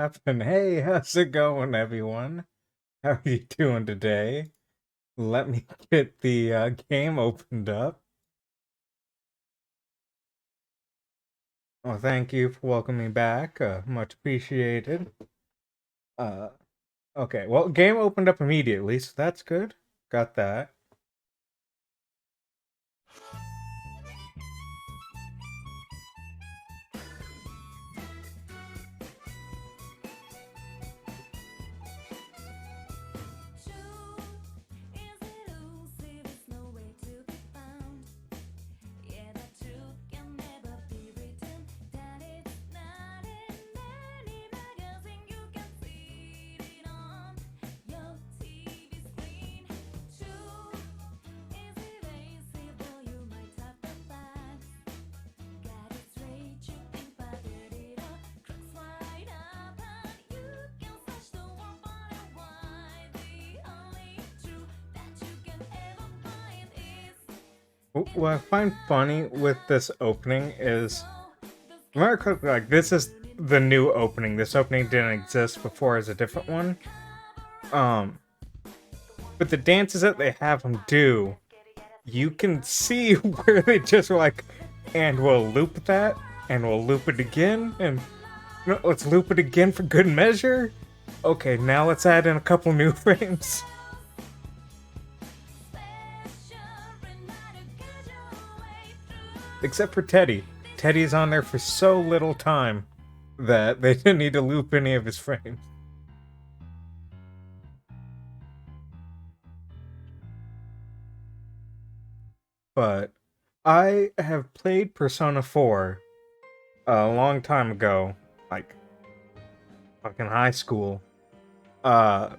Happened? Hey, how's it going, everyone? How are you doing today? Let me get the game opened up. Well, thank you for welcoming back. Much appreciated. Uh, okay, well, game opened up immediately, so that's good. Got that. What I find funny with this opening is, remember correctly, like this is the new opening. This opening didn't exist before as a different one. Um, but the dances that they have them do, you can see where they just were like, and we'll loop that, and we'll loop it again, and let's loop it again for good measure. Okay, now let's add in a couple new frames. Except for Teddy. Teddy's on there for so little time that they didn't need to loop any of his frames. But I have played Persona 4 a long time ago, like fucking high school. And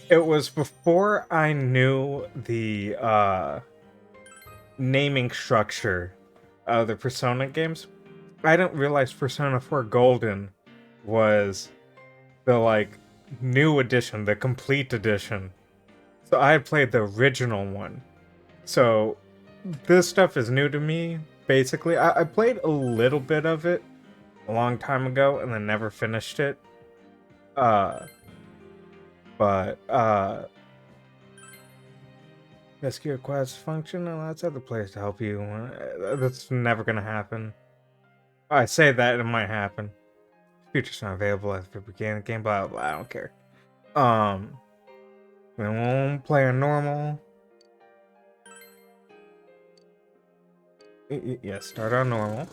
it was before I knew the naming structure of the Persona games. I didn't realize Persona 4 Golden was the like new edition, the complete edition. So I had played the original one. So this stuff is new to me, basically. I played a little bit of it a long time ago and then never finished it. But rescue a quest function allows other players to help you. That's never gonna happen. I say that it might happen. Features not available as we begin the game, blah, blah, blah, I don't care. We won't play a normal. Yeah, start on normal.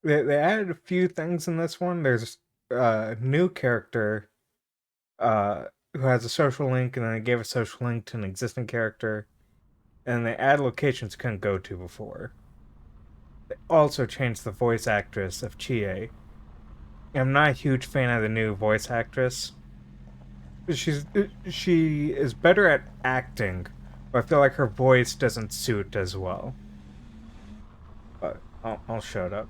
They added a few things in this one. There's a new character, who has a social link, and then they gave a social link to an existing character, and they add locations you couldn't go to before. They also changed the voice actress of Chie. I'm not a huge fan of the new voice actress. She is better at acting, but I feel like her voice doesn't suit as well. But I'll shut up.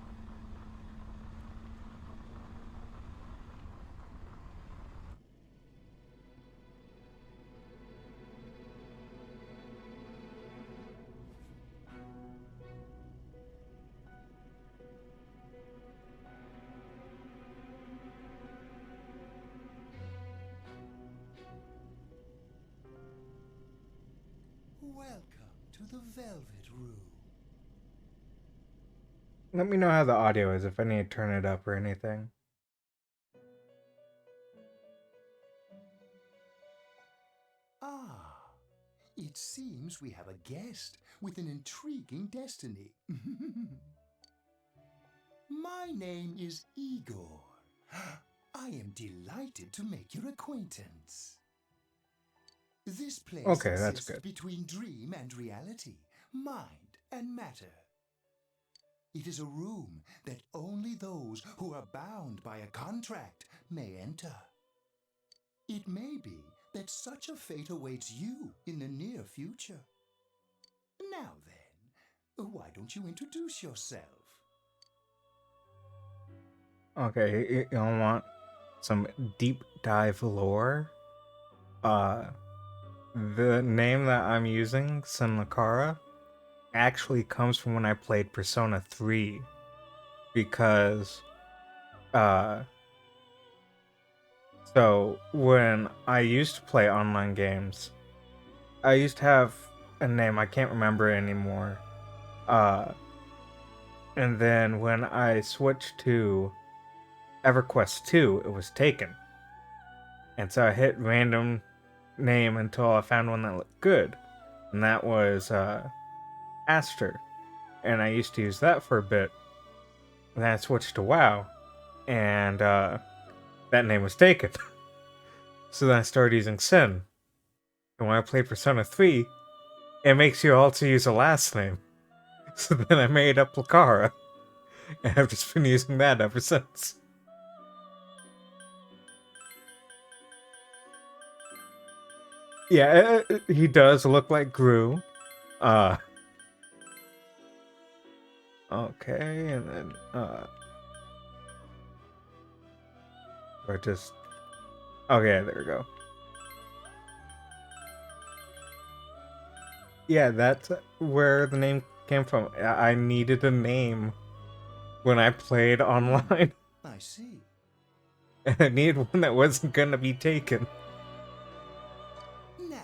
Welcome to the Velvet Room. Let me know how the audio is, if I need to turn it up or anything. Ah, it seems we have a guest with an intriguing destiny. My name is Igor. I am delighted to make your acquaintance. This place Okay, that's exists good. between dream and reality, mind and matter. It is a room that only those who are bound by a contract may enter. It may be that such a fate awaits you in the near future. Now then, why don't you introduce yourself? Okay, you want some deep dive lore? The name that I'm using, Senmakara, actually comes from when I played Persona 3. because uh so when I used to play online games, I used to have a name, I can't remember it anymore. Uh and then when I switched to EverQuest 2, it was taken. And so I hit random name until I found one that looked good. And that was Aster. And I used to use that for a bit. And then I switched to WoW. And that name was taken. So then I started using Sin. And when I played Persona 3, it makes you also use a last name. So then I made up Lucara. And I've just been using that ever since. Yeah, he does look like Gru. Uh, okay, and then, or just, okay, there we go. Yeah, that's where the name came from. I needed a name when I played online, I see. and I needed one that wasn't gonna be taken. Now,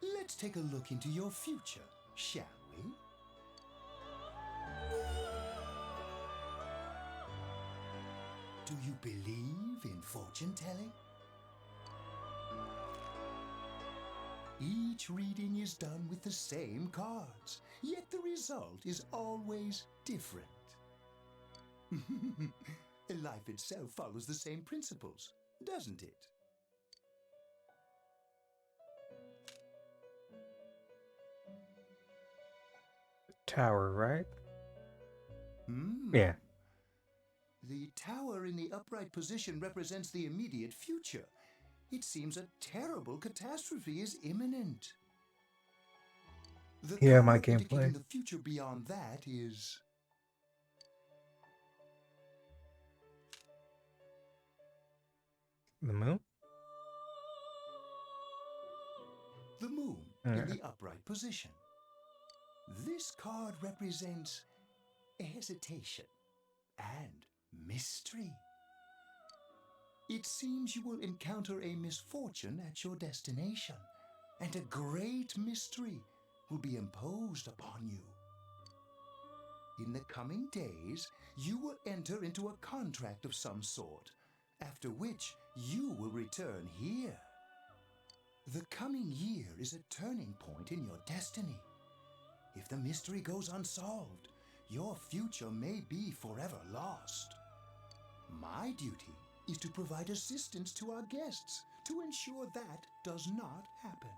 let's take a look into your future, shall we? Do you believe in fortune telling? Each reading is done with the same cards, yet the result is always different. Life itself follows the same principles, doesn't it? Tower, right? Hmm. Yeah. The tower in the upright position represents the immediate future. It seems a terrible catastrophe is imminent. The Yeah, my card indicating gameplay. the future beyond that is The moon? the moon in Yeah. the upright position. This card represents hesitation and mystery. It seems you will encounter a misfortune at your destination, and a great mystery will be imposed upon you. In the coming days, you will enter into a contract of some sort, after which you will return here. The coming year is a turning point in your destiny. If the mystery goes unsolved, your future may be forever lost. My duty is to provide assistance to our guests to ensure that does not happen.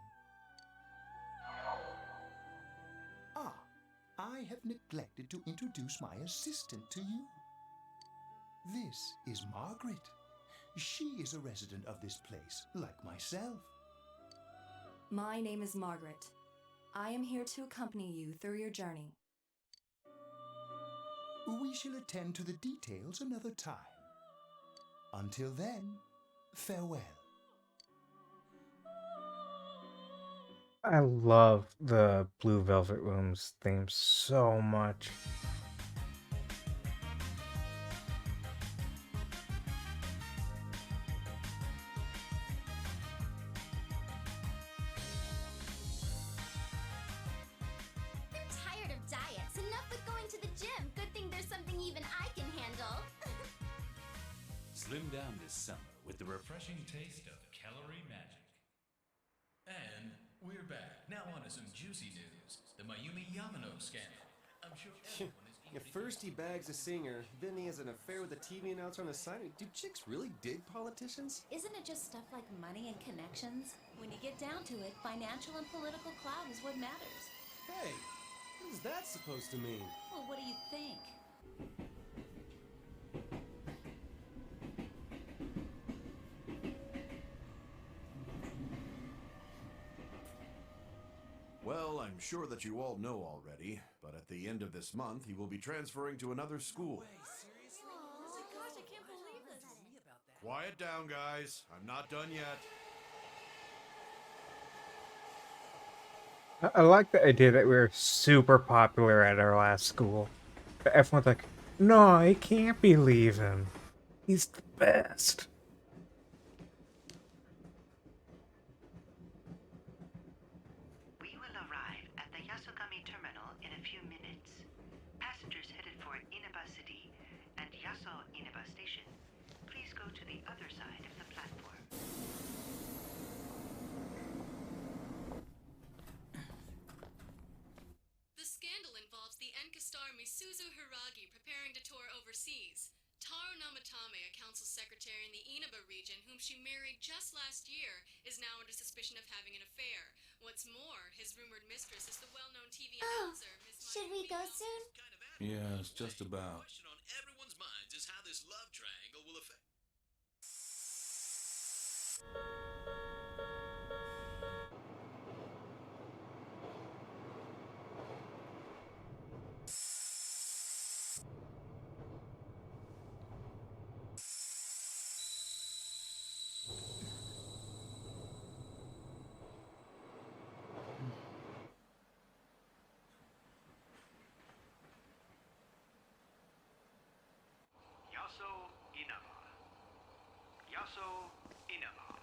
Ah, I have neglected to introduce my assistant to you. This is Margaret. She is a resident of this place, like myself. My name is Margaret. I am here to accompany you through your journey. We shall attend to the details another time. Until then, farewell. I love the Blue Velvet Room's theme so much. I'm tired of diets. Enough with going to the gym. Good thing there's something even I can handle. Slim down this summer with the refreshing taste of calorie magic. And we're back. Now on to some juicy news. The Mayumi Yamano scandal. I'm sure everyone is At eagerly first he bags a singer, then he has an affair with a TV announcer on the side. Do chicks really dig politicians? Isn't it just stuff like money and connections? When you get down to it, financial and political clout is what matters. Hey, what is that supposed to mean? Well, what do you think? Well, I'm sure that you all know already, but at the end of this month, he will be transferring to another school. Oh my gosh, I can't believe this. Quiet down, guys. I'm not done yet. I like the idea that we were super popular at our last school. Everyone's like, No, he can't be leaving. He's the best. We will arrive at the Yasogami terminal in a few minutes. Passengers headed for Inaba City and Yaso Inaba Station, please go to the other side of the platform. The scandal involves the Enkastar Misuzu Hiragi preparing to tour overseas. Taro Namatame, a council secretary in the Inaba region whom she married just last year, is now under suspicion of having an affair. What's more, his rumored mistress is the well-known TV announcer, Miss Should we go soon? Yes, just about. The question on everyone's minds is how this love triangle will affect. Yaso Inaba. Yaso Inaba.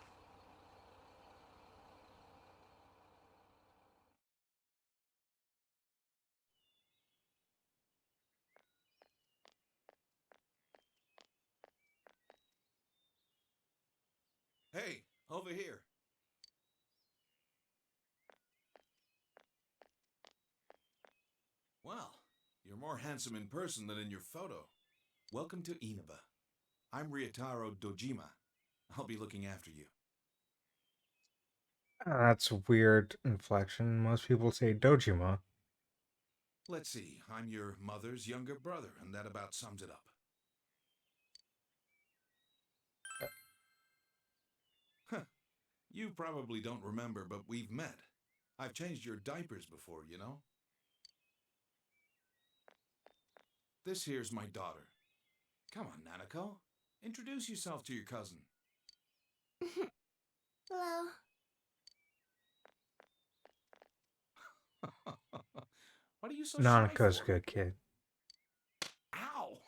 Hey, over here. Well, you're more handsome in person than in your photo. Welcome to Inaba. I'm Ryotaro Dojima. I'll be looking after you. That's a weird inflection. Most people say Dojima. Let's see, I'm your mother's younger brother, and that about sums it up. Huh. You probably don't remember, but we've met. I've changed your diapers before, you know? This here's my daughter. Come on, Nanako. Introduce yourself to your cousin. Hello. What are you so shy Nanako's a for? good kid. Ow!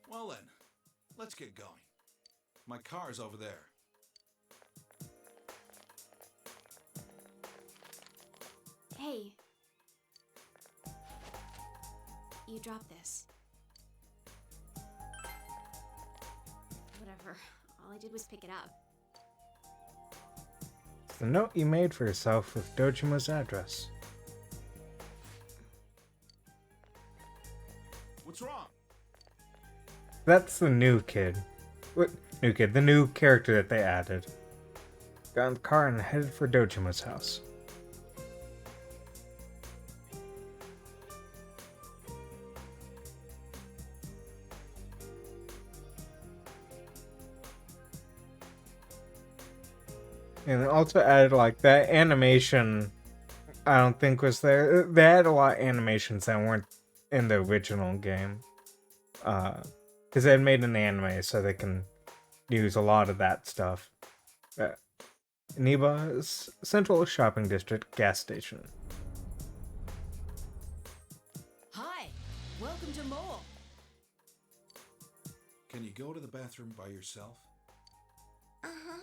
Well then, let's get going. My car's over there. Hey. You dropped this. Whatever. All I did was pick it up. It's the note you made for yourself with Dojima's address. What's wrong? That's the new kid. What new kid? The new character that they added. Got in the car and headed for Dojima's house. And they also added like that animation. I don't think was there. They had a lot of animations that weren't in the original game. Because they had made an anime, so they can use a lot of that stuff. Niba's Central Shopping District gas station. Hi, welcome to Mole. Can you go to the bathroom by yourself? Uh-huh.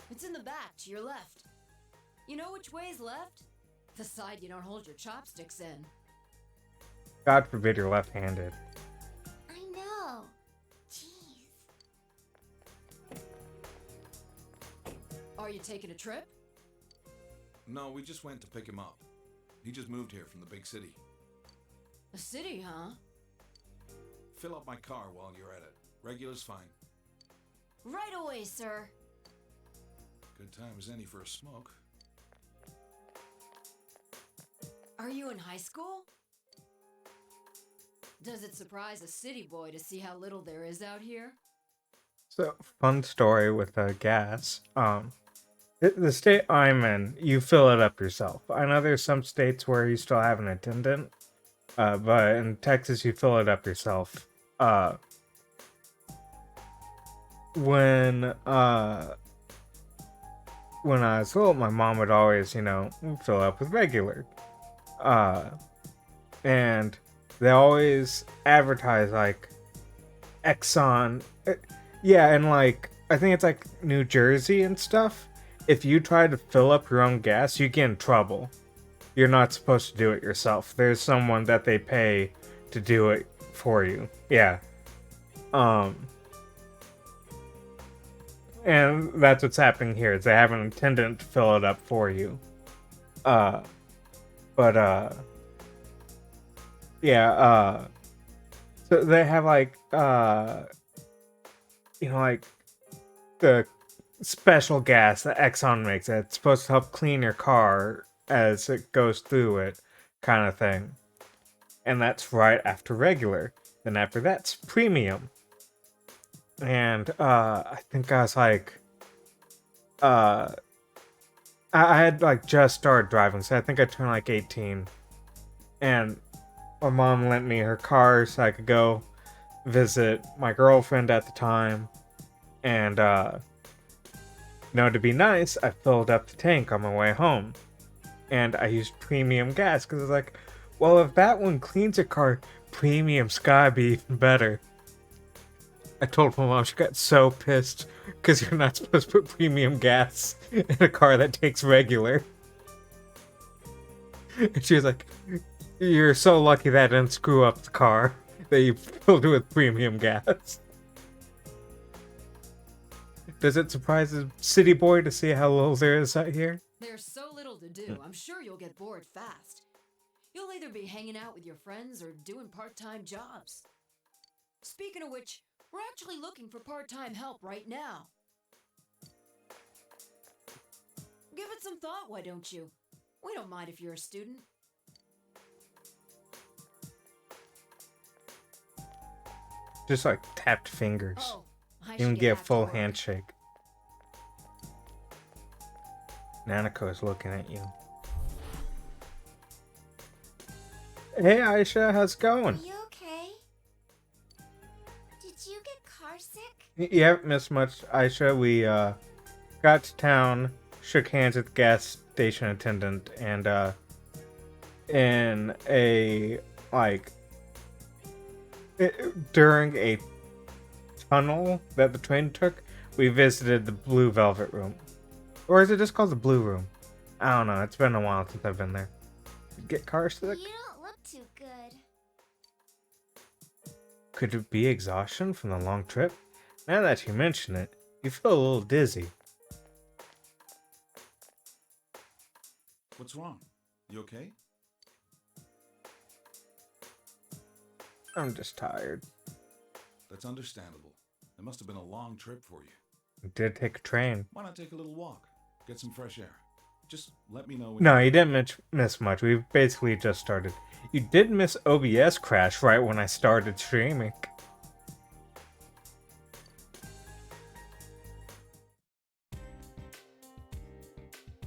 It's in the back, to your left. You know which way's left? The side you don't hold your chopsticks in. God forbid you're left-handed. I know. Jeez. Are you taking a trip? No, we just went to pick him up. He just moved here from the big city. A city, huh? Fill up my car while you're at it. Regular's fine. Right away, sir. Good time as any for a smoke. Are you in high school? Does it surprise a city boy to see how little there is out here? So, fun story with gas. The state I'm in, you fill it up yourself. I know there's some states where you still have an attendant, but in Texas you fill it up yourself. when I was little, my mom would always, fill up with regular. And they always advertise like Exxon. Yeah, and like I think it's like New Jersey and stuff. If you try to fill up your own gas, you get in trouble. You're not supposed to do it yourself. There's someone that they pay to do it for you. Yeah. And that's what's happening here. Is they have an attendant to fill it up for you. Yeah, so they have like like the special gas that Exxon makes that's supposed to help clean your car as it goes through it, kind of thing. And that's right after regular. Then after that's premium. And I think I was like I had like just started driving, so I think I turned like 18. And my mom lent me her car so I could go visit my girlfriend at the time. And to be nice, I filled up the tank on my way home. And I used premium gas because I was like, well, if that one cleans a car, premium's gotta be even better. I told my mom, she got so pissed because you're not supposed to put premium gas in a car that takes regular. And she was like, you're so lucky that didn't screw up the car that you filled it with premium gas. Does it surprise a city boy to see how little there is out here? There's so little to do, I'm sure you'll get bored fast. You'll either be hanging out with your friends or doing part-time jobs. Speaking of which, we're actually looking for part-time help right now. Give it some thought, why don't you? We don't mind if you're a student. Just like tapped fingers. Oh, I you can should get a back to full work. handshake. Nanako is looking at you. Hey Aisha, how's it going? Are you okay? Did you get car sick? You haven't missed much, Aisha. We got to town, shook hands with the gas station attendant, and in a during a tunnel that the train took, we visited the Blue Velvet Room. Or is it just called the Blue Room? I don't know. It's been a while since I've been there. Get car sick? You don't look too good. Could it be exhaustion from the long trip? Now that you mention it, you feel a little dizzy. What's wrong? You okay? I'm just tired. That's understandable. It must have been a long trip for you. I did take a train. Why not take a little walk? Get some fresh air. Just let me know when No, you didn't miss much. We basically just started. You did miss OBS crash right when I started streaming.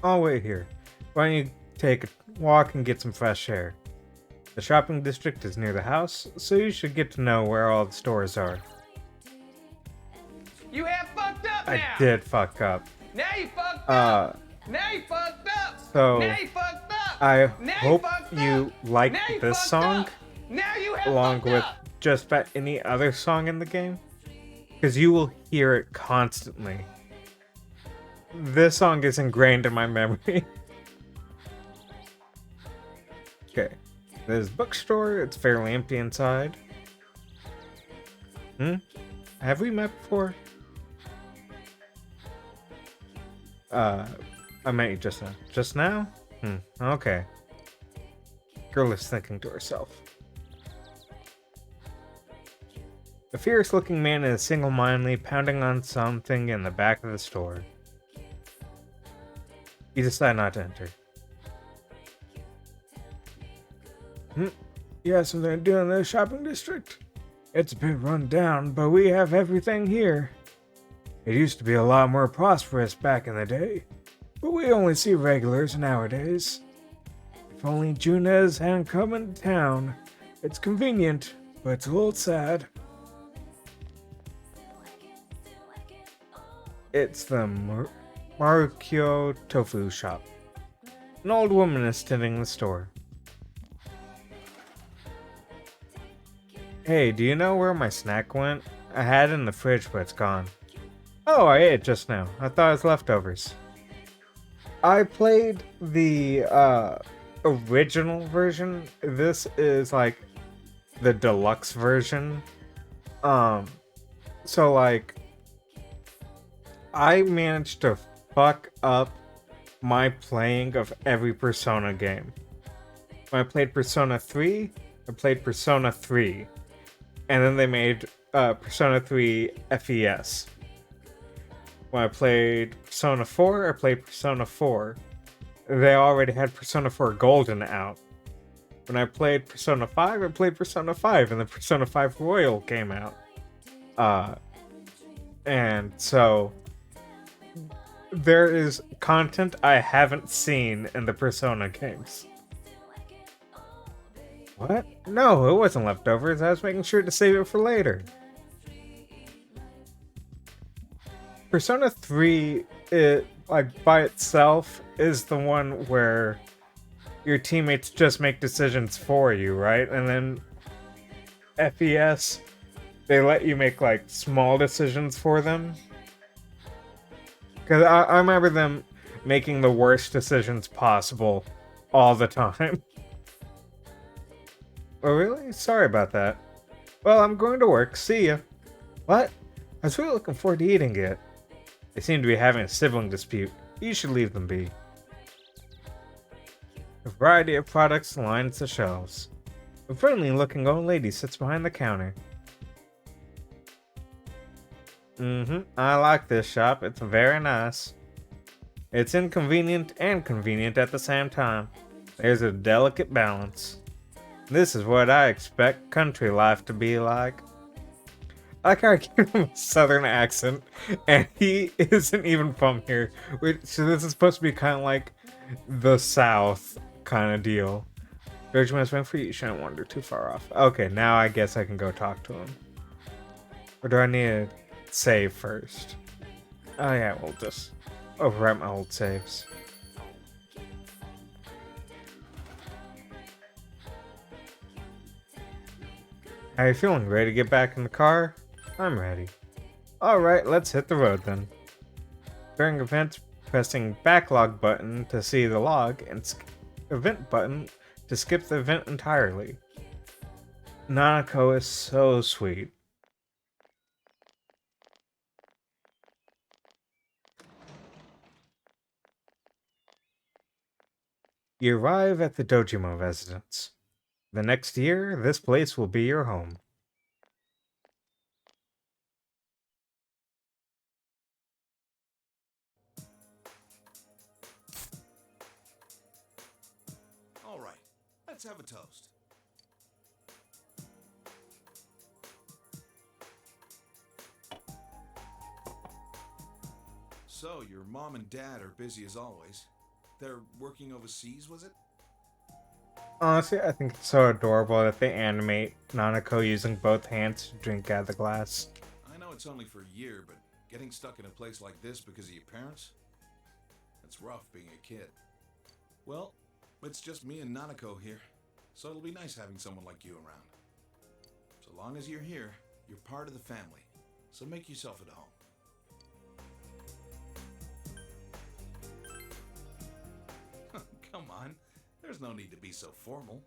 I'll wait here. Why don't you take a walk and get some fresh air? The shopping district is near the house, so you should get to know where all the stores are. You have fucked up now! I did fuck up. Now you fucked up! Now you fucked up! So, now you fucked up! I now hope you like this song, now you have along with up. just about any other song in the game, because you will hear it constantly. This song is ingrained in my memory. Okay, there's a bookstore. It's fairly empty inside. Have we met before? I met you just now. Just now? Okay. Girl is thinking to herself. A fierce-looking man is single-mindedly pounding on something in the back of the store. You decide not to enter. You have something to do in the shopping district? It's a bit run down, but we have everything here. It used to be a lot more prosperous back in the day, but we only see regulars nowadays. If only Junez hadn't come into town. It's convenient, but it's a little sad. It's the Marukyo Tofu shop. An old woman is tending the store. Hey, do you know where my snack went? I had it in the fridge, but it's gone. Oh, I ate it just now. I thought it was leftovers. I played the original version. This is like the deluxe version. So like I managed to fuck up my playing of every Persona game. When I played Persona 3, I played Persona 3. And then they made Persona 3 FES. When I played Persona 4, I played Persona 4. They already had Persona 4 Golden out. When I played Persona 5, I played Persona 5, and then Persona 5 Royal came out. And so there is content I haven't seen in the Persona games. What? No, it wasn't leftovers. I was making sure to save it for later. Persona 3, it like by itself, is the one where your teammates just make decisions for you, right? And then FES, they let you make like small decisions for them. Because I remember them making the worst decisions possible all the time. Oh, really? Sorry about that. Well, I'm going to work. See ya. What? I was really looking forward to eating it. They seem to be having a sibling dispute. You should leave them be. A variety of products lines the shelves. A friendly-looking old lady sits behind the counter. I like this shop. It's very nice. It's inconvenient and convenient at the same time. There's a delicate balance. This is what I expect country life to be like. I like how I give him a southern accent, and he isn't even from here. So this is supposed to be kind of like the South kind of deal. George must wait for you. You shouldn't wander too far off. Okay, now I guess I can go talk to him. Or do I need to save first? Oh yeah, we'll just overwrite my old saves. How you feeling? Ready to get back in the car? I'm ready. Alright, let's hit the road then. During events, pressing backlog button to see the log and event button to skip the event entirely. Nanako is so sweet. You arrive at the Dojima residence. The next year, this place will be your home. All right, let's have a toast. So, your mom and dad are busy as always. They're working overseas, was it? Honestly, I think it's so adorable that they animate Nanako using both hands to drink out of the glass. I know it's only for a year, but getting stuck in a place like this because of your parents? It's rough being a kid. Well, it's just me and Nanako here, so it'll be nice having someone like you around. So long as you're here, you're part of the family, so make yourself at home. Come on, there's no need to be so formal.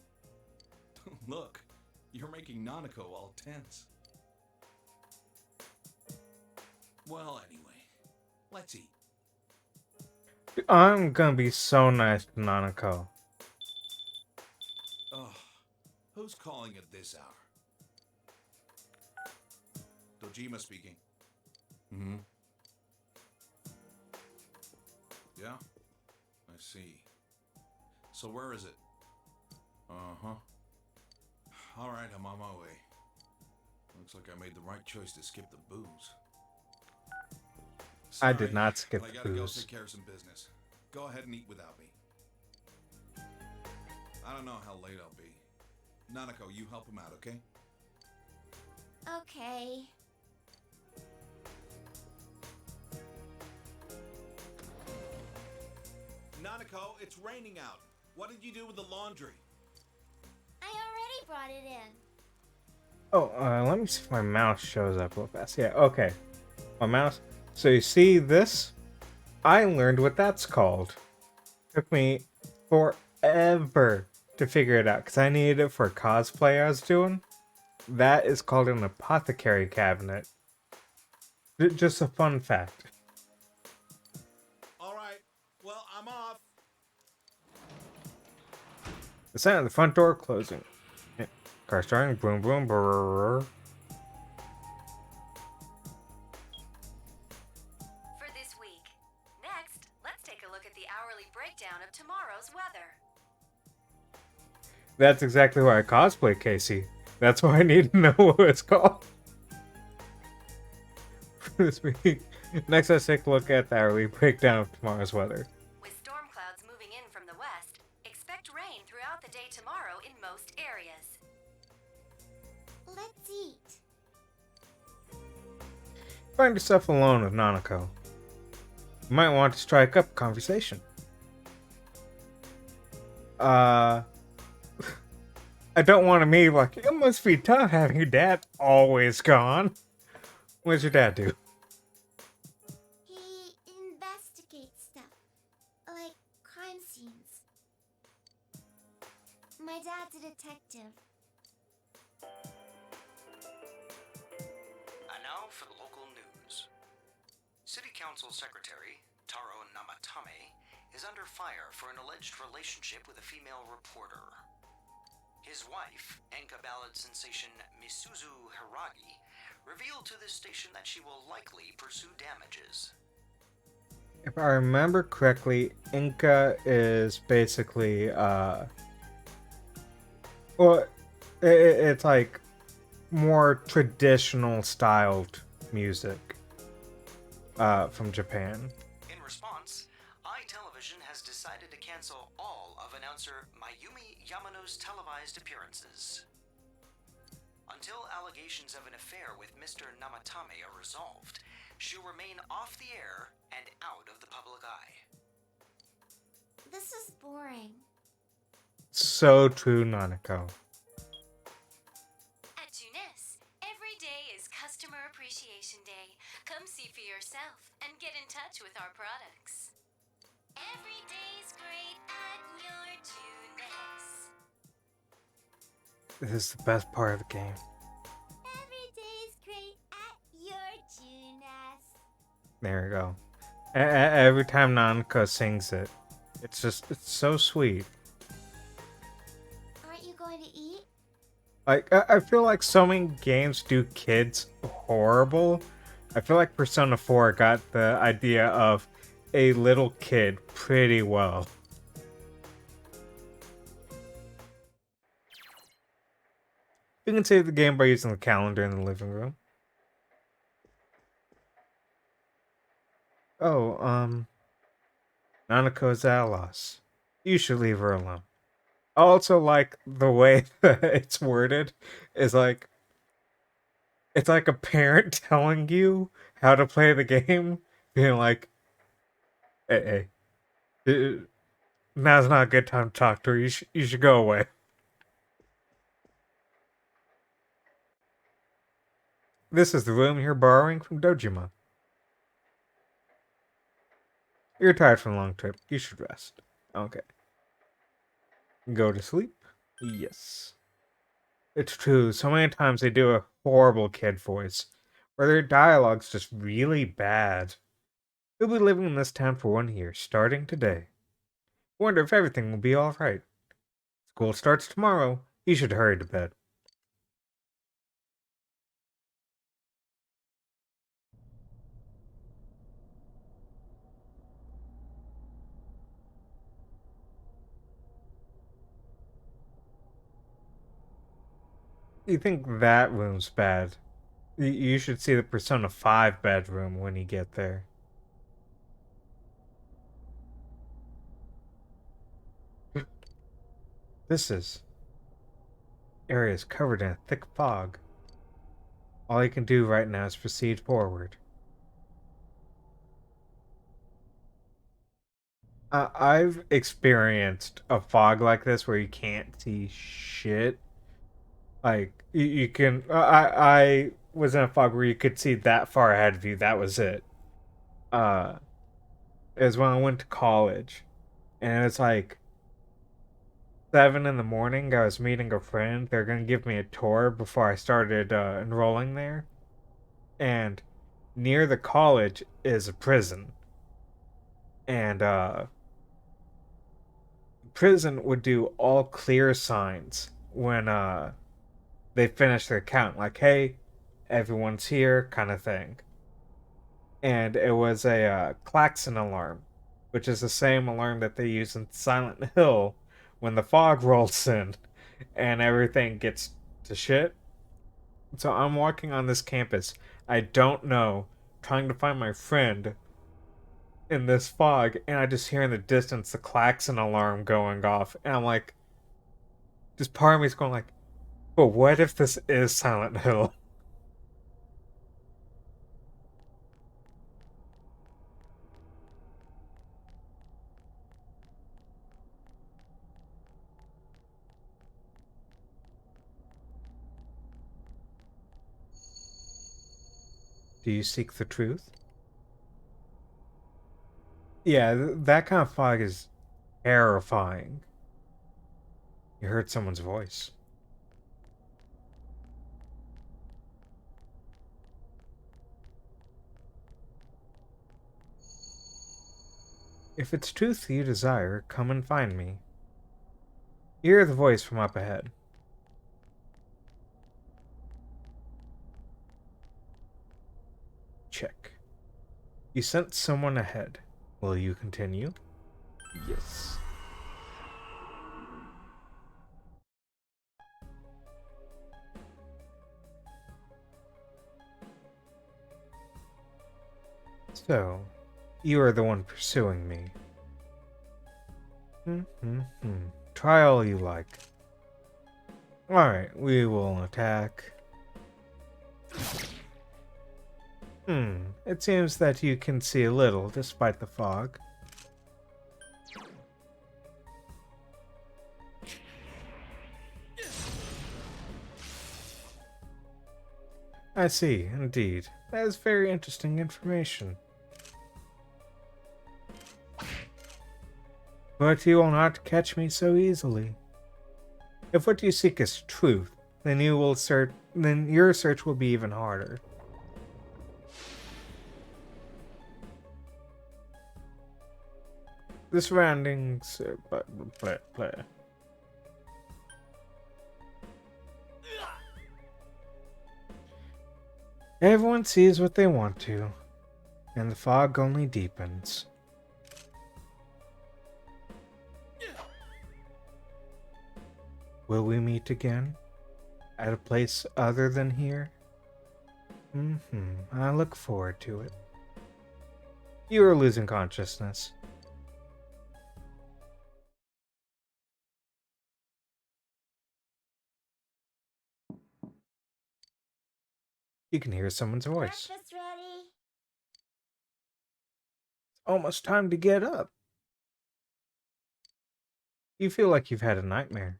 Look, you're making Nanako all tense. Well, anyway, let's eat. I'm gonna be so nice to Nanako. Ugh, who's calling at this hour? Dojima speaking. Mm-hmm. Yeah? I see. So where is it? Uh-huh. Alright, I'm on my way. Looks like I made the right choice to skip the booze. I did not skip I the gotta go booze. take care of some business. Go ahead and eat without me. I don't know how late I'll be. Nanako, you help him out, okay? Okay. Nanako, it's raining out. What did you do with the laundry? I already brought it in. Oh, let me see if my mouse shows up real fast. Yeah, okay. My mouse. So you see this? I learned what that's called. Took me forever to figure it out because I needed it for a cosplay I was doing. That is called an apothecary cabinet. Just a fun fact. Alright, well, I'm off. The sound of the front door closing. Car starting. Boom, boom, brrr. For this week. Next, let's take a look at the hourly breakdown of tomorrow's weather. That's exactly why I cosplay Casey. That's why I need to know what it's called. For this week. Next, let's take a look at the hourly breakdown of tomorrow's weather. With storm clouds moving in from the west, expect rain throughout the day tomorrow in most areas. Let's eat. Find yourself alone with Nanako. You might want to strike up a conversation. I don't want to be like, it must be tough having your dad always gone. What does your dad do? He investigates stuff, like crime scenes. My dad's a detective. And now for the local news. City Council Secretary Taro Namatame is under fire for an alleged relationship with a female reporter. His wife, Enka ballad sensation Misuzu Hiragi, revealed to this station that she will likely pursue damages. If I remember correctly, Inca is basically, well, it's like more traditional styled music, from Japan. In response, iTelevision has decided to cancel all of announcer Mayumi Yamano's televised appearances. Until allegations of an affair with Mr. Namatame are resolved, she'll remain off the air and out of the public eye. This is boring. So true, Nanako. At Tunis, every day is Customer Appreciation Day. Come see for yourself and get in touch with our products. Every day's great at your Tunis. This is the best part of the game. Every day's great at your Tunis. There we go. Every time Nanako sings it, it's so sweet. Aren't you going to eat? Like, I feel like so many games do kids horrible. I feel like Persona 4 got the idea of a little kid pretty well. You can save the game by using the calendar in the living room. Oh, Nanako's at a loss. You should leave her alone. I also like the way that it's worded is like, it's like a parent telling you how to play the game, being like, hey, now's not a good time to talk to her. You should go away. This is the room you're borrowing from Dojima. You're tired from a long trip. You should rest. Okay. Go to sleep? Yes. It's true. So many times they do a horrible kid voice, where their dialogue's just really bad. You'll be living in this town for 1 year, starting today. Wonder if everything will be alright. School starts tomorrow. You should hurry to bed. You think that room's bad. You should see the Persona 5 bedroom when you get there. This area is covered in a thick fog. All you can do right now is proceed forward. I've experienced a fog like this where you can't see shit. Like you can. I was in a fog where you could see that far ahead of you. That was it. Uh, it was when I went to college, and it was like 7 in the morning. I was meeting a friend. They're gonna give me a tour before I started enrolling there, and near the college is a prison, and prison would do all clear signs when they finish their count, like, hey, everyone's here, kind of thing. And it was a klaxon alarm, which is the same alarm that they use in Silent Hill when the fog rolls in and everything gets to shit. So I'm walking on this campus. I don't know, trying to find my friend in this fog, and I just hear in the distance the klaxon alarm going off, and I'm like, just part of me's going like, but what if this is Silent Hill? Do you seek the truth? Yeah, that kind of fog is terrifying. You heard someone's voice. If it's truth you desire, come and find me. You hear the voice from up ahead. Check. You sent someone ahead. Will you continue? Yes. So, you are the one pursuing me. Try all you like. Alright, we will attack. It seems that you can see a little despite the fog. I see, indeed. That is very interesting information. But you will not catch me so easily. If what you seek is truth, then your search will be even harder. The surroundings, blah. Everyone sees what they want to, and the fog only deepens. Will we meet again? At a place other than here? I look forward to it. You are losing consciousness. You can hear someone's voice. Breakfast ready. Almost time to get up. You feel like you've had a nightmare.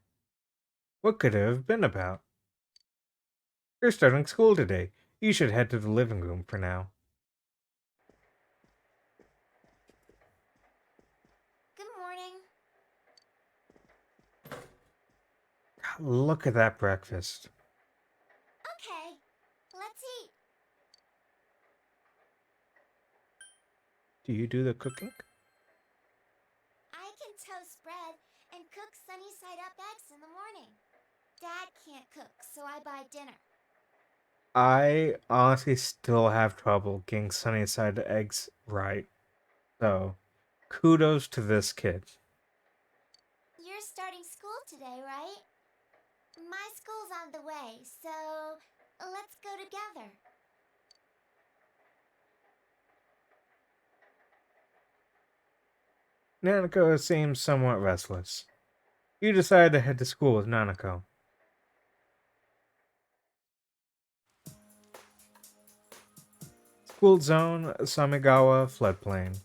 What could it have been about? You're starting school today. You should head to the living room for now. Good morning. God, look at that breakfast. Okay, let's eat. Do you do the cooking? I can toast bread and cook sunny side up eggs in the morning. Dad can't cook, so I buy dinner. I honestly still have trouble getting sunny side eggs right. So, kudos to this kid. You're starting school today, right? My school's on the way, so let's go together. Nanako seems somewhat restless. You decide to head to school with Nanako. School zone, Samigawa floodplain.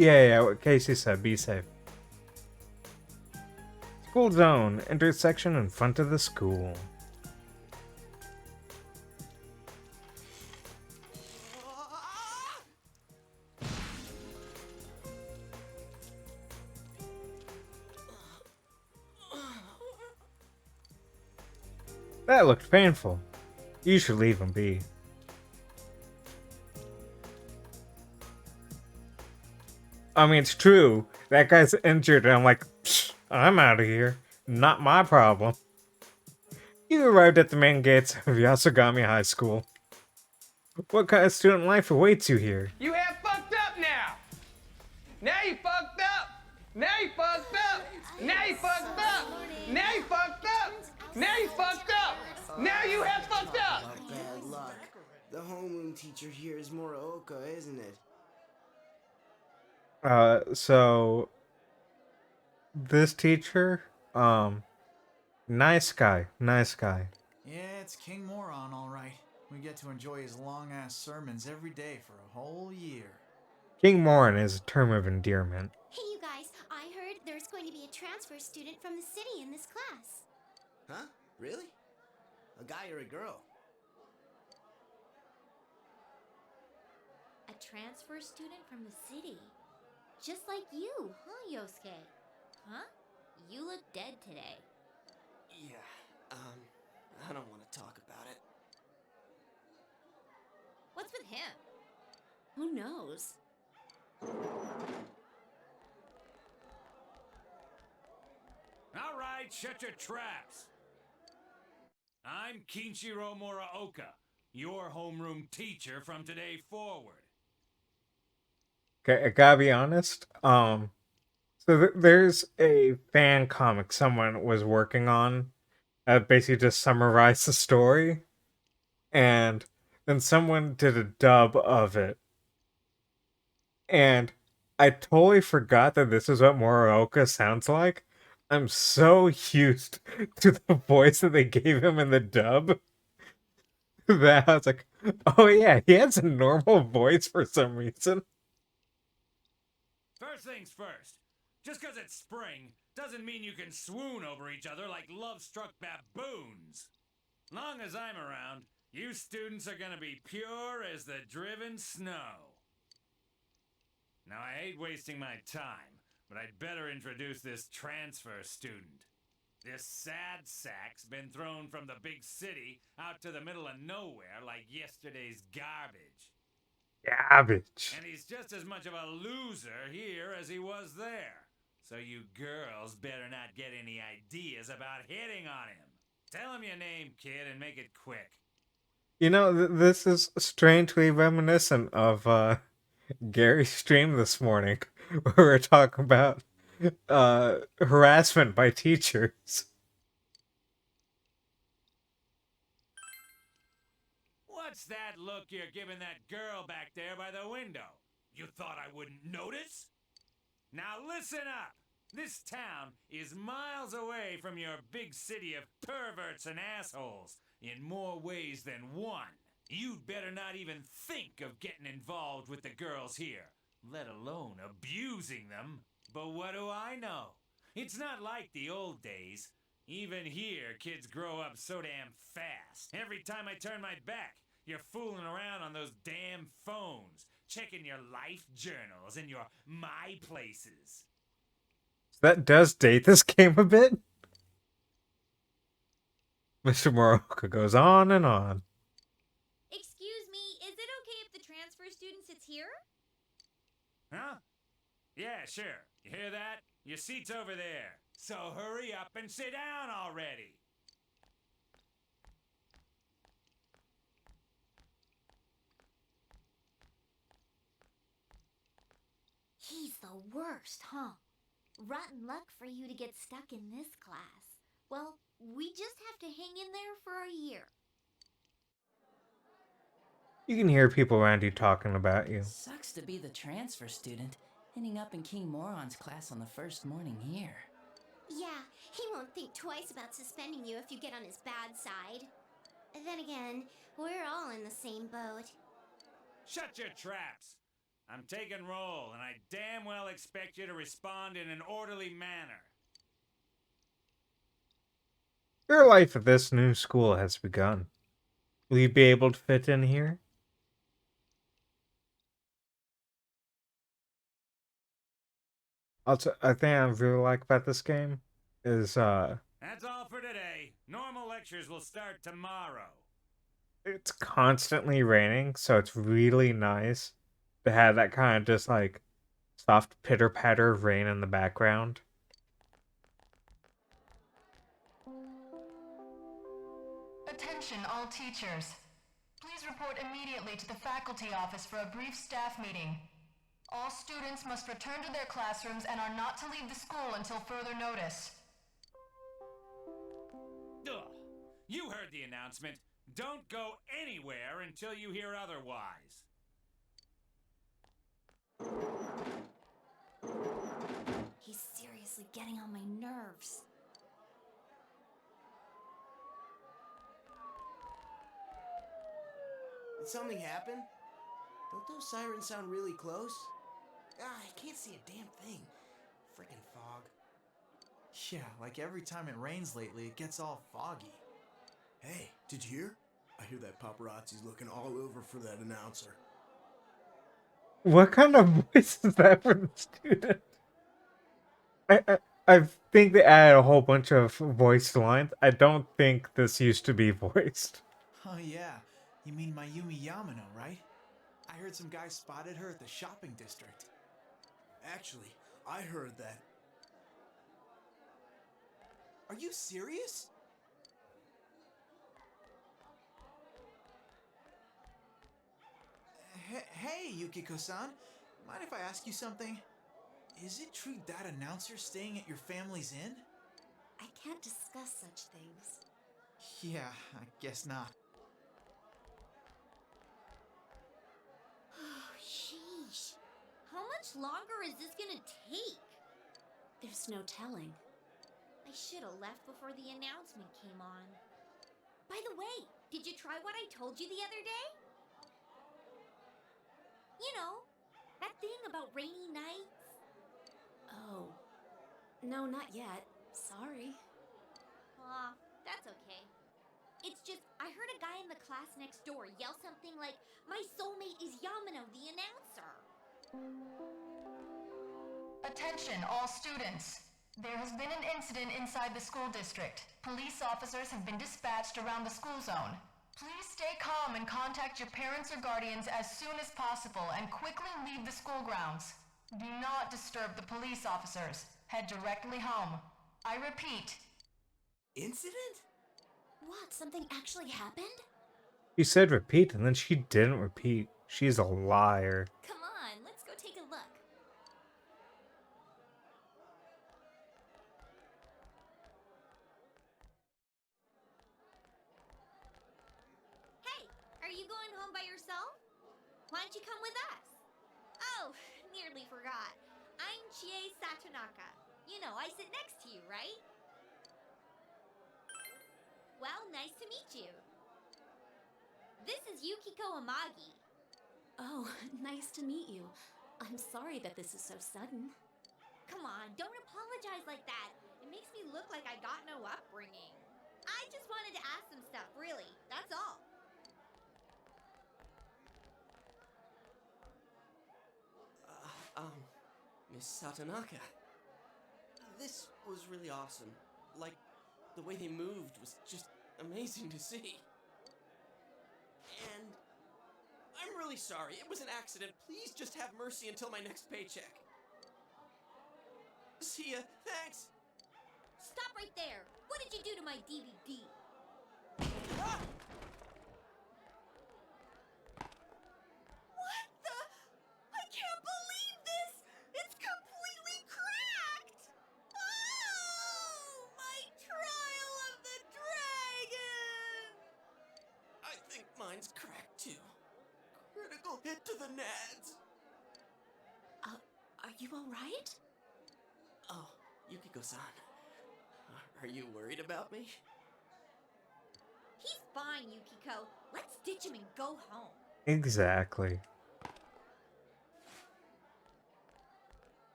Yeah, what Casey said, be safe. School zone, intersection in front of the school. That looked painful. You should leave him be. I mean, it's true. That guy's injured, and I'm like, I'm out of here. Not my problem. You arrived at the main gates of Yasugami High School. What kind of student life awaits you here? You have fucked up now. Now you fucked up. Now you fucked up. Now you fucked up. Now you fucked up. Now you fucked up. Now you have fucked up. Bad luck. The homeroom teacher here is Muraoka, isn't it? So this teacher, nice guy. Yeah, it's King Moron, all right. We get to enjoy his long-ass sermons every day for a whole year. King Morin is a term of endearment. Hey, you guys, I heard there's going to be a transfer student from the city in this class. Huh? Really? A guy or a girl? A transfer student from the city. Just like you, huh, Yosuke? Huh? You look dead today. Yeah, I don't want to talk about it. What's with him? Who knows? All right, shut your traps. I'm Kinshiro Muraoka, your homeroom teacher from today forward. Okay, I gotta be honest. There's a fan comic someone was working on that basically just summarized the story, and then someone did a dub of it. And I totally forgot that this is what Muraoka sounds like. I'm so used to the voice that they gave him in the dub that I was like, oh yeah, he has a normal voice for some reason. First things first. Just because it's spring doesn't mean you can swoon over each other like love-struck baboons. Long as I'm around, you students are gonna be pure as the driven snow. Now, I hate wasting my time, but I'd better introduce this transfer student. This sad sack's been thrown from the big city out to the middle of nowhere like yesterday's garbage. Garbage. And he's just as much of a loser here as he was there. So you girls better not get any ideas about hitting on him. Tell him your name, kid, and make it quick. You know, this is strangely reminiscent of Gary's stream this morning, where we were talking about harassment by teachers. What's that look you're giving that girl back there by the window? You thought I wouldn't notice? Now listen up! This town is miles away from your big city of perverts and assholes in more ways than one. You'd better not even think of getting involved with the girls here, let alone abusing them. But what do I know? It's not like the old days. Even here, kids grow up so damn fast. Every time I turn my back, you're fooling around on those damn phones, checking your life journals and your my places. That does date this game a bit. Mr. Moroka goes on and on. Excuse me, is it okay if the transfer student sits here? Huh? Yeah, sure. You hear that? Your seat's over there. So hurry up and sit down already. He's the worst, huh? Rotten luck for you to get stuck in this class. Well, we just have to hang in there for a year. You can hear people around you talking about you. Sucks to be the transfer student, ending up in King Moron's class on the first morning here. Yeah, he won't think twice about suspending you if you get on his bad side. Then again, we're all in the same boat. Shut your traps! I'm taking roll, and I damn well expect you to respond in an orderly manner. Your life at this new school has begun. Will you be able to fit in here? Also, I think I really like about this game is That's all for today. Normal lectures will start tomorrow. it's constantly raining, so it's really nice to have that kind of just like soft pitter patter of rain in the background. Attention all teachers. Please report immediately to the faculty office for a brief staff meeting. All students must return to their classrooms and are not to leave the school until further notice. Ugh. You heard the announcement. Don't go anywhere until you hear otherwise. He's seriously getting on my nerves. Did something happen? Don't those sirens sound really close? I can't see a damn thing. Frickin' fog. Yeah, like every time it rains lately, it gets all foggy. Hey, did you hear? I hear that paparazzi's looking all over for that announcer. What kind of voice is that for the student? I think they added a whole bunch of voiced lines. I don't think this used to be voiced. Oh yeah, you mean Mayumi Yamano, right? I heard some guy spotted her at the shopping district. Actually, I heard that. Are you serious? Hey, Yukiko-san. Mind if I ask you something? Is it true that announcer's staying at your family's inn? I can't discuss such things. Yeah, I guess not. Oh, sheesh. How much longer is this gonna take? There's no telling. I should have left before the announcement came on. By the way, did you try what I told you the other day? You know, that thing about rainy nights? Oh. No, not yet. Sorry. Aw, that's okay. It's just, I heard a guy in the class next door yell something like, "My soulmate is Yamano, the announcer." Attention all students. There has been an incident inside the school district. Police officers have been dispatched around the school zone. Please stay calm and contact your parents or guardians as soon as possible and quickly leave the school grounds. Do not disturb the police officers. Head directly home. I repeat. Incident? What, something actually happened? She said repeat, and then she didn't repeat. She's a liar. Come on, let's go take a look. Hey, are you going home by yourself? Why don't you come with us? Oh, nearly forgot. I'm Chie Satonaka. You know, I sit next to you, right? Well, nice to meet you. This is Yukiko Amagi. Oh, nice to meet you. I'm sorry that this is so sudden. Come on, don't apologize like that. It makes me look like I got no upbringing. I just wanted to ask some stuff, really. That's all. Miss Satonaka. This was really awesome. Like, the way they moved was just amazing to see. And I'm really sorry. It was an accident. Please just have mercy until my next paycheck. See ya. Thanks. Stop right there. What did you do to my DVD? Ah! What the? I can't believe this! It's completely cracked! Oh! My trial of the dragon! I think mine's cracked too. Critical hit to the nads. Are you alright? Oh, Yukiko-san. Are you worried about me? He's fine, Yukiko. Let's ditch him and go home. Exactly.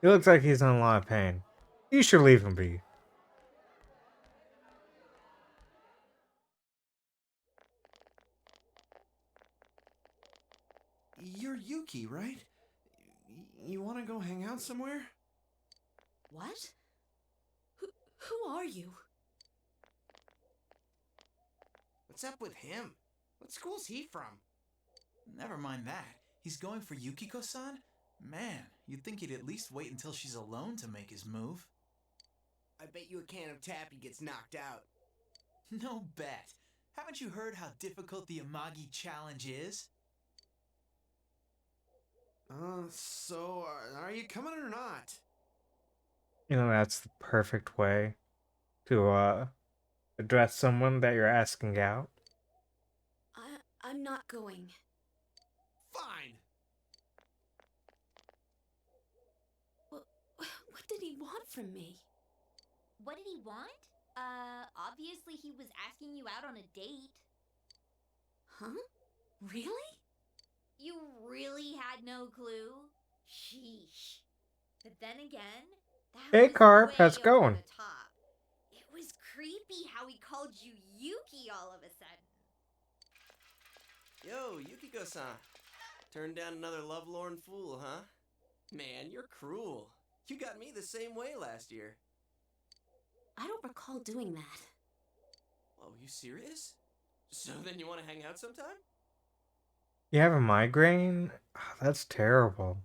He looks like he's in a lot of pain. You should leave him be. You're Yuki, right? You want to go hang out somewhere? What? Who are you? What's up with him? What school's he from? Never mind that. He's going for Yukiko-san? Man, you'd think he'd at least wait until she's alone to make his move. I bet you a can of tappy gets knocked out. No bet. Haven't you heard how difficult the Amagi challenge is? So are you coming or not? You know, that's the perfect way to address someone that you're asking out. I'm not going. Fine. What did he want from me? What did he want? Obviously he was asking you out on a date. Huh? Really? You really had no clue? Sheesh. But then again, that Hey, was Carp, way how's it over going? the top. It was creepy how he called you Yuki all of a sudden. Yo, Yukiko-san. Turned down another lovelorn fool, huh? Man, you're cruel. You got me the same way last year. I don't recall doing that. Oh, you serious? So then you want to hang out sometime? You have a migraine? Oh, that's terrible.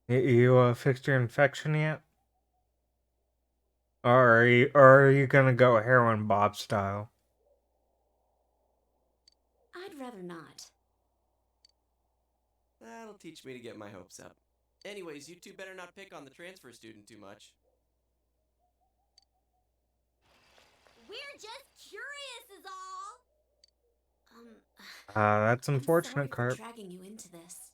You fixed your infection yet? Or are you gonna go heroin Bob style? I'd rather not. That'll teach me to get my hopes up. Anyways, you two better not pick on the transfer student too much. We're just curious is all. That's I'm sorry unfortunate, for Carp. dragging you into this.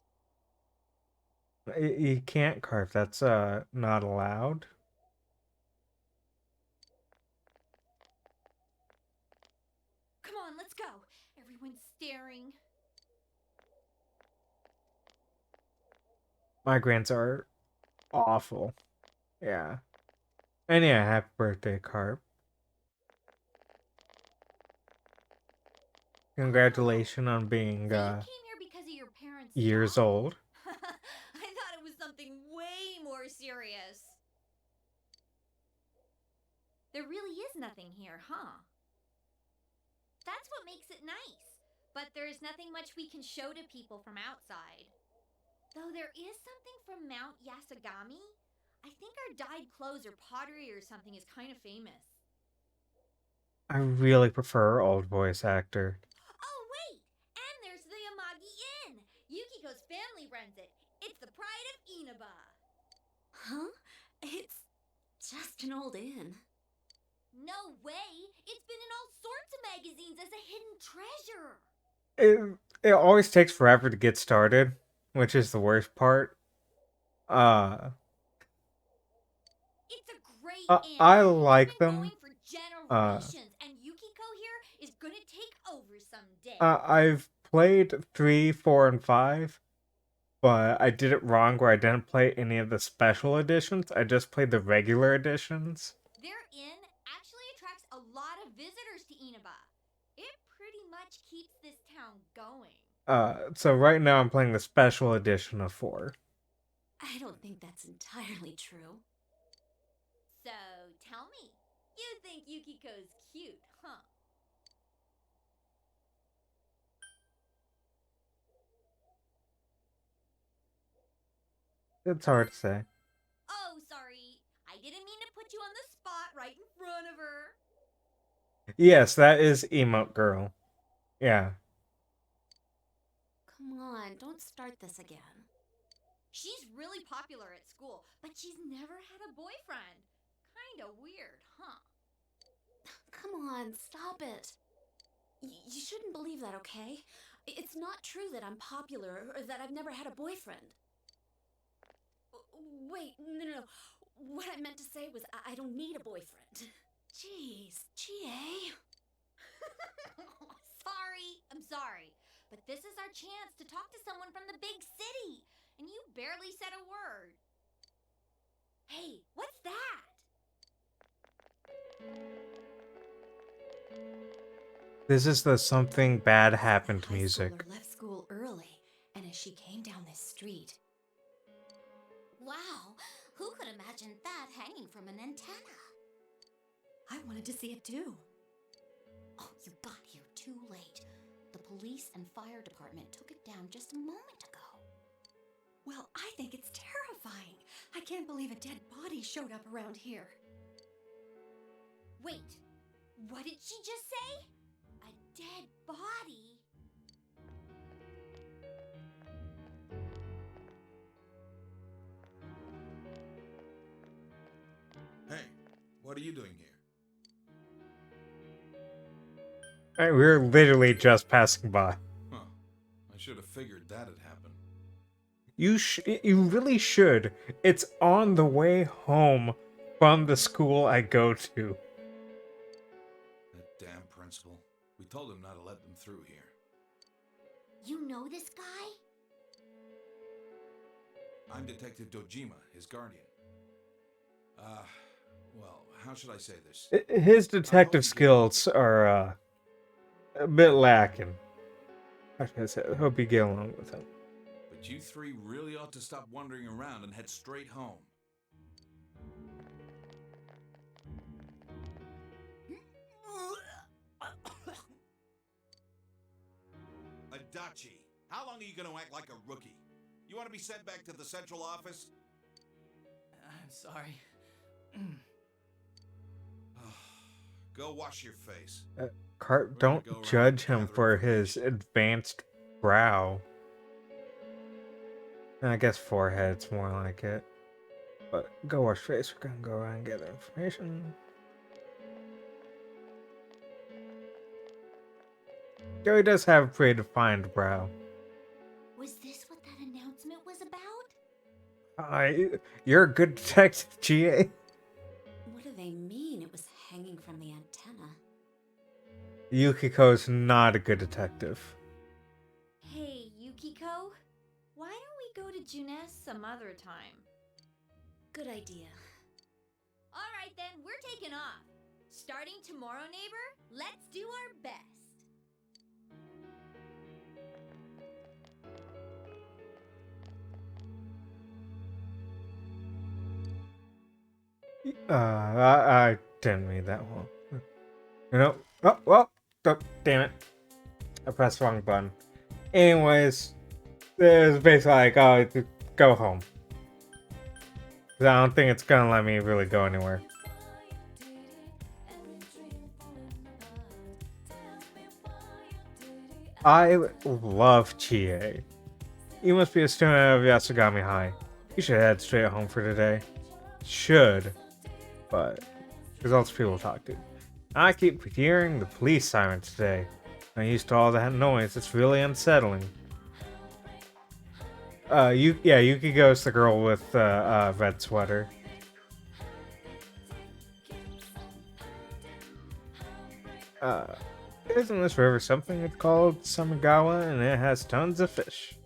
You can't, Carp. That's not allowed. Come on, let's go. Everyone's staring. Migraines are awful. Yeah. And yeah, happy birthday, Carp. Congratulations on being So you came here because of your parents' years job? old. I thought it was something way more serious. There really is nothing here, huh? That's what makes it nice. But there's nothing much we can show to people from outside. Though there is something from Mount Yasugami. I think our dyed clothes or pottery or something is kind of famous. I really prefer old voice actor. Oh, wait! And there's the Amagi Inn! Yukiko's family runs it. It's the pride of Inaba. Huh? It's just an old inn. No way! It's been in all sorts of magazines as a hidden treasure. It always takes forever to get started, which is the worst part. It's a great inn. I like them. Going for generations, and Yukiko here is gonna take over someday. I've played 3, 4, and 5, but I did it wrong where I didn't play any of the special editions. I just played the regular editions. Their inn actually attracts a lot of visitors to Inaba. It pretty much keeps this town going. So right now I'm playing the special edition of 4. I don't think that's entirely true. So, tell me, you think Yukiko's cute, huh? It's hard to say. Oh, sorry. I didn't mean to put you on the spot right in front of her. Yes, that is Emote Girl. Yeah. Come on, don't start this again. She's really popular at school, but she's never had a boyfriend. Kinda weird, huh? Come on, stop it. You shouldn't believe that, okay? It's not true that I'm popular or that I've never had a boyfriend. Wait, no. What I meant to say was I don't need a boyfriend. Jeez, GA. I'm sorry. But this is our chance to talk to someone from the big city. and you barely said a word. Hey, what's that? This is the something bad happened music. High schooler left school early, and as she came down this street... Wow, who could imagine that hanging from an antenna? I wanted to see it too. Oh, you got here too late. The police and fire department took it down just a moment ago. Well, I think it's terrifying. I can't believe a dead body showed up around here. Wait, what did she just say? A dead body? Hey, what are you doing here? We were literally just passing by. Huh. I should have figured that had happened. You really should. It's on the way home from the school I go to. That damn principal. We told him not to let them through here. You know this guy? I'm Detective Dojima, his guardian. Well, how should I say this? His detective skills are a bit lacking. I hope you get along with him. But you three really ought to stop wandering around and head straight home. Adachi, how long are you going to act like a rookie? You want to be sent back to the central office? I'm sorry. Go wash your face. Cart, don't judge him for his advanced brow. I guess forehead's more like it. But go wash face. We're gonna go around and gather information. Joey does have a pretty defined brow. Was this what that announcement was about? You're a good detective, GA. What do they mean it was hanging from the antenna? Yukiko's not a good detective. Hey, Yukiko, why don't we go to Junes some other time? Good idea. All right then, we're taking off. Starting tomorrow, neighbor, let's do our best. I didn't mean that one. You know, oh, damn it. I pressed the wrong button. Anyways, it's basically like, oh, go home. 'Cause I don't think it's gonna let me really go anywhere. I love Chie. You must be a student of Yasugami High. You should head straight home for today. Should. But there's lots of people to talk to. I keep hearing the police siren today. I'm used to all that noise. It's really unsettling. Yukiko's the girl with the red sweater. Isn't this river something it's called Samigawa, and it has tons of fish?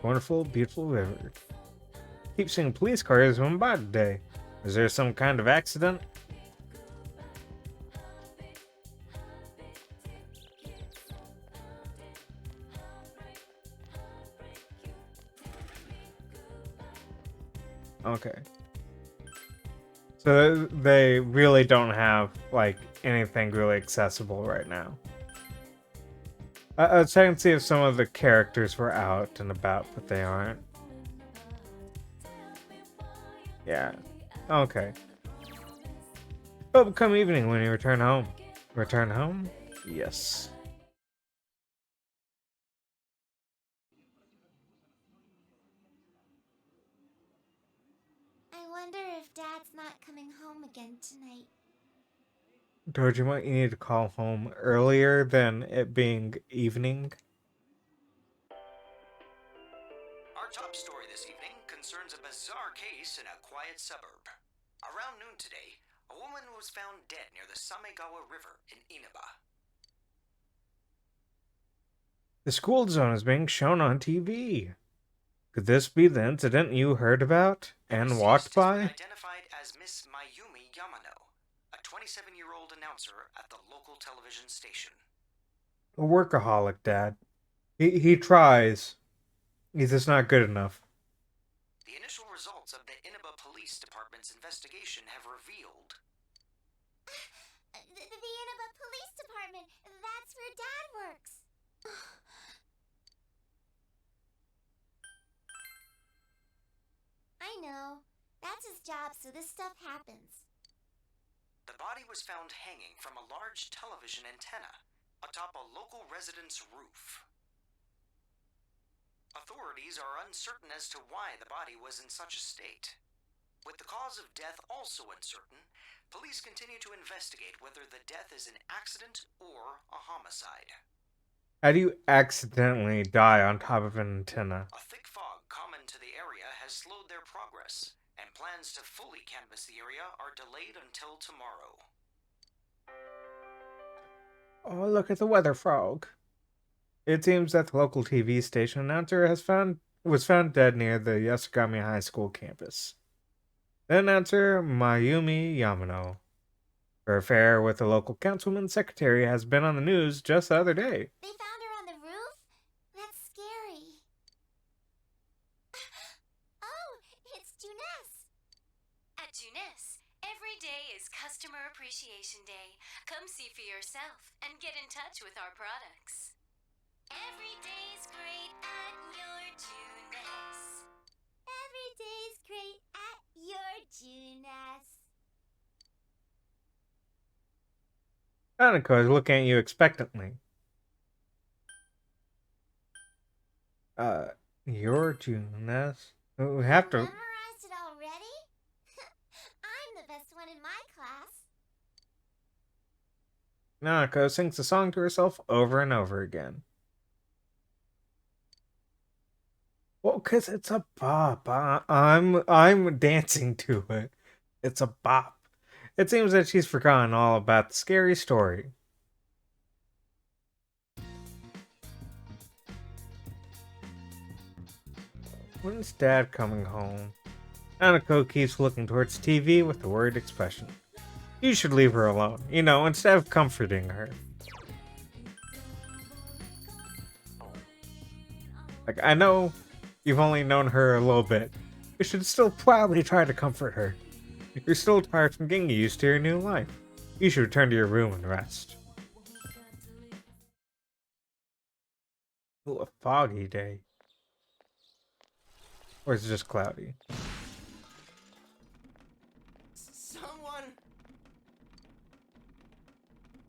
Wonderful, beautiful river. Keep seeing police cars going by today. Is there some kind of accident? Okay. So they really don't have, like, anything really accessible right now. I was checking to see if some of the characters were out and about, but they aren't. Yeah. Okay. But come evening when you return home. Return home? Yes. I wonder if Dad's not coming home again tonight. Dojima, you need to call home earlier than it being evening. Our top story this evening concerns a bizarre case in a quiet suburb. Around noon today, a woman was found dead near the Samegawa River in Inaba. The school zone is being shown on TV. Could this be the incident you heard about and walked by? Identified as Miss Mayumi Yamano, a 27-year-old announcer at the local television station. A workaholic, Dad. He tries. He's just not good enough. The initial results of the Inaba Police Department's investigation have revealed... The Inaba Police Department, that's where Dad works. I know. That's his job, so this stuff happens. The body was found hanging from a large television antenna atop a local resident's roof. Authorities are uncertain as to why the body was in such a state. With the cause of death also uncertain, police continue to investigate whether the death is an accident or a homicide. How do you accidentally die on top of an antenna? A thick fog common to the area has slowed their progress, and plans to fully canvass the area are delayed until tomorrow. Oh, look at the weather frog. It seems that the local TV station announcer was found dead near the Yasugami High School campus. The announcer, Mayumi Yamano. Her affair with the local councilman's secretary has been on the news just the other day. They found her on the roof? That's scary. Oh, it's Juness. At Juness, every day is Customer Appreciation Day. Come see for yourself and get in touch with our products. Every day's great at your Juness. Every day's great at your Juness. Aniko is looking at you expectantly. Your Juness? We have to... Memorized it already? I'm the best one in my class. Nanako sings the song to herself over and over again. Well, because it's a bop. I'm dancing to it. It's a bop. It seems that she's forgotten all about the scary story. When's Dad coming home? Nanako keeps looking towards TV with a worried expression. You should leave her alone, instead of comforting her. Like, I know you've only known her a little bit. You should still proudly try to comfort her. If you're still tired from getting used to your new life, you should return to your room and rest. Ooh, a foggy day. Or is it just cloudy? Someone!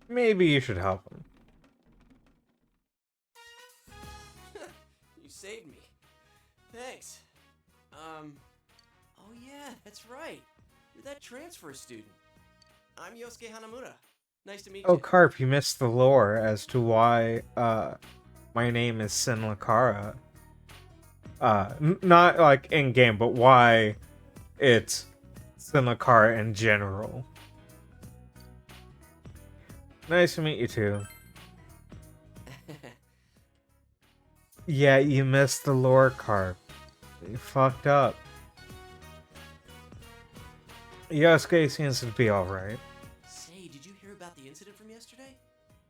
Maybe you should help him. You saved me. Thanks. Oh yeah, that's right. You're that transfer student. I'm Yosuke Hanamura. Nice to meet Oh, you. Carp, you missed the lore as to why, my name is Sin Lakara. Not like in-game, but why it's Sin Lakara in general. Nice to meet you too. Yeah, you missed the lore, Carp. You fucked up. Yosuke seems to be alright. Say, did you hear about the incident from yesterday?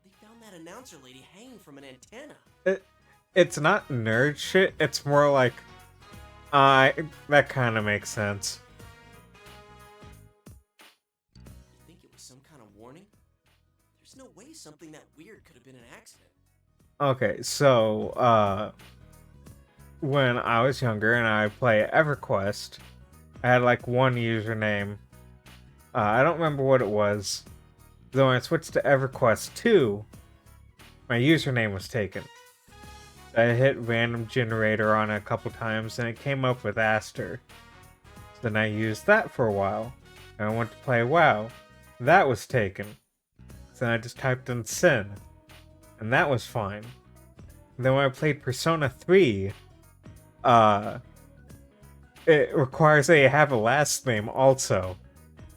They found that announcer lady hanging from an antenna. It's not nerd shit, it's more like... that kind of makes sense. You think it was some kind of warning? There's no way something that weird could have been an accident. Okay, so, when I was younger and I play EverQuest, I had like one username. I don't remember what it was. Though when I switched to EverQuest 2, my username was taken. I hit random generator on it a couple times and it came up with Aster. So then I used that for a while. And I went to play WoW. That was taken. So then I just typed in Sin. And that was fine. And then when I played Persona 3, it requires that you have a last name also.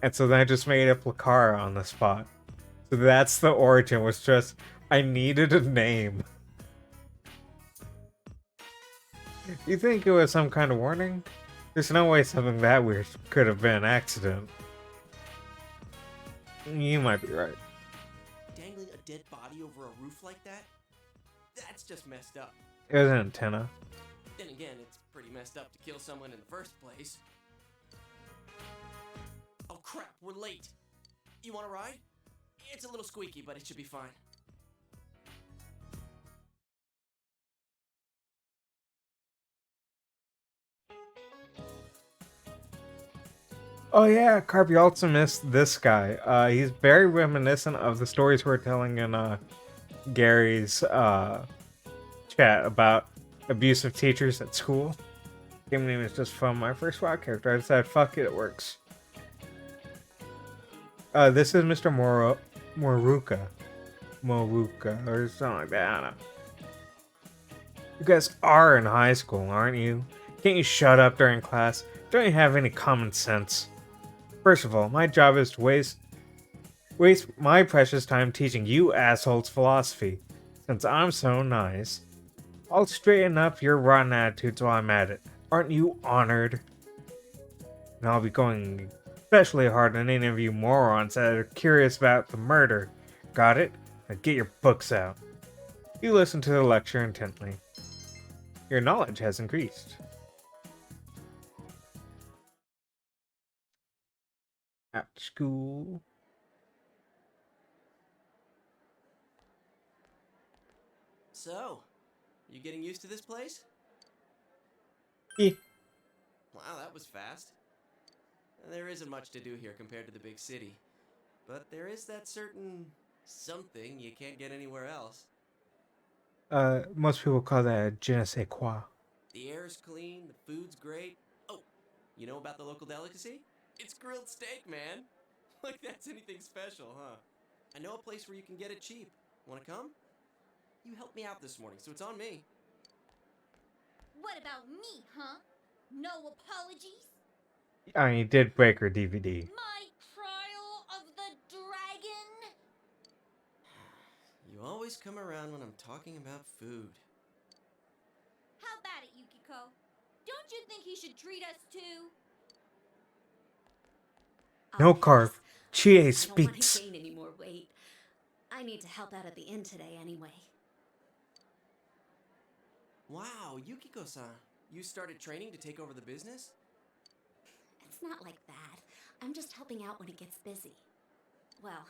And so then I just made up Lakara on the spot. So that's the origin, was just, I needed a name. You think it was some kind of warning? There's no way something that weird could have been an accident. You might be right. Dangling a dead body over a roof like that? That's just messed up. It was an antenna. Then again, it's pretty messed up to kill someone in the first place. Oh crap, we're late. You want a ride? It's a little squeaky, but it should be fine. Oh yeah, Carby also missed this guy. He's very reminiscent of the stories we're telling in Gary's chat about abusive teachers at school. Game name is just from my first WoW character. I decided, fuck it, it works. This is Mr. Moruka, or something like that. I don't know. You guys are in high school, aren't you? Can't you shut up during class? Don't you have any common sense? First of all, my job is to waste my precious time teaching you assholes philosophy. Since I'm so nice, I'll straighten up your rotten attitudes while I'm at it. Aren't you honored? And I'll be going especially hard on any of you morons that are curious about the murder. Got it? Now get your books out. You listen to the lecture intently. Your knowledge has increased. At school. So, you getting used to this place? Yeah. Wow, that was fast. There isn't much to do here compared to the big city. But there is that certain something you can't get anywhere else. Most people call that a je ne sais quoi. The air's clean, the food's great. Oh, you know about the local delicacy? It's grilled steak, man. Like that's anything special, huh? I know a place where you can get it cheap. Wanna come? You helped me out this morning, so it's on me. What about me, huh? No apologies? I mean, you did break her DVD. My trial of the dragon? You always come around when I'm talking about food. How about it, Yukiko? Don't you think he should treat us too? No carb. Chie I speaks. don't want to gain any more weight. I need to help out at the inn today anyway. Wow, Yukiko-san, you started training to take over the business? It's not like that. I'm just helping out when it gets busy. Well,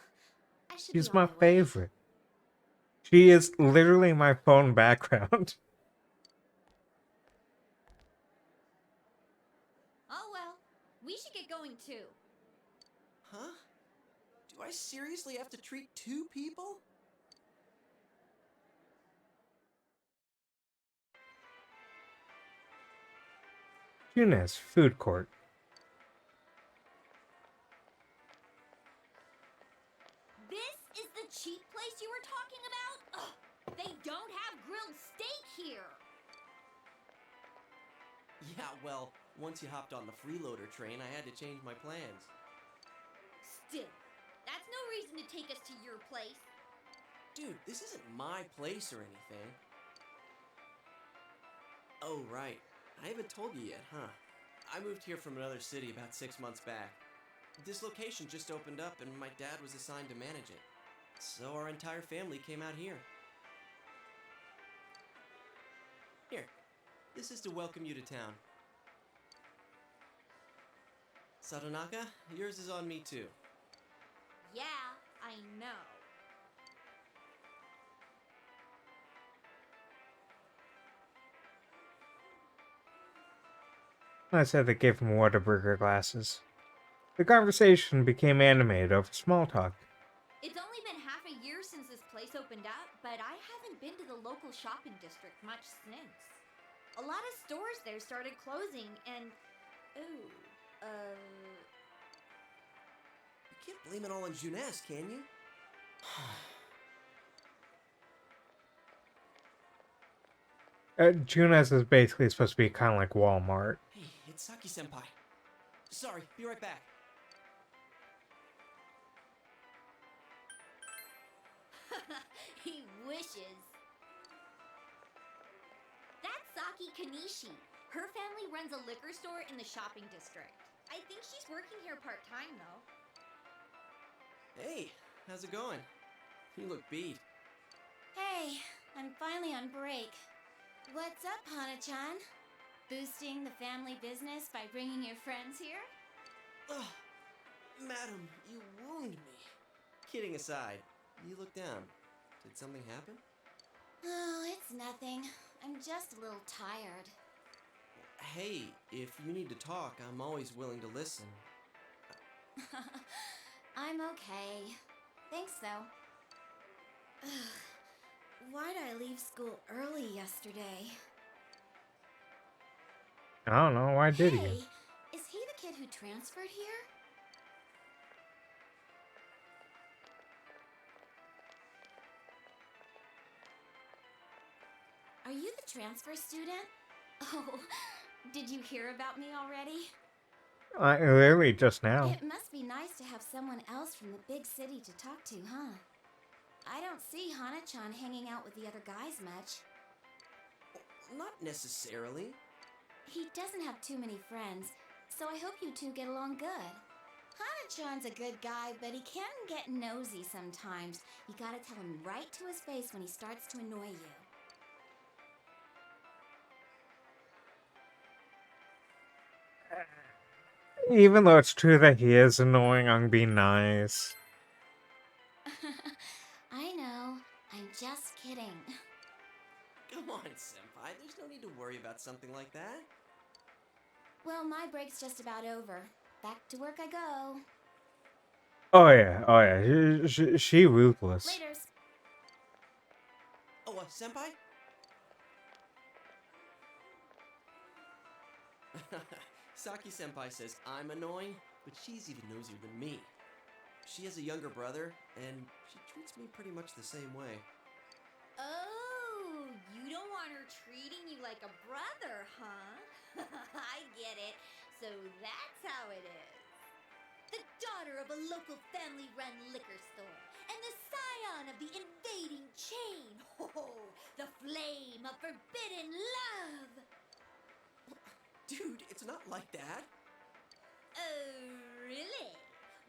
I should She's be on my way. favorite. She is literally my phone background. Oh well, we should get going too. Huh? Do I seriously have to treat 2 people? Junes Food Court. This is the cheap place you were talking about? Ugh, they don't have grilled steak here. Yeah, well, once you hopped on the freeloader train, I had to change my plans. Still, that's no reason to take us to your place. Dude, this isn't my place or anything. Oh, right. I haven't told you yet, huh? I moved here from another city about 6 months back. This location just opened up and my dad was assigned to manage it. So our entire family came out here. Here, this is to welcome you to town. Satonaka, yours is on me too. Yeah, I know. I said they gave him Whataburger glasses. The conversation became animated over small talk. It's only been half a year since this place opened up, but I haven't been to the local shopping district much since. A lot of stores there started closing and... You can't blame it all on Junes, can you? Junes is basically supposed to be kind of like Walmart. Hey, it's Saki-senpai. Sorry, be right back. He wishes. That's Saki Saki Kanishi. Her family runs a liquor store in the shopping district. I think she's working here part-time, though. Hey, how's it going? You look beat. Hey, I'm finally on break. What's up, Hana-chan? Boosting the family business by bringing your friends here? Oh, madam, you wound me. Kidding aside, you look down. Did something happen? Oh, it's nothing. I'm just a little tired. Hey, if you need to talk, I'm always willing to listen. I'm okay. Thanks, though. Why'd I leave school early yesterday? I don't know. Why did Hey, you? is he the kid who transferred here? Are you the transfer student? Oh, did you hear about me already? Literally just now. It must be nice to have someone else from the big city to talk to, huh? I don't see Hana-chan hanging out with the other guys much. Not necessarily. He doesn't have too many friends, so I hope you two get along good. Hana-chan's a good guy, but he can get nosy sometimes. You gotta tell him right to his face when he starts to annoy you. Even though it's true that he is annoying, I'm being nice. I know. I'm just kidding. Come on, senpai. There's no need to worry about something like that. Well, my break's just about over. Back to work I go. Oh yeah. She ruthless. Laters. Oh, senpai? Saki senpai says I'm annoying, but she's even nosier than me. She has a younger brother, and she treats me pretty much the same way. Oh, you don't want her treating you like a brother, huh? I get it. So that's how it is. The daughter of a local family-run liquor store, and the scion of the invading chain. Oh, the flame of forbidden love. Dude, it's not like that. Oh, really?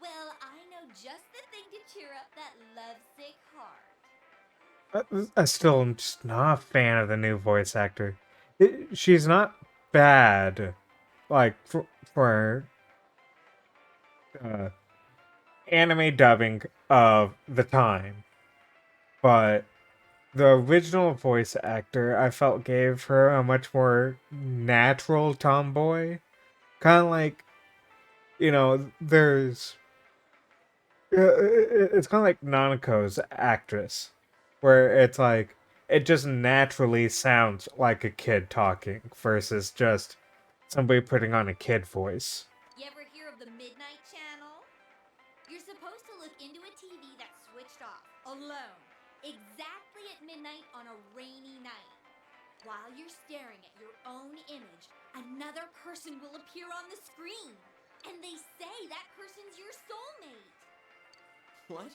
Well, I know just the thing to cheer up that lovesick heart. I still am just not a fan of the new voice actor. She's not bad, like for anime dubbing of the time, but the original voice actor I felt gave her a much more natural tomboy, kind of like, there's it's kind of like Nanako's actress, where it's like it just naturally sounds like a kid talking versus just somebody putting on a kid voice. You ever hear of the Midnight Channel? You're supposed to look into a TV that's switched off, alone, exactly at midnight on a rainy night. While you're staring at your own image, another person will appear on the screen. And they say that person's your soulmate. What?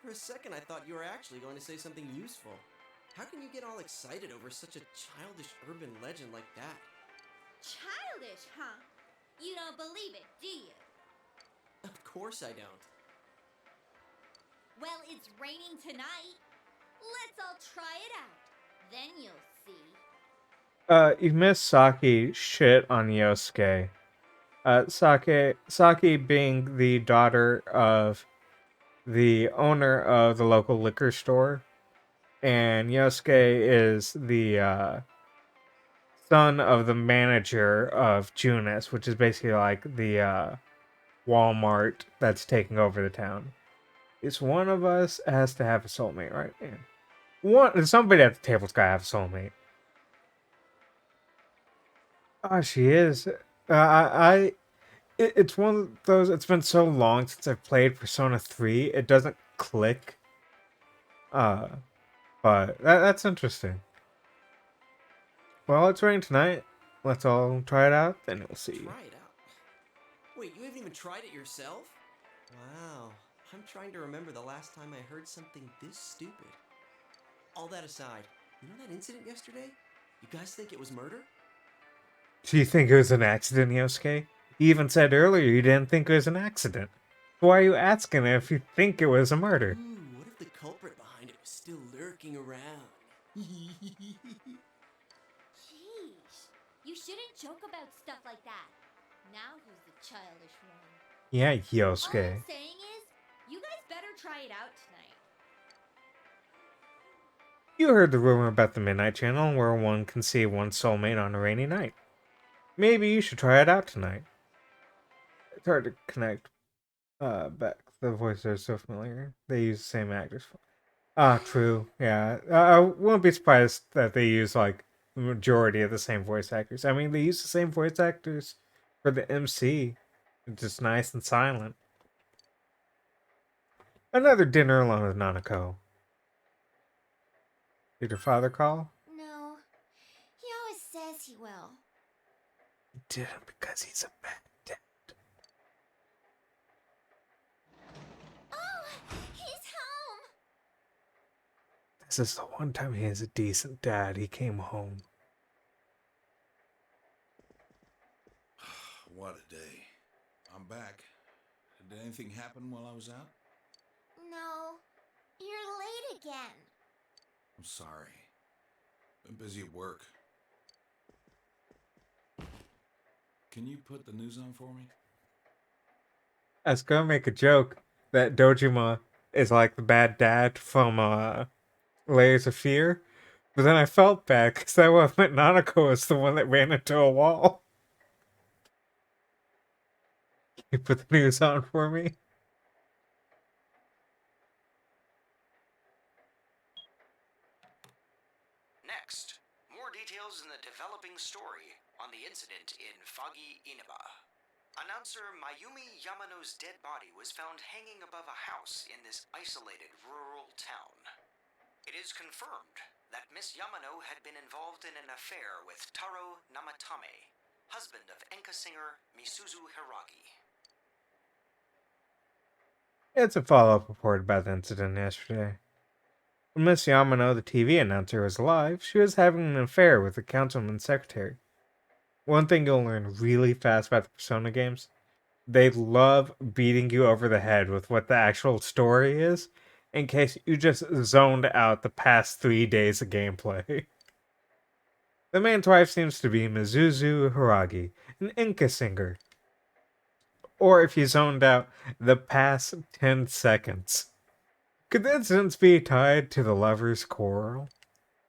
For a second, I thought you were actually going to say something useful. How can you get all excited over such a childish urban legend like that? Childish, huh? You don't believe it, do you? Of course I don't. Well, it's raining tonight. Let's all try it out. Then you'll see. You missed Saki shit on Yosuke. Saki being the daughter of the owner of the local liquor store, and Yosuke is the son of the manager of Junis, which is basically like the Walmart that's taking over the town. It's one of us has to have a soulmate, right? Yeah. Somebody at the table's gotta have a soulmate. Oh, she is. It's one of those. It's been so long since I've played Persona 3. It doesn't click. But that's interesting. Well, it's raining tonight. Let's all try it out, then we'll see. Try it out? Wait, you haven't even tried it yourself? Wow. I'm trying to remember the last time I heard something this stupid. All that aside, you know that incident yesterday? You guys think it was murder? Do you think it was an accident, Yosuke? You even said earlier you didn't think it was an accident. Why are you asking if you think it was a murder? Ooh, what if the culprit behind it was still lurking around? Jeez. You shouldn't joke about stuff like that. Now who's the childish one? Yeah, All I'm Yosuke. saying is, you guys better try it out tonight. You heard the rumor about the Midnight Channel where one can see one's soulmate on a rainy night. Maybe you should try it out tonight. It's hard to connect back. The voices are so familiar. They use the same actors. Ah, true. Yeah. I wouldn't be surprised that they use like the majority of the same voice actors. I mean, they use the same voice actors for the MC. It's just nice and silent. Another dinner alone with Nanako. Did your father call? No. He always says he will. He didn't because he's a bad dad. Oh, he's home. This is the one time he is a decent dad. He came home. What a day. I'm back. Did anything happen while I was out? No. You're late again. I'm sorry. Been busy at work. Can you put the news on for me? I was gonna make a joke that Dojima is like the bad dad from Layers of Fear, but then I felt bad because that would have meant Nanako was the one that ran into a wall. Can you put the news on for me? Next, more details in the developing story on the incident in foggy Inaba. Announcer Mayumi Yamano's dead body was found hanging above a house in this isolated rural town. It is confirmed that Miss Yamano had been involved in an affair with Taro Namatame, husband of enka singer Misuzu Hiragi. It's a follow-up report about the incident yesterday. When Miss Yamano, the TV announcer, was alive, she was having an affair with the councilman's secretary. One thing you'll learn really fast about the Persona games, they love beating you over the head with what the actual story is, in case you just zoned out the past 3 days of gameplay. The man's wife seems to be Mizuzu Hiragi, an enka singer. Or if you zoned out the past 10 seconds. Could the incidents be tied to the lovers' quarrel?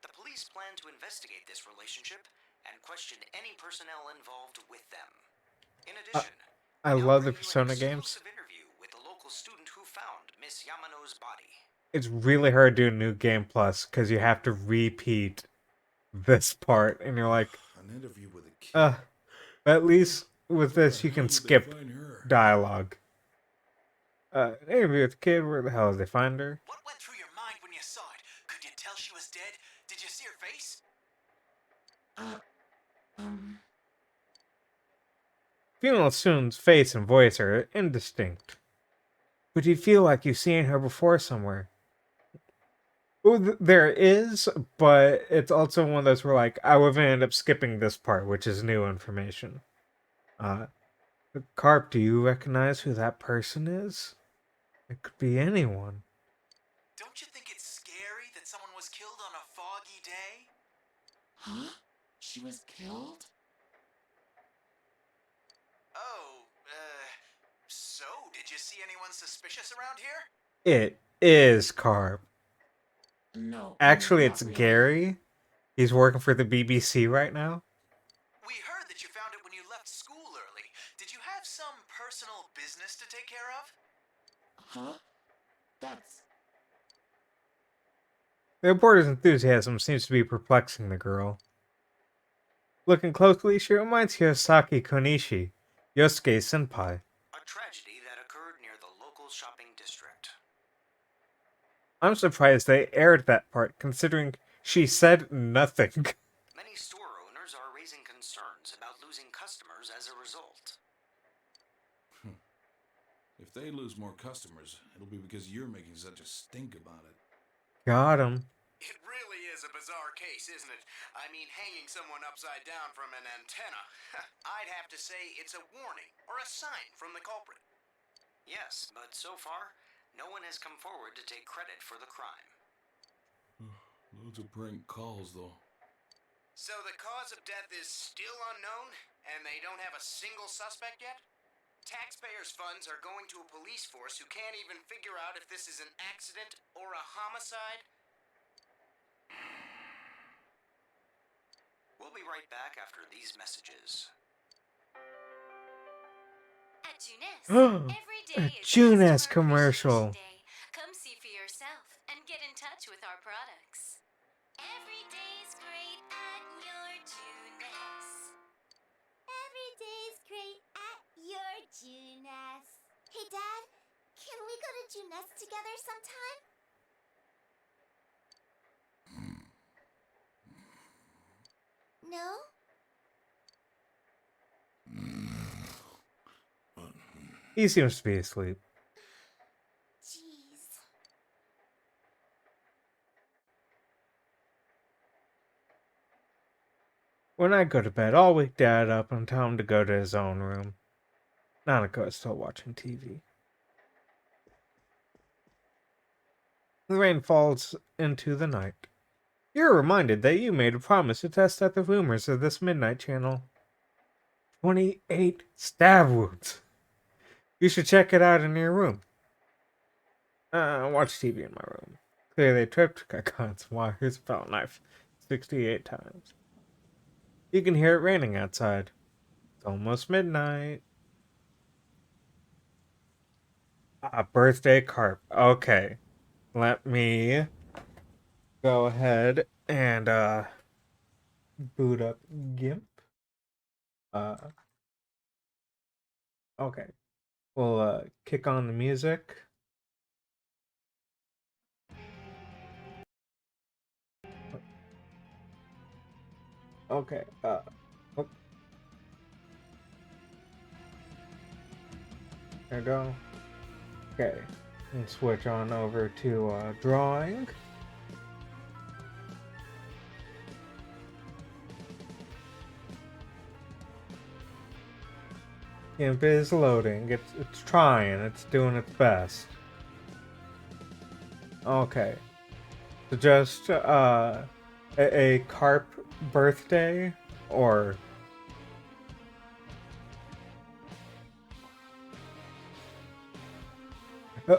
The police plan to investigate this relationship and question any personnel involved with them. In addition, I love the Persona games. interview with the local student who found Miss Yamano's body. It's really hard to do New Game Plus because you have to repeat this part, and you're like, An interview with a kid. at least with this you can skip dialogue. An interview with the kid, where the hell did they find her? What went through your mind when you saw it? Could you tell she was dead? Did you see her face? Funeral Soon's face and voice are indistinct. But you feel like you've seen her before somewhere. Well, there is, but it's also one of those where, like, I would end up skipping this part, which is new information. Carp, do you recognize who that person is? It could be anyone. Don't you think it's scary that someone was killed on a foggy day? Huh? She was killed? Oh, so did you see anyone suspicious around here? It is Carp. No. Actually, not it's really. Gary. He's working for the BBC right now. We heard that you found it when you left school early. Did you have some personal business to take care of? Huh? That's... The reporter's enthusiasm seems to be perplexing the girl. Looking closely, she reminds you of Saki Konishi, Yosuke's senpai. A tragedy that occurred near the local shopping district. I'm surprised they aired that part, considering she said nothing. Many store owners are raising concerns about losing customers as a result. If they lose more customers, it'll be because you're making such a stink about it. Got him. It really is is a bizarre case, isn't it? I mean, hanging someone upside down from an antenna. I'd have to say it's a warning or a sign from the culprit. Yes, but so far, no one has come forward to take credit for the crime. Loads of prank calls, though. So the cause of death is still unknown, and they don't have a single suspect yet? Taxpayers' funds are going to a police force who can't even figure out if this is an accident or a homicide? We'll be right back after these messages. At Junes, every day A is Junes Customer commercial. Appreciation Day. Come see for yourself and get in touch with our products. Every day's great at your Junes. Every day's great at your Junes. Hey, Dad, can we go to Junes together sometime? No? He seems to be asleep. Jeez. When I go to bed, I'll wake Dad up and tell him to go to his own room. Nanako is still watching TV. The rain falls into the night. You're reminded that you made a promise to test out the rumors of this midnight channel. 28 stab wounds. You should check it out in your room. Watch TV in my room. Clearly tripped, got caught in some wires, fell knife 68 times. You can hear it raining outside. It's almost midnight. Birthday carp. Okay. Let me go ahead and boot up GIMP. Okay. We'll kick on the music. Okay. Oh. There we go. Okay. And switch on over to drawing. GIMP is loading. It's trying. It's doing its best. Okay. So just a carp birthday or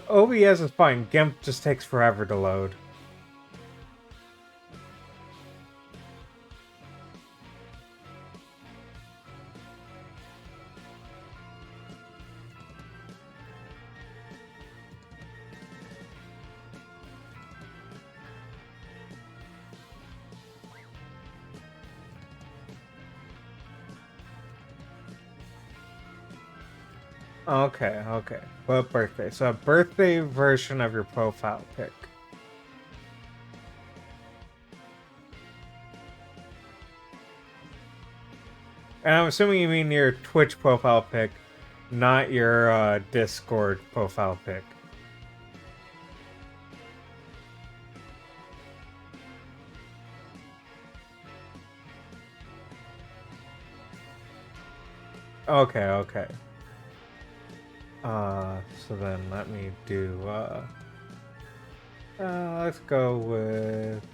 OBS is fine. GIMP just takes forever to load. Okay, okay. What birthday? So a birthday version of your profile pic. And I'm assuming you mean your Twitch profile pic, not your Discord profile pic. Okay, okay. So then let me do, let's go with,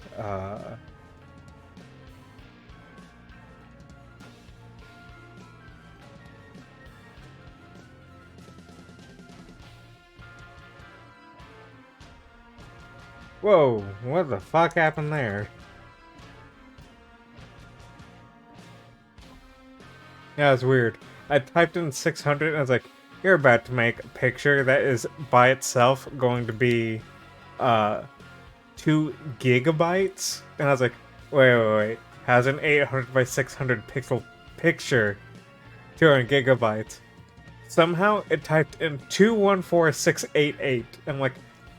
whoa, what the fuck happened there? Yeah, it's weird. I typed in 600 and I was like, you're about to make a picture that is by itself going to be 2 gigabytes? And I was like, wait. How's an 800 by 600 pixel picture 200 gigabytes? Somehow it typed in 214688. I'm like,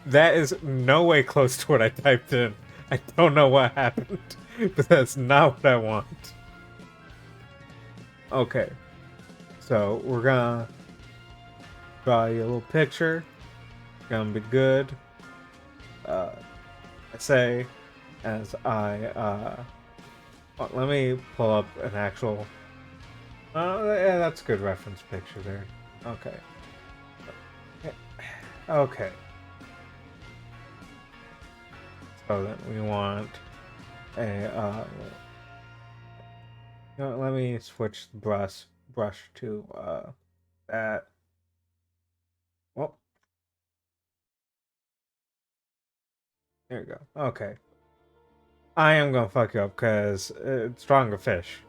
that is no way close to what I typed in. I don't know what happened, but that's not what I want. Okay, so we're gonna draw you a little picture. Gonna be good. I say as I well, let me pull up an actual. Yeah, that's a good reference picture there. Okay. Okay. So then we want a let me switch the brush to that. Well, there you go. Okay. I am gonna fuck you up because it's stronger fish.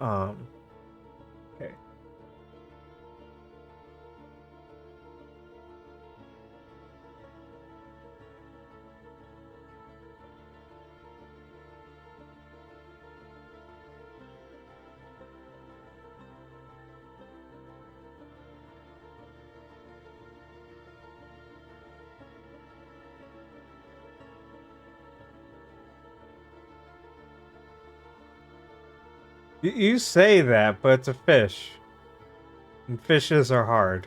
Okay. You say that, but it's a fish. And fishes are hard.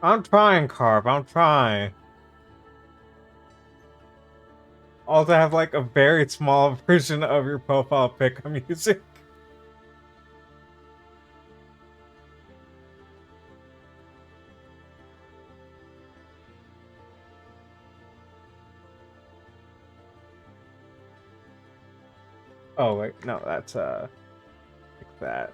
I'm trying, Carp. I'm trying. Also have like a very small version of your profile pic I'm using. Oh wait, no, that's like that.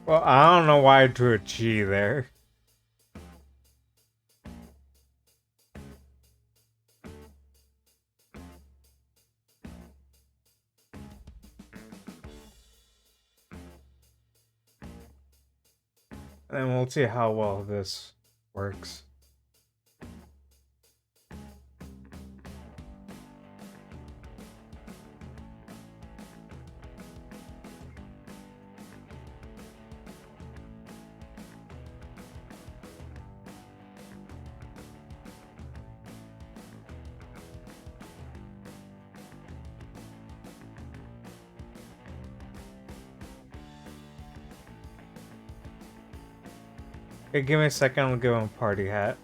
Well, I don't know why I drew a G there. And we'll see how well this works. Okay, give me a second, I'll give him a party hat.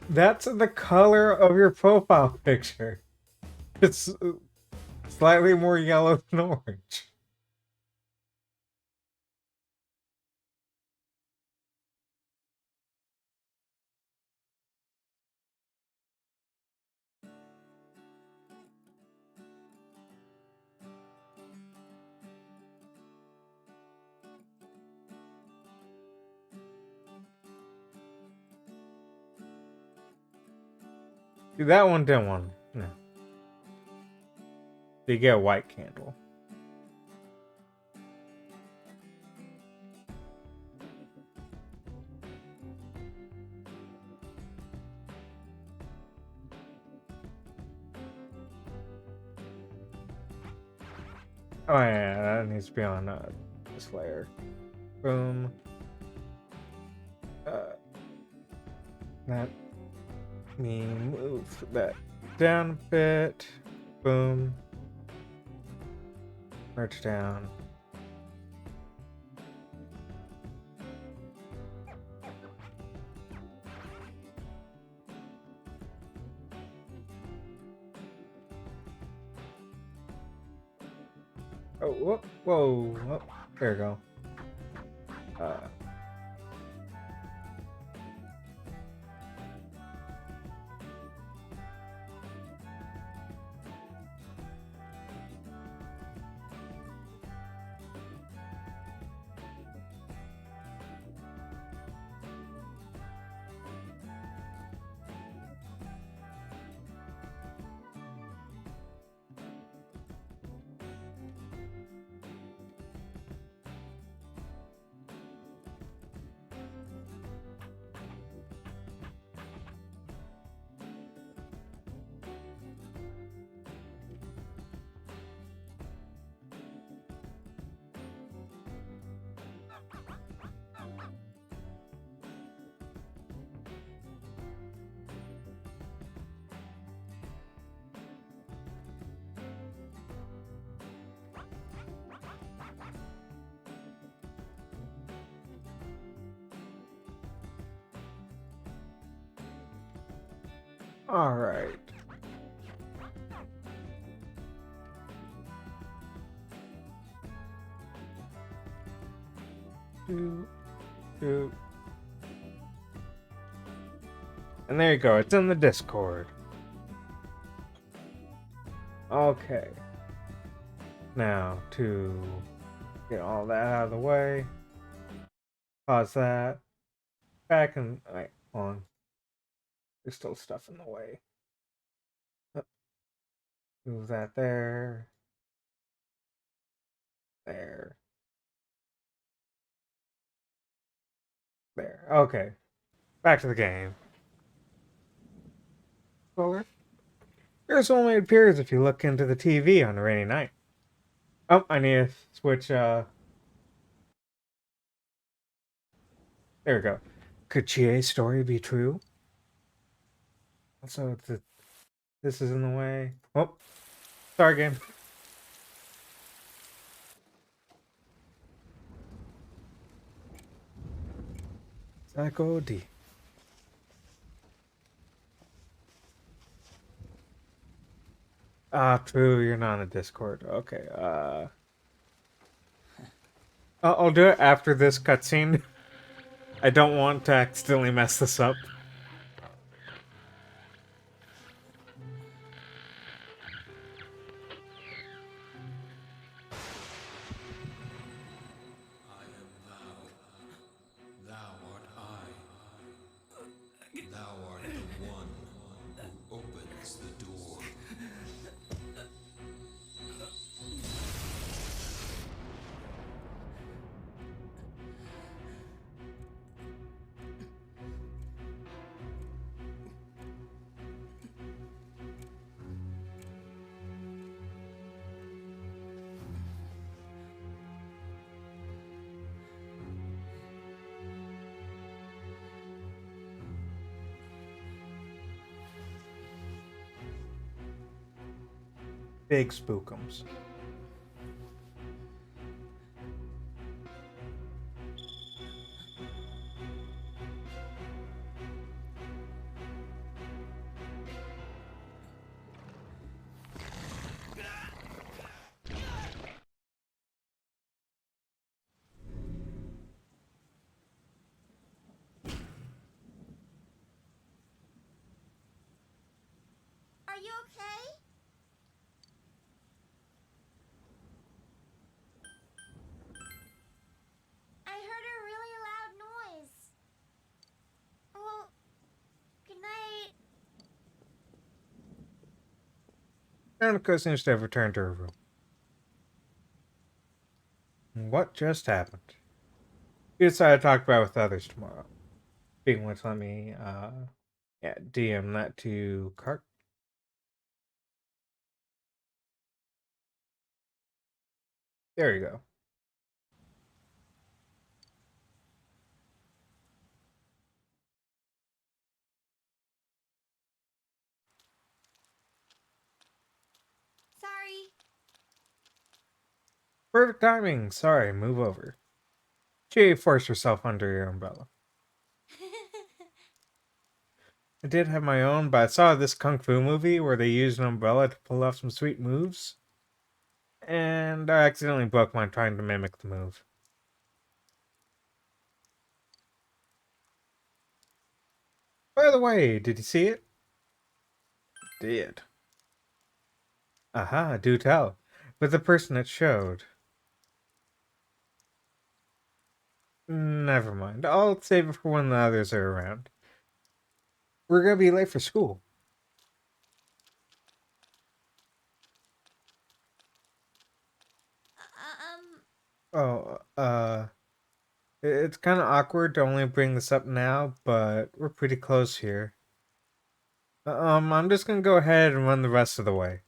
That's the color of your profile picture. It's slightly more yellow than orange. See, that one didn't want. No. You get a white candle. Oh yeah, that needs to be on this layer. Boom. Let me move that down a bit. Boom. Merge down. Oh, whoa, whoa, oh, there you go. All right. Do. And there you go. It's in the Discord. Okay. Now to get all that out of the way. Pause that. Back and wait, hold on. There's still stuff in the way. Move that there. There. There. Okay. Back to the game. Spoiler. Yours only appears if you look into the TV on a rainy night. Oh, I need to switch, There we go. Could Chie's story be true? Also, this is in the way. Oh, sorry, game. Psycho D. Ah, true. You're not on a Discord. Okay. I'll do it after this cutscene. I don't want to accidentally mess this up. Thou art I. Big spookums. Are you okay? I heard a really loud noise. Well, good night. Annika seems to have returned to her room. What just happened? You decided to talk about it with others tomorrow. Being which, let me, yeah, DM that to Cart. There you go. Sorry. Perfect timing. Sorry, move over. She forced herself under your umbrella. I did have my own, but I saw this kung fu movie where they used an umbrella to pull off some sweet moves. And I accidentally broke mine trying to mimic the move. By the way, did you see it? Did. Aha, do tell. But the person it showed. Never mind. I'll save it for when the others are around. We're gonna be late for school. Oh, it's kind of awkward to only bring this up now, but we're pretty close here. I'm just gonna go ahead and run the rest of the way.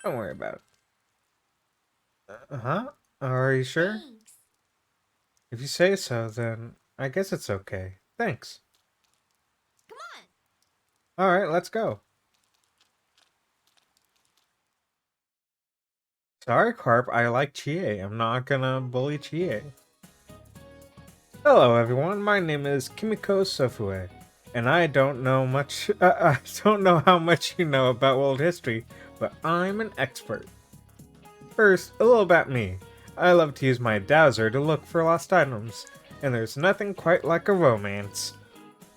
Don't worry about it. Uh-huh? Are you sure? Thanks. If you say so, then I guess it's okay. Thanks. Come on. Alright, let's go. Sorry, Carp, I like Chie. I'm not gonna bully Chie. Hello, everyone. My name is Kimiko Sofue, and I don't know much. I don't know how much you know about world history, but I'm an expert. First, a little about me. I love to use my dowser to look for lost items, and there's nothing quite like a romance.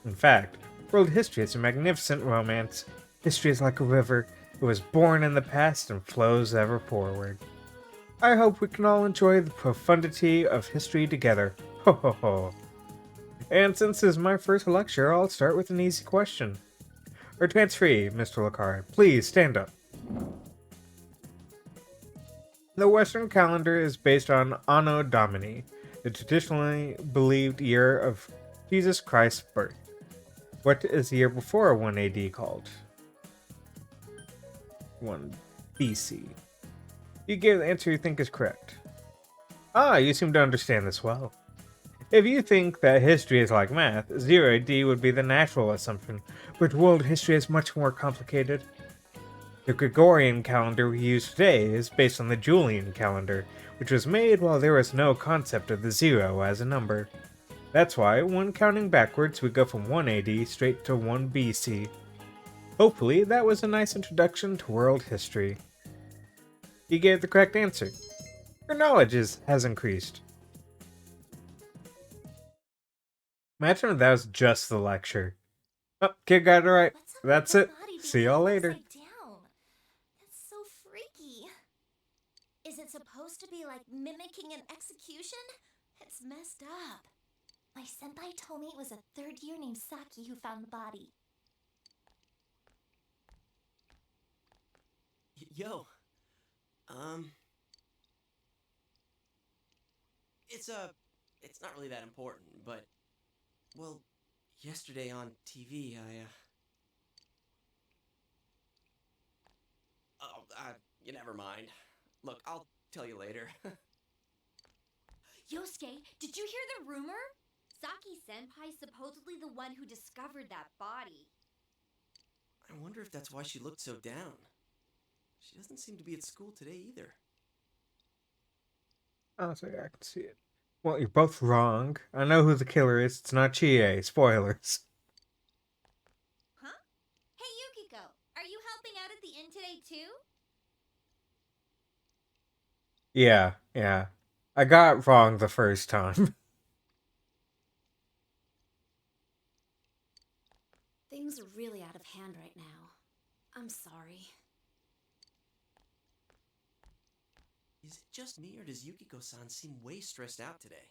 In fact, world history is a magnificent romance. History is like a river. It was born in the past and flows ever forward. I hope we can all enjoy the profundity of history together. Ho ho ho. And since this is my first lecture, I'll start with an easy question. Advance free, Mr. Lacari. Please stand up. The Western calendar is based on Anno Domini, the traditionally believed year of Jesus Christ's birth. What is the year before 1 AD called? 1 BC. You gave the answer you think is correct. Ah, you seem to understand this well. If you think that history is like math, 0 AD would be the natural assumption, but world history is much more complicated. The Gregorian calendar we use today is based on the Julian calendar, which was made while there was no concept of the zero as a number. That's why, when counting backwards, we go from 1 AD straight to 1 BC. Hopefully, that was a nice introduction to world history. You gave the correct answer. Your knowledge has increased. Imagine if that was just the lecture. Oh, kid got it right. That's it. See y'all later. That's so freaky. Is it supposed to be like mimicking an execution? It's messed up. My senpai told me it was a third year named Saki who found the body. Yo. It's not really that important, but, well, yesterday on TV, never mind. Look, I'll tell you later. Yosuke, did you hear the rumor? Saki Senpai's supposedly the one who discovered that body. I wonder if that's why she looked so down. She doesn't seem to be at school today either. Oh, sorry, I can see it. Well, you're both wrong. I know who the killer is. It's not Chie. Spoilers. Huh? Hey, Yukiko, are you helping out at the inn today too? Yeah. I got wrong the first time. Things are really out of hand right now. I'm sorry. Is it just me, or does Yukiko-san seem way stressed out today?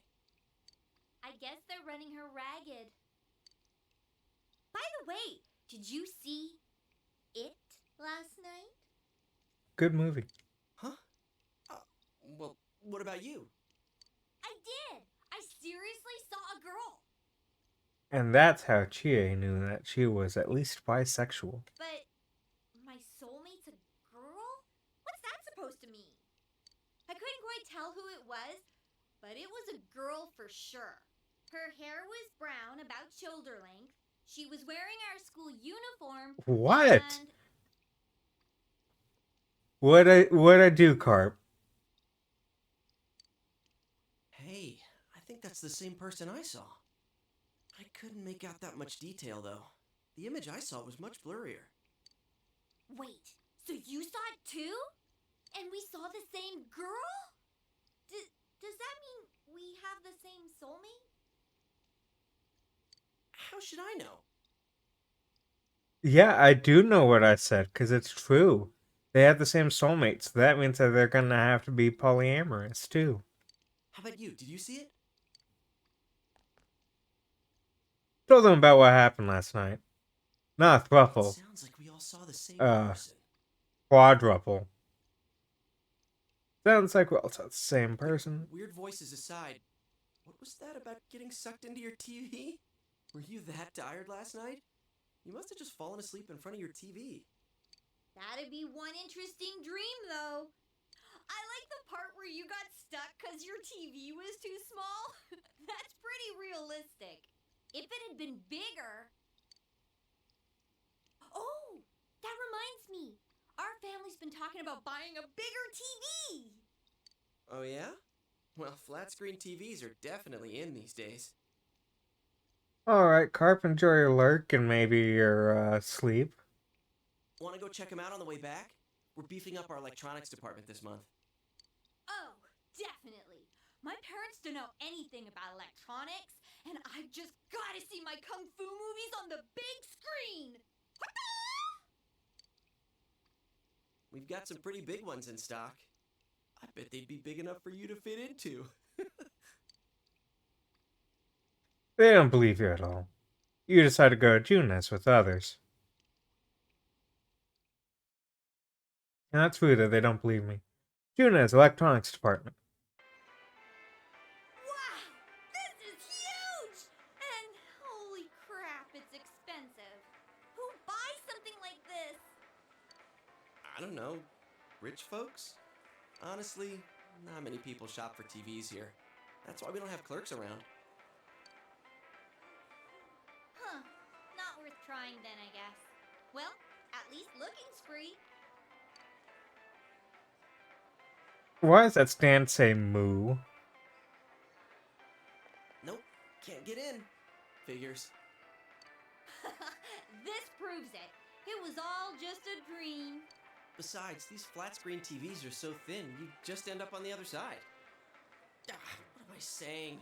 I guess they're running her ragged. By the way, did you see it last night? Good movie. Huh? Well, what about you? I did! I seriously saw a girl! And that's how Chie knew that she was at least bisexual. But my soulmate's a girl? What's that supposed to mean? I couldn't quite tell who it was, but it was a girl for sure. Her hair was brown, about shoulder length. She was wearing our school uniform. What? And What'd I do, Carp? Hey, I think that's the same person I saw. I couldn't make out that much detail, though. The image I saw was much blurrier. wait, so you saw it too? And we saw the same girl? Does that mean we have the same soulmate? How should I know? Yeah, I do know what I said, because it's true. They have the same soulmate, so that means that they're gonna have to be polyamorous, too. How about you? Did you see it? Told them about what happened last night. Not a thruple. Sounds like we all saw the same person. Quadruple. Sounds like we all saw the same person. Weird voices aside, what was that about getting sucked into your TV? Were you that tired last night? You must have just fallen asleep in front of your TV. That'd be one interesting dream, though. I like the part where you got stuck because your TV was too small. That's pretty realistic. If it had been bigger... Oh, that reminds me. Our family's been talking about buying a bigger TV. Oh yeah? Well, flat screen TVs are definitely in these days. Alright, Carp, enjoy your lurk and maybe your sleep. Want to go check them out on the way back? We're beefing up our electronics department this month. Oh, definitely. My parents don't know anything about electronics, and I've just gotta see my kung fu movies on the big screen. We've got some pretty big ones in stock. I bet they'd be big enough for you to fit into. They don't believe you at all. You decide to go to Junes with others. And that's true that they don't believe me. Junes, electronics department. Wow, this is huge! And holy crap, it's expensive. Who buys something like this? I don't know. Rich folks? Honestly, not many people shop for TVs here. That's why we don't have clerks around. Huh, not worth trying then, I guess. Well, at least looking's free. Why does that stand say moo? Nope, can't get in. Figures. This proves it. It was all just a dream. Besides, these flat screen TVs are so thin, you just end up on the other side. What am I saying?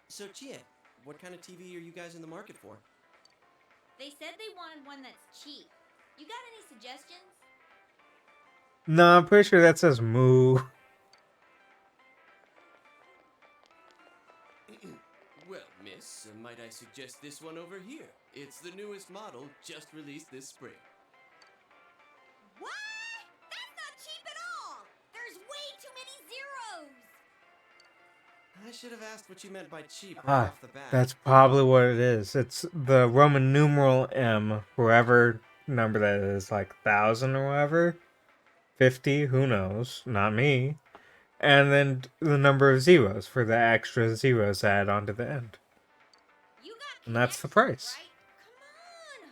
So, Chia, what kind of TV are you guys in the market for? They said they wanted one that's cheap. You got any suggestions? No, I'm pretty sure that says moo. Well, miss, might I suggest this one over here? It's the newest model, just released this spring. What? That's not cheap at all! There's way too many zeros! I should have asked what you meant by cheap right off the bat. That's probably what it is. It's the Roman numeral M, whoever number that is, like 1,000 or whatever. 50, who knows? Not me. And then the number of zeros for the extra zeros added onto the end. And that's the price.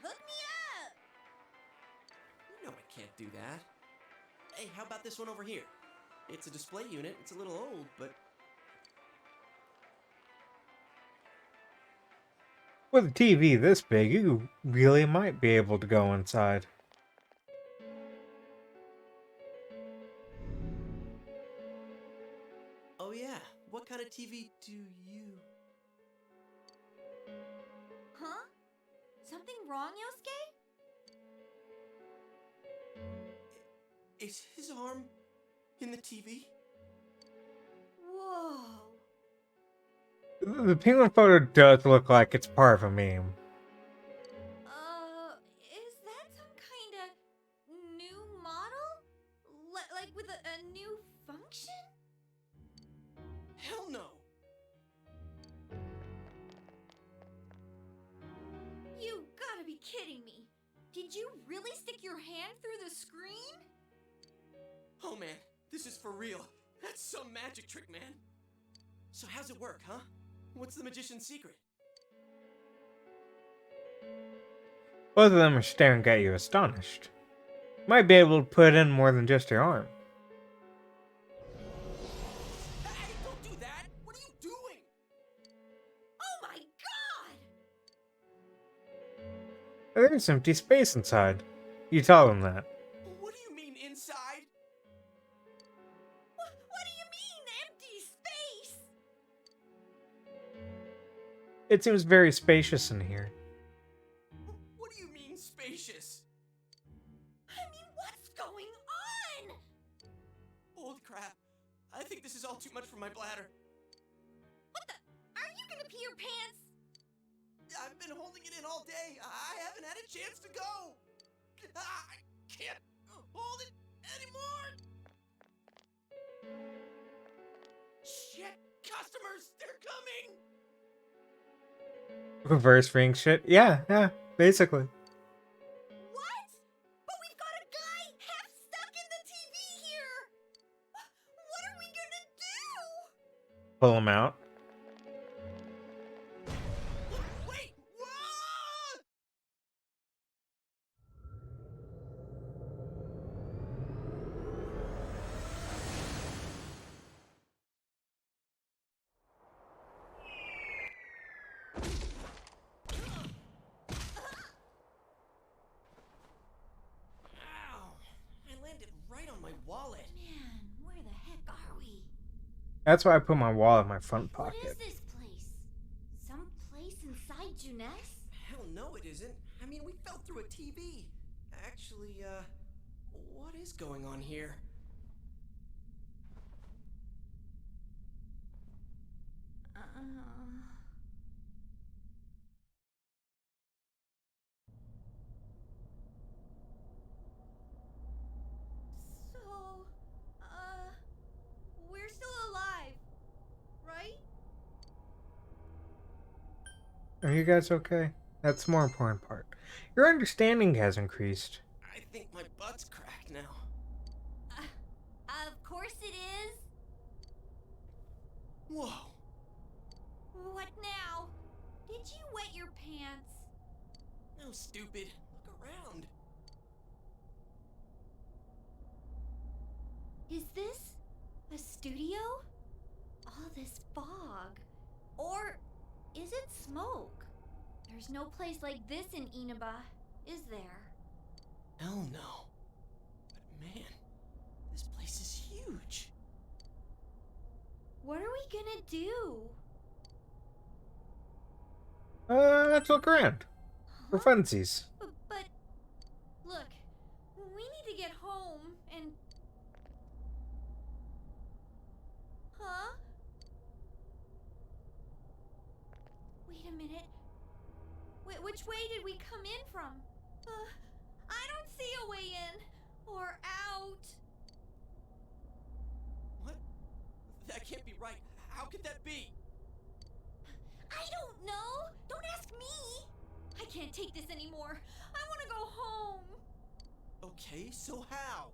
Hook me up. You know I can't do that. Hey, how about this one over here? It's a display unit. It's a little old, but... With a TV this big, you really might be able to go inside. Oh yeah, what kind of TV do you... Huh? Something wrong, Yosuke? Is his arm in the TV? Whoa. The penguin photo does look like it's part of a meme. Is that some kind of new model? Like with a new function? Hell no! You gotta be kidding me. Did you really stick your hand through the screen? Oh man, this is for real. That's some magic trick, man. So how's it work, huh? What's the magician's secret? Both of them are staring at you astonished. Might be able to put in more than just your arm. Hey, don't do that! What are you doing? Oh my god! There's empty space inside. You tell them that. What do you mean, inside? What do you mean, empty space? It seems very spacious in here. What do you mean, spacious? I mean, what's going on? Holy crap. I think this is all too much for my bladder. What the? Are you gonna pee your pants? I've been holding it in all day. I haven't had a chance to go. I can't hold it anymore. Shit, customers, they're coming. Reverse ring shit? Yeah, basically. What? But we've got a guy half stuck in the TV here. What are we gonna do? Pull him out. Wait! Whoa! Ow! I landed right on my wallet. Man, where the heck are we? That's why I put my wallet in my front What pocket. is this place? Some place inside Junes? Hell no, it isn't. I mean, we fell through a TV. Actually, what is going on here? So, we're still alive, right? Are you guys okay? That's the more important part. Your understanding has increased. I think my butt's cracked now. Of course it is. Whoa. What now? Did you wet your pants? No, stupid. Look around. Is this a studio? All this fog. Or is it smoke? There's no place like this in Inaba, is there? Hell no. But man, this place is huge. What are we gonna do? Let's look around. For funsies. But look, we need to get home and... Huh? Wait a minute. Which way did we come in from? I don't see a way in or out. What? That can't be right. How could that be? I don't know. Don't ask me. I can't take this anymore. I want to go home. Okay, so how?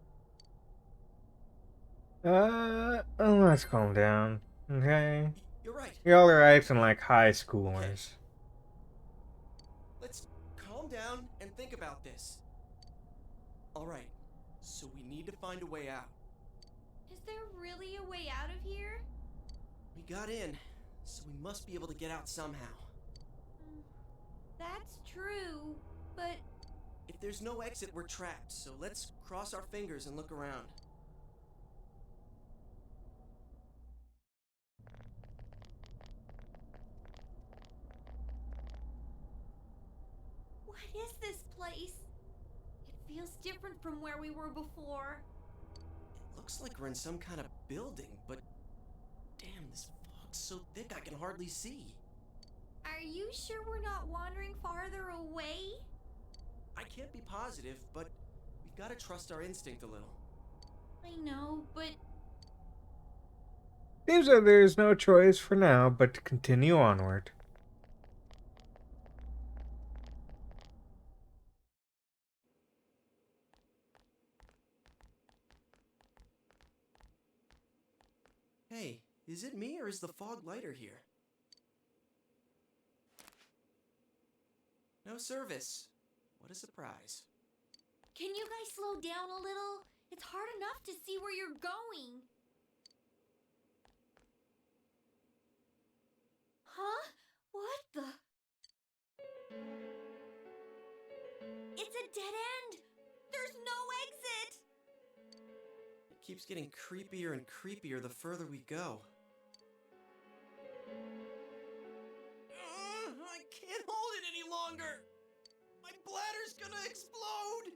Let's calm down. Okay? You're right. Y'all are acting like high schoolers. down and think about this. Alright, so we need to find a way out. Is there really a way out of here? We got in, so we must be able to get out somehow. That's true, but... If there's no exit, we're trapped, so let's cross our fingers and look around. What is this place? It feels different from where we were before. It looks like we're in some kind of building, but... Damn, this fog's so thick I can hardly see. Are you sure we're not wandering farther away? I can't be positive, but we've got to trust our instinct a little. I know, but... Seems like there's no choice for now but to continue onward. Hey, is it me or is the fog lighter here? No service. What a surprise. Can you guys slow down a little? It's hard enough to see where you're going. Huh? What the? It's a dead end! There's no exit! It keeps getting creepier and creepier the further we go. I can't hold it any longer! My bladder's gonna explode!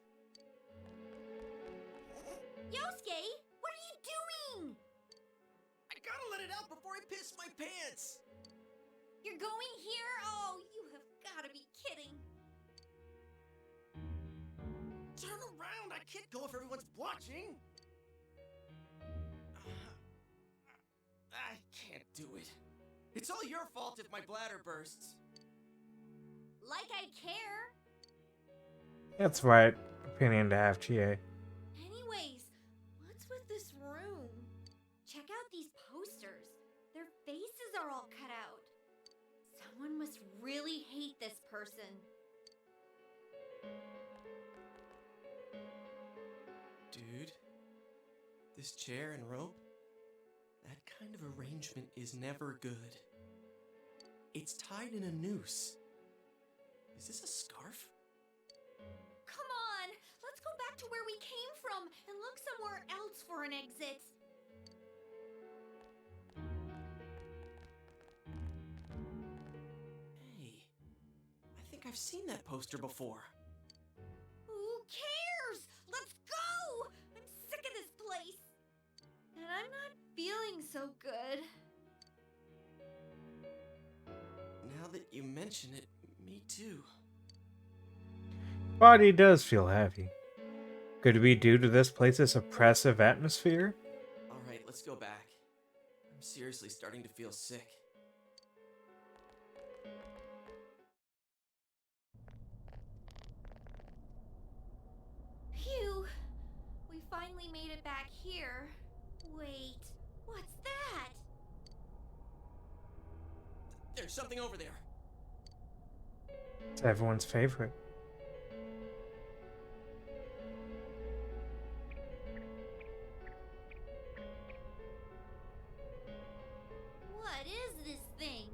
Yosuke, what are you doing? I gotta let it out before I piss my pants! You're going here? Oh, you have gotta be kidding. Turn around! I can't go if everyone's watching! I can't do it. It's all your fault if my bladder bursts. Like I care. That's right opinion to have, GA. Anyways, what's with this room? Check out these posters. Their faces are all cut out. Someone must really hate this person. Dude, this chair and rope, that kind of arrangement is never good. It's tied in a noose. Is this a scarf? Come on, let's go back to where we came from and look somewhere else for an exit. Hey, I think I've seen that poster before. Who cares? Let's go! I'm sick of this place. And I'm not feeling so good. Now that you mention it, me too. Body does feel heavy. Could it be due to this place's oppressive atmosphere? Alright, let's go back. I'm seriously starting to feel sick. Phew! We finally made it back here. Wait, what's that? There's something over there. It's everyone's favorite. What is this thing?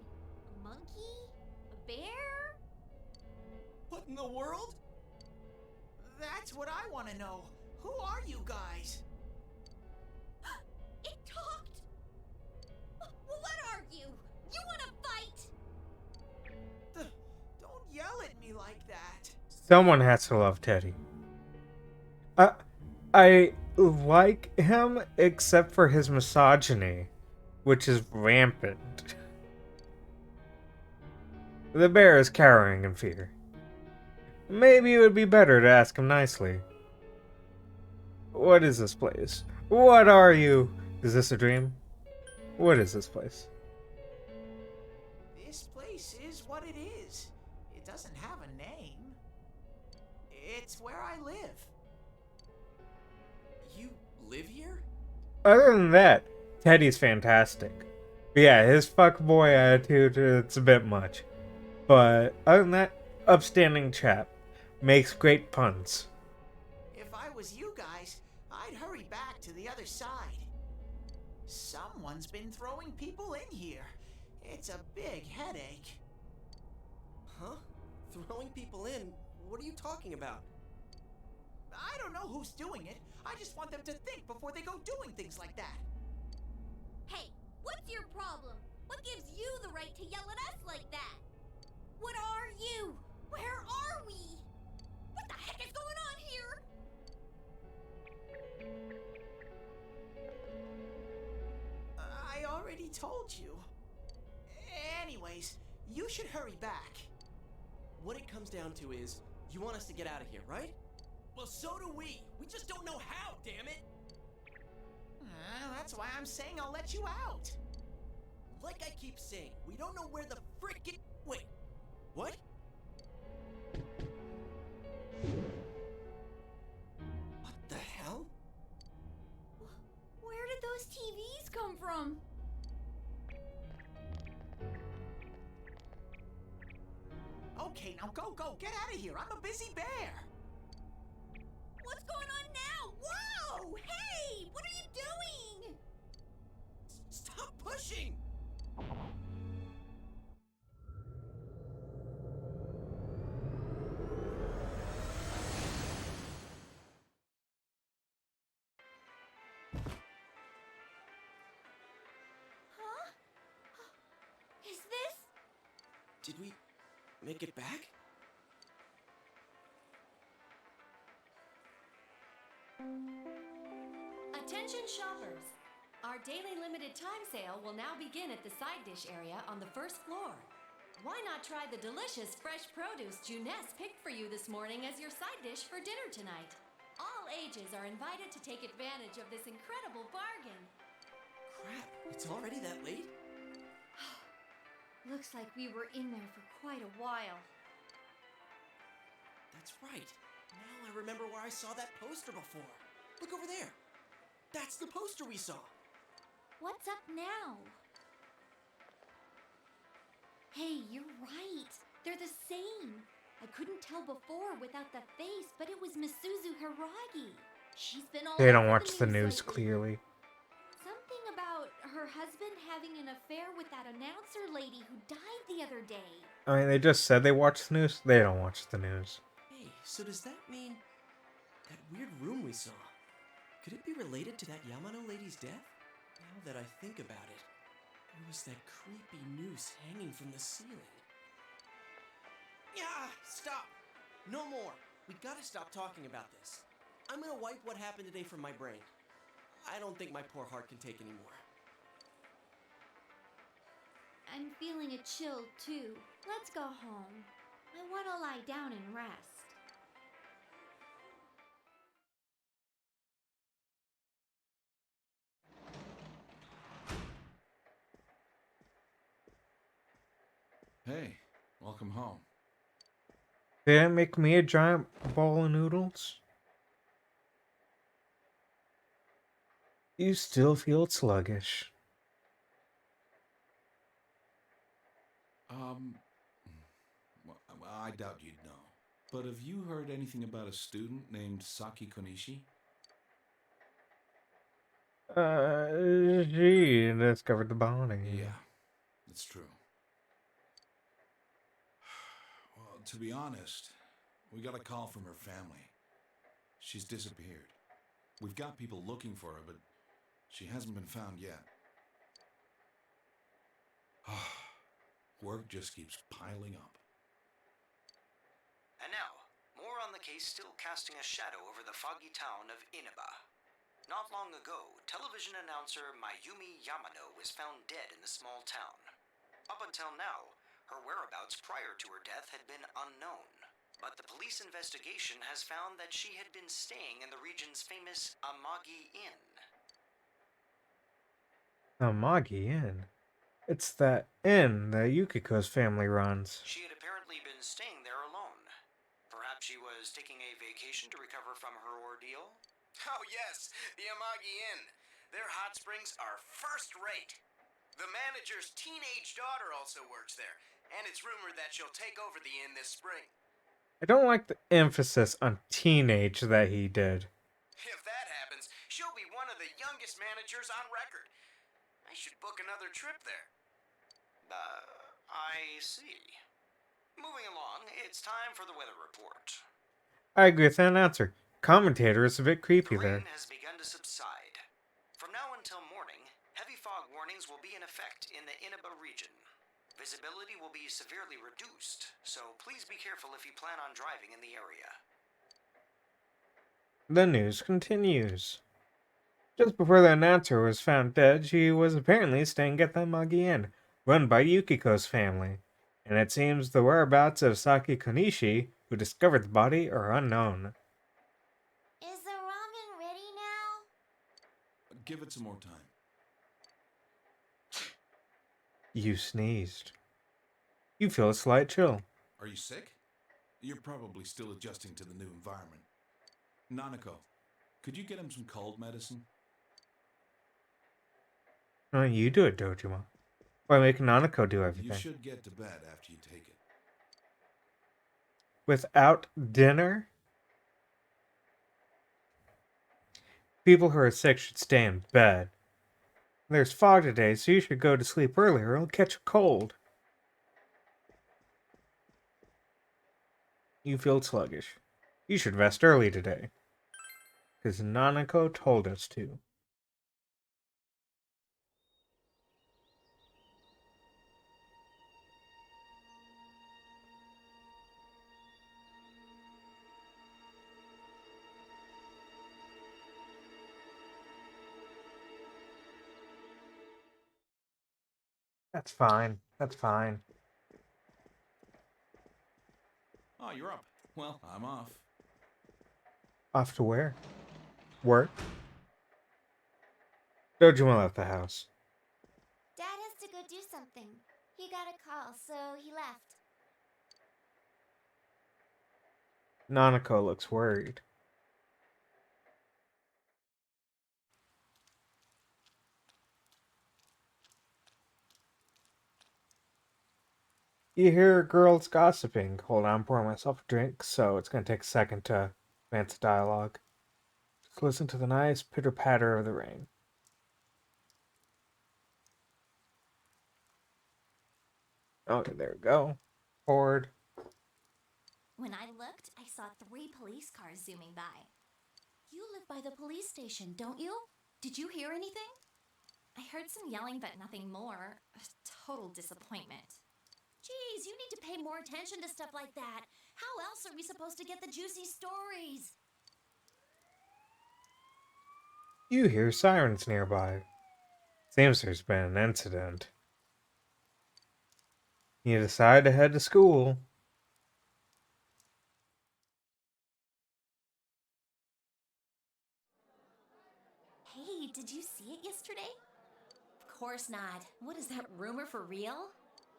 A monkey? A bear? What in the world? That's what I want to know. Who are you guys? It talked! What are you? You wanna fight? Don't yell at me like that. Someone has to love Teddy. I like him except for his misogyny, which is rampant. The bear is cowering in fear. Maybe it would be better to ask him nicely. What is this place? What are you? Is this a dream? What is this place? This place is what it is. It doesn't have a name. It's where I live. You live here? Other than that, Teddy's fantastic. But yeah, his fuckboy attitude, it's a bit much. But other than that, upstanding chap. makes great puns. If I was you guys, I'd hurry back to the other side. Someone's been throwing people in here. It's a big headache. Huh? Throwing people in? What are you talking about? I don't know who's doing it. I just want them to think before they go doing things like that. Hey, what's your problem? What gives you the right to yell at us like that? What are you? Where are we? What the heck is going on here? I already told you. Anyways, you should hurry back. What it comes down to is, you want us to get out of here, right? Well, so do we. We just don't know how, damn it. That's why I'm saying I'll let you out. Like I keep saying, we don't know where the frickin'... Wait, what? What the hell? Where did those TVs come from? Okay, now go, get out of here. I'm a busy bear. What's going on now? Whoa! Hey! What are you doing? Stop pushing! Huh? Is this? Did we make it back? Attention shoppers! Our daily limited time sale will now begin at the side dish area on the first floor. Why not try the delicious fresh produce Juness picked for you this morning as your side dish for dinner tonight? All ages are invited to take advantage of this incredible bargain. Crap, it's already that late? Looks like we were in there for quite a while. That's right. Now I remember where I saw that poster before. Look over there. That's the poster we saw. What's up now? Hey, you're right. They're the same. I couldn't tell before without the face, but it was Misuzu Hiragi. She's been all They don't over watch the news lately. clearly. Something about her husband having an affair with that announcer lady who died the other day. I mean, they just said they watch the news. They don't watch the news. Hey, so does that mean that weird room we saw? Could it be related to that Yamano lady's death? Now that I think about it, there was that creepy noose hanging from the ceiling. Yeah, stop! No more! We gotta stop talking about this. I'm gonna wipe what happened today from my brain. I don't think my poor heart can take any more. I'm feeling a chill too. Let's go home. I want to lie down and rest. Hey, welcome home. They didn't make me a giant ball of noodles. You still feel sluggish. Well, I doubt you'd know. But have you heard anything about a student named Saki Konishi? She discovered the body. Yeah, it's true. Well, to be honest, we got a call from her family. She's disappeared. We've got people looking for her, but she hasn't been found yet. Work just keeps piling up. And now, more on the case still casting a shadow over the foggy town of Inaba. Not long ago, television announcer Mayumi Yamano was found dead in the small town. Up until now, her whereabouts prior to her death had been unknown. But the police investigation has found that she had been staying in the region's famous Amagi Inn. Amagi Inn? It's that inn that Yukiko's family runs. She had apparently been staying there alone. Perhaps she was taking a vacation to recover from her ordeal? Oh yes, the Amagi Inn. Their hot springs are first rate. The manager's teenage daughter also works there, and it's rumored that she'll take over the inn this spring. I don't like the emphasis on teenage that he did. If that happens, she'll be one of the youngest managers on record. I should book another trip there. I see. Moving along, it's time for the weather report. I agree with that answer. Commentator is a bit creepy The there. rain has begun to subside. From now until morning, heavy fog warnings will be in effect in the Inaba region. Visibility will be severely reduced, so please be careful if you plan on driving in the area. The news continues. Just before the announcer was found dead, she was apparently staying at the Magi Inn, run by Yukiko's family, and it seems the whereabouts of Saki Konishi, who discovered the body, are unknown. Is the ramen ready now? Give it some more time. You sneezed. You feel a slight chill. Are you sick? You're probably still adjusting to the new environment. Nanako, could you get him some cold medicine? No, you do it, Dojima. Why make Nanako do everything? You should get to bed after you take it. Without dinner? People who are sick should stay in bed. There's fog today, so you should go to sleep earlier or you'll catch a cold. You feel sluggish. You should rest early today. Because Nanako told us to. That's fine. That's fine. Oh, you're up. Well, I'm off. Off to where? Work? Dojima left the house. Dad has to go do something. He got a call, so he left. Nanako looks worried. You hear girls gossiping. Hold on, I'm pouring myself a drink, so it's gonna take a second to advance the dialogue. Just listen to the nice pitter-patter of the rain. Okay, there we go. Forward. When I looked, I saw 3 police cars zooming by. You live by the police station, don't you? Did you hear anything? I heard some yelling, but nothing more. A total disappointment. Geez, you need to pay more attention to stuff like that. How else are we supposed to get the juicy stories? You hear sirens nearby. Seems there's been an incident. You decide to head to school. Hey, did you see it yesterday? Of course not. What is that rumor for real?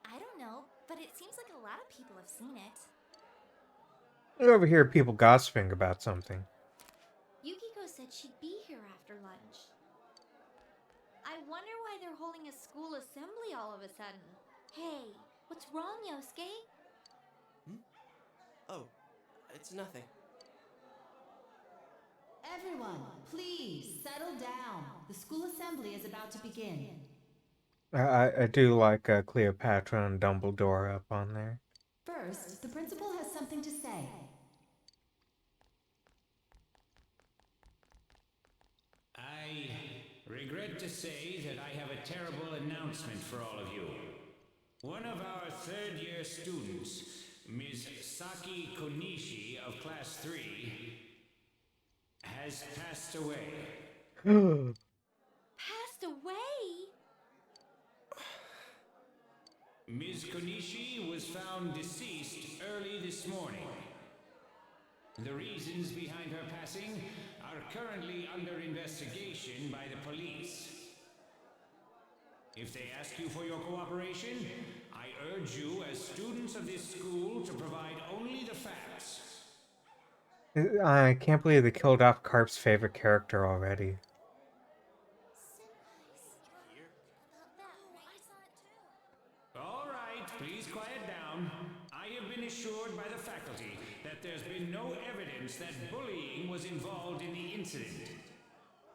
I don't know, but it seems like a lot of people have seen it. You overhear people gossiping about something. Yukiko said she'd be here after lunch. I wonder why they're holding a school assembly all of a sudden. Hey, what's wrong, Yosuke? Oh, it's nothing. Everyone, please settle down. The school assembly is about to begin. I do like Cleopatra and Dumbledore up on there. First, the principal has something to say. I regret to say that I have a terrible announcement for all of you. One of our third-year students, Ms. Saki Konishi of Class 3, has passed away. Passed away? Ms. Konishi was found deceased early this morning. The reasons behind her passing are currently under investigation by the police. If they ask you for your cooperation, I urge you as students of this school to provide only the facts. I can't believe they killed off Carp's favorite character already. All right, please quiet down. I have been assured by the faculty that there's been no evidence that bullying was involved in the incident.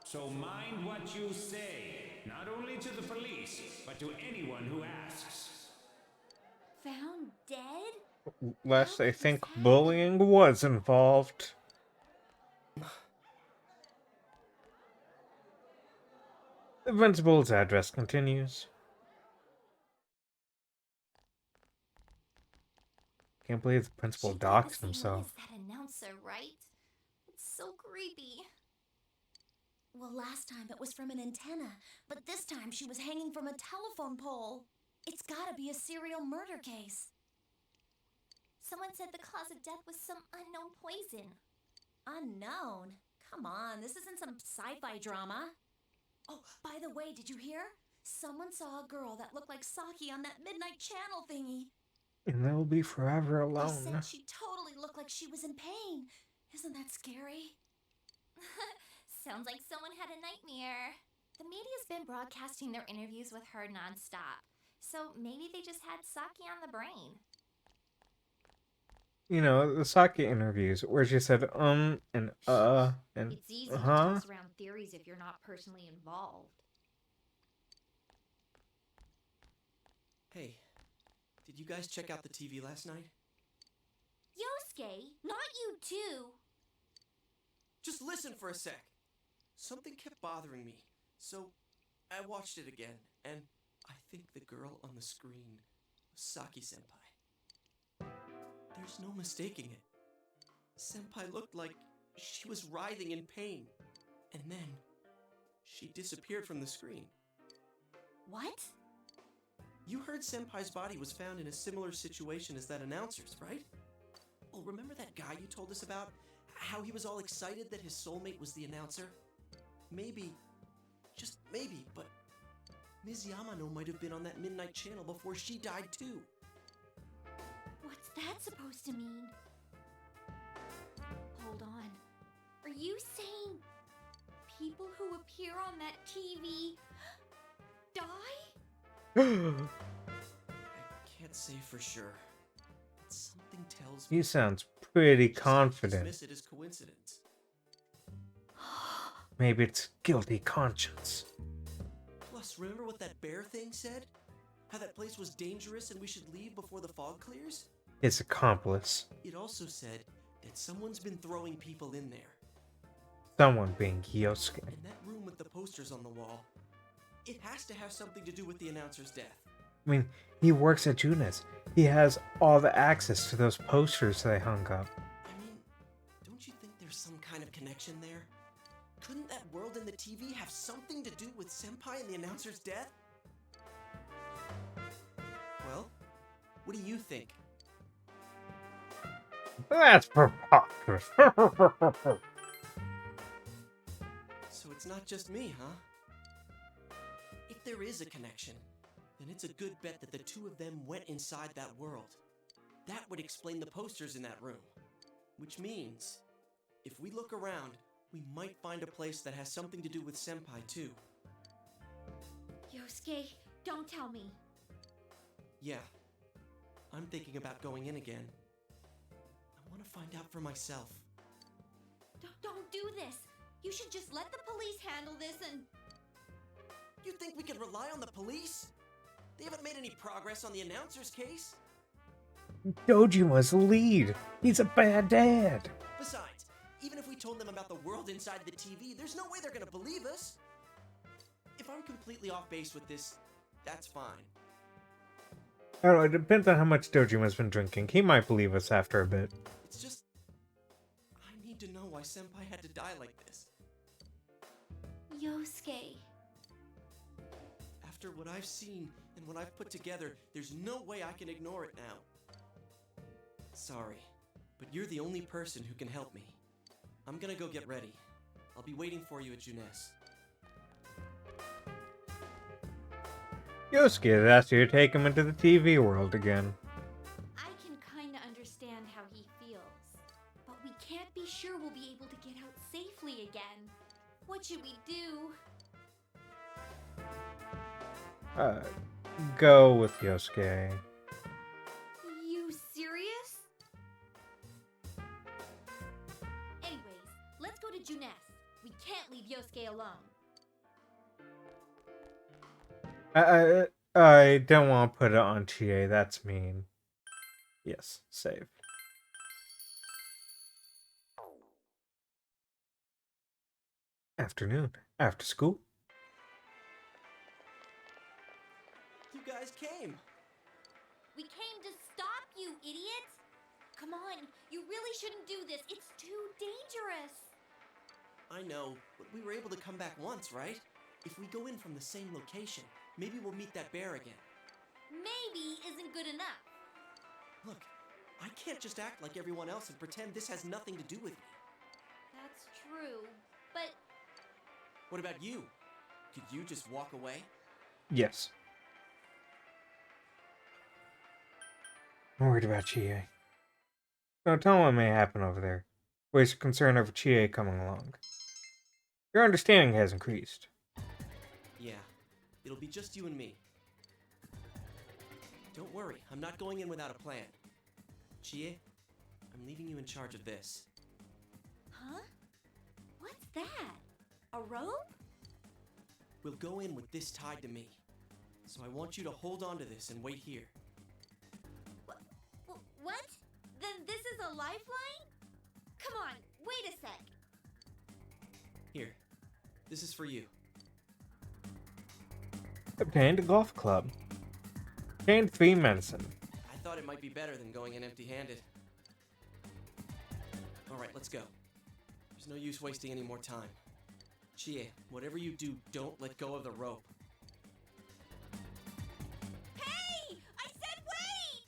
So mind what you say, not only to the police, but to anyone who asks. Found dead? Lest they think bullying was involved. The principal's address continues. Can't believe the principal doxed himself. That announcer, right? It's so creepy. Well, last time it was from an antenna, but this time she was hanging from a telephone pole. It's gotta be a serial murder case. Someone said the cause of death was some unknown poison. Unknown? Come on, this isn't some sci-fi drama. Oh, by the way, did you hear? Someone saw a girl that looked like Saki on that midnight channel thingy. And they'll be forever They alone. said she totally looked like she was in pain. Isn't that scary? Sounds like someone had a nightmare. The media's been broadcasting their interviews with her nonstop, so maybe they just had Saki on the brain. You know, the Saki interviews where she said and and It's easy to toss around theories if you're not personally involved. Hey, did you guys check out the TV last night? Yosuke, not you too. Just listen for a sec. Something kept bothering me, so I watched it again, and I think the girl on the screen was Saki-senpai. There's no mistaking it. Senpai looked like she was writhing in pain, and then she disappeared from the screen. What? You heard Senpai's body was found in a similar situation as that announcer's, right? Well, remember that guy you told us about? How he was all excited that his soulmate was the announcer? Maybe, just maybe, but Ms. Yamano might have been on that midnight channel before she died too. What's that supposed to mean? Hold on. Are you saying people who appear on that TV die? I can't say for sure. But something tells He me sounds pretty confident. dismiss it as coincidence. Maybe it's guilty conscience. Plus, remember what that bear thing said? How that place was dangerous and we should leave before the fog clears? His accomplice. It also said that someone's been throwing people in there. Someone being Yosuke. And that room with the posters on the wall, it has to have something to do with the announcer's death. I mean, he works at Junis. He has all the access to those posters they hung up. I mean, don't you think there's some kind of connection there? Couldn't that world in the TV have something to do with Senpai and the announcer's death? Well, what do you think? That's preposterous. So it's not just me, huh? If there is a connection, then it's a good bet that the two of them went inside that world. That would explain the posters in that room. Which means, if we look around, we might find a place that has something to do with Senpai too. Yosuke, don't tell me. Yeah, I'm thinking about going in again. I want to find out for myself. Don't do this. You should just let the police handle this and... You think we can rely on the police? They haven't made any progress on the announcer's case. Dojima's lead. He's a bad dad. Besides, even if we told them about the world inside the TV, there's no way they're gonna believe us. If I'm completely off base with this, that's fine. I don't know, it depends on how much Dojima's been drinking. He might believe us after a bit. It's just... I need to know why Senpai had to die like this. Yosuke. After what I've seen and what I've put together, there's no way I can ignore it now. Sorry, but you're the only person who can help me. I'm gonna go get ready. I'll be waiting for you at Junes. Yosuke has asked you to take him into the TV world again. I can kinda understand how he feels, but we can't be sure we'll be able to get out safely again. What should we do? Go with Yosuke. You serious? I don't want to put it on Chie. That's mean. Yes, save. Afternoon. After school. You guys came. We came to stop you, idiot! Come on, you really shouldn't do this. It's too dangerous. I know, but we were able to come back once, right? If we go in from the same location, maybe we'll meet that bear again. Maybe isn't good enough. Look, I can't just act like everyone else and pretend this has nothing to do with me. That's true, but... What about you? Could you just walk away? Yes. I'm worried about Chie. Don't tell him what may happen over there. Waste your concern over Chie coming along. Your understanding has increased. Yeah, it'll be just you and me. Don't worry, I'm not going in without a plan. Chie, I'm leaving you in charge of this. Huh? What's that? A rope? We'll go in with this tied to me. So I want you to hold on to this and wait here. What? Then this is a lifeline? Come on, wait a sec. Here, this is for you. Obtained a golf club. Obtained 3 medicine. I thought it might be better than going in empty-handed. Alright, let's go. There's no use wasting any more time. Chie, whatever you do, don't let go of the rope. Hey! I said wait!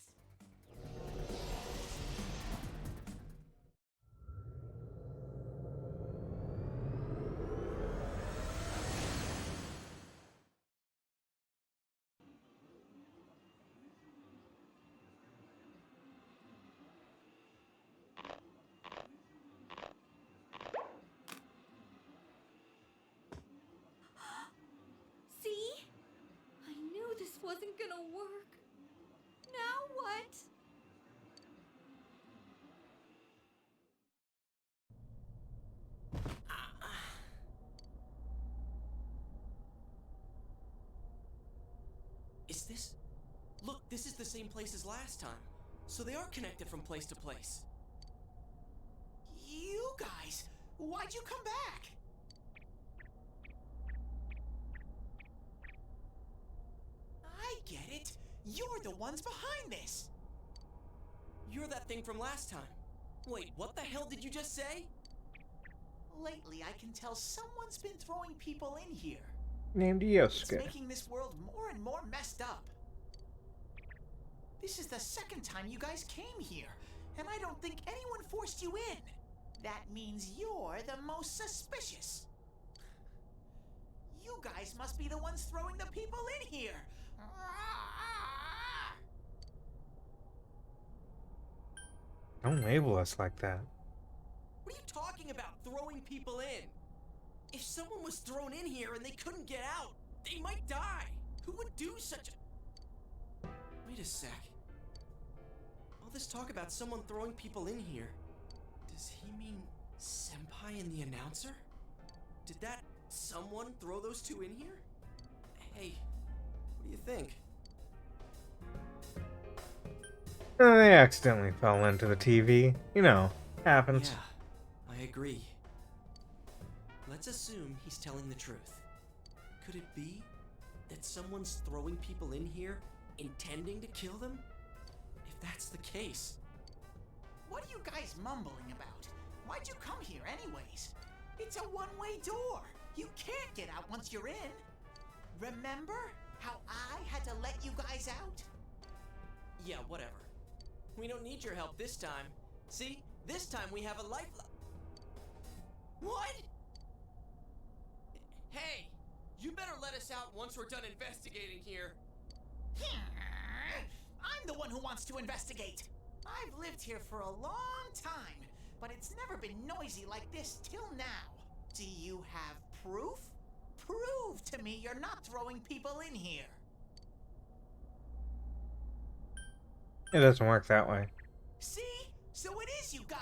See? I knew this wasn't gonna work. Now what? Is this? Look, this is the same place as last time. So they are connected from place to place. You guys, why'd you come back? I get it. You're the ones behind this. You're that thing from last time. Wait, what the hell did you just say? Lately, I can tell someone's been throwing people in here. Named It's Yosuke. making this world more and more messed up. This is the second time you guys came here, and I don't think anyone forced you in. That means you're the most suspicious. You guys must be the ones throwing the people in here. Don't label us like that. What are you talking about, throwing people in? If someone was thrown in here and they couldn't get out, they might die. Who would do such a... Wait a sec. All this talk about someone throwing people in here. Does he mean Senpai and the announcer? Did that someone throw those two in here? Hey, what do you think? They accidentally fell into the TV. You know, happens. Yeah, I agree. Let's assume he's telling the truth. Could it be that someone's throwing people in here intending to kill them? If that's the case... What are you guys mumbling about? Why'd you come here anyways? It's a one-way door. You can't get out once you're in. Remember how I had to let you guys out? Yeah, whatever. We don't need your help this time. See? This time we have a lifeline. What? Hey! You better let us out once we're done investigating here. I'm the one who wants to investigate. I've lived here for a long time, but it's never been noisy like this till now. Do you have proof? Prove to me you're not throwing people in here. It doesn't work that way. See? So it is you guys.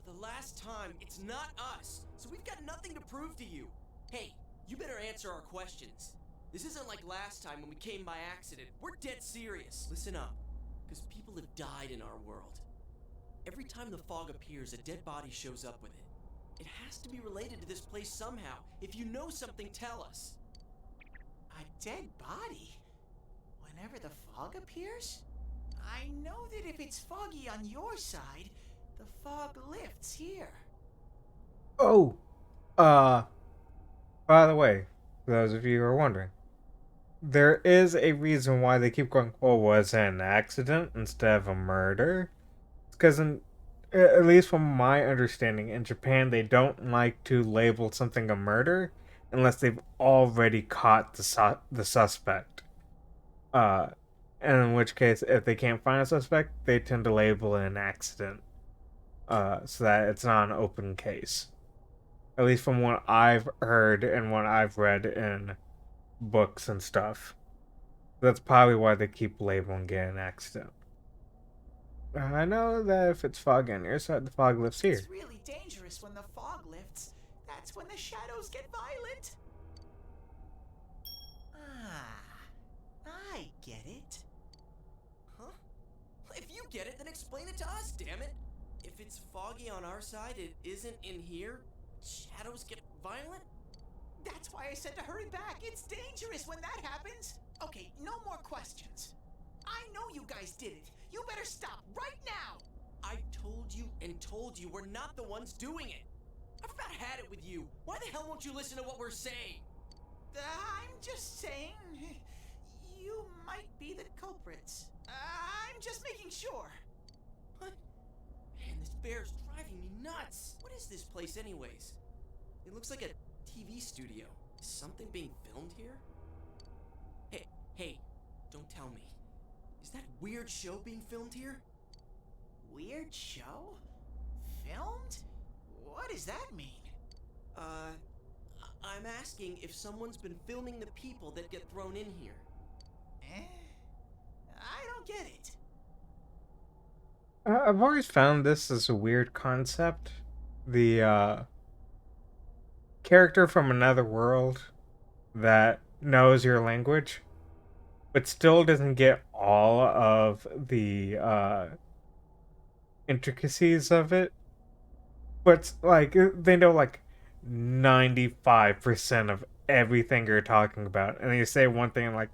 For the last time, it's not us. So we've got nothing to prove to you. Hey, you better answer our questions. This isn't like last time when we came by accident. We're dead serious. Listen up, because people have died in our world. Every time the fog appears, a dead body shows up with it. It has to be related to this place somehow. If you know something, tell us. A dead body? Whenever the fog appears? I know that if it's foggy on your side, the fog lifts here. Oh, by the way, for those of you who are wondering, there is a reason why they keep going, well, was it an accident instead of a murder? Because, at least from my understanding, in Japan, they don't like to label something a murder unless they've already caught the suspect. And in which case, if they can't find a suspect, they tend to label it an accident. So that it's not an open case. At least from what I've heard and what I've read in books and stuff. That's probably why they keep labeling it an accident. I know that if it's foggy on your side, the fog lifts here. It's really dangerous when the fog lifts. That's when the shadows get violent. I get it. Huh? If you get it, then explain it to us, damn it. If it's foggy on our side, it isn't in here. Shadows get violent? That's why I said to hurry back. It's dangerous when that happens. Okay, no more questions. I know you guys did it. You better stop right now. I told you we're not the ones doing it. I've about had it with you. Why the hell won't you listen to what we're saying? I'm just saying, you might be the culprits. I'm just making sure. What? Man, this bear's driving me nuts. What is this place anyways? It looks like a TV studio. Is something being filmed here? Hey, don't tell me. Is that weird show being filmed here? Weird show? Filmed? What does that mean? I'm asking if someone's been filming the people that get thrown in here. I don't get it. I've always found this as a weird concept. The, character from another world that knows your language, but still doesn't get all of the, intricacies of it. But, like, they know, like, 95% of everything you're talking about. And you say one thing and, like,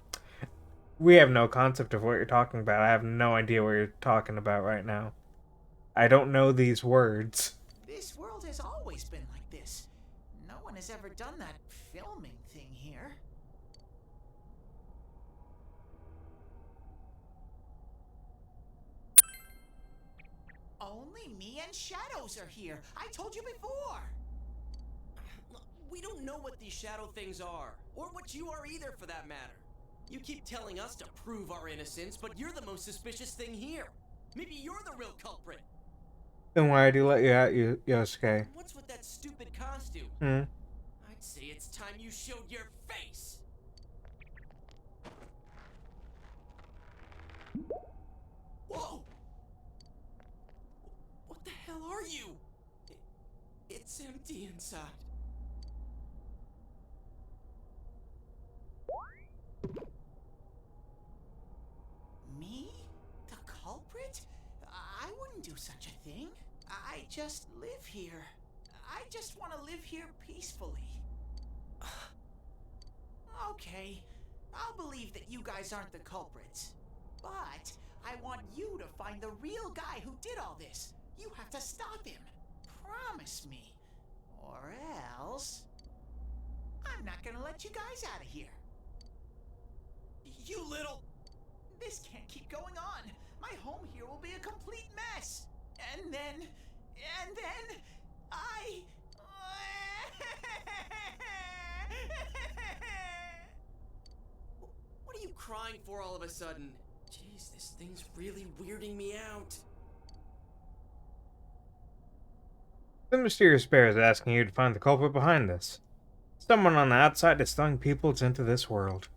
we have no concept of what you're talking about. I have no idea what you're talking about right now. I don't know these words. This world has always been like this. No one has ever done that filming thing here. Only me and Shadows are here. I told you before. We don't know what these shadow things are, or what you are either for that matter. You keep telling us to prove our innocence, but you're the most suspicious thing here. Maybe you're the real culprit. Then why do you let you out, Yosuke? What's with that stupid costume? I'd say it's time you showed your face. Whoa! What the hell are you? It's empty inside. Me? The culprit? I wouldn't do such a thing. I just live here. I just want to live here peacefully. Okay, I'll believe that you guys aren't the culprits. But I want you to find the real guy who did all this. You have to stop him. Promise me. Or else... I'm not gonna let you guys out of here. You little... This can't keep going on. My home here will be a complete mess. And then... I... What are you crying for all of a sudden? Jeez, this thing's really weirding me out. The mysterious bear is asking you to find the culprit behind this. Someone on the outside is throwing people into this world.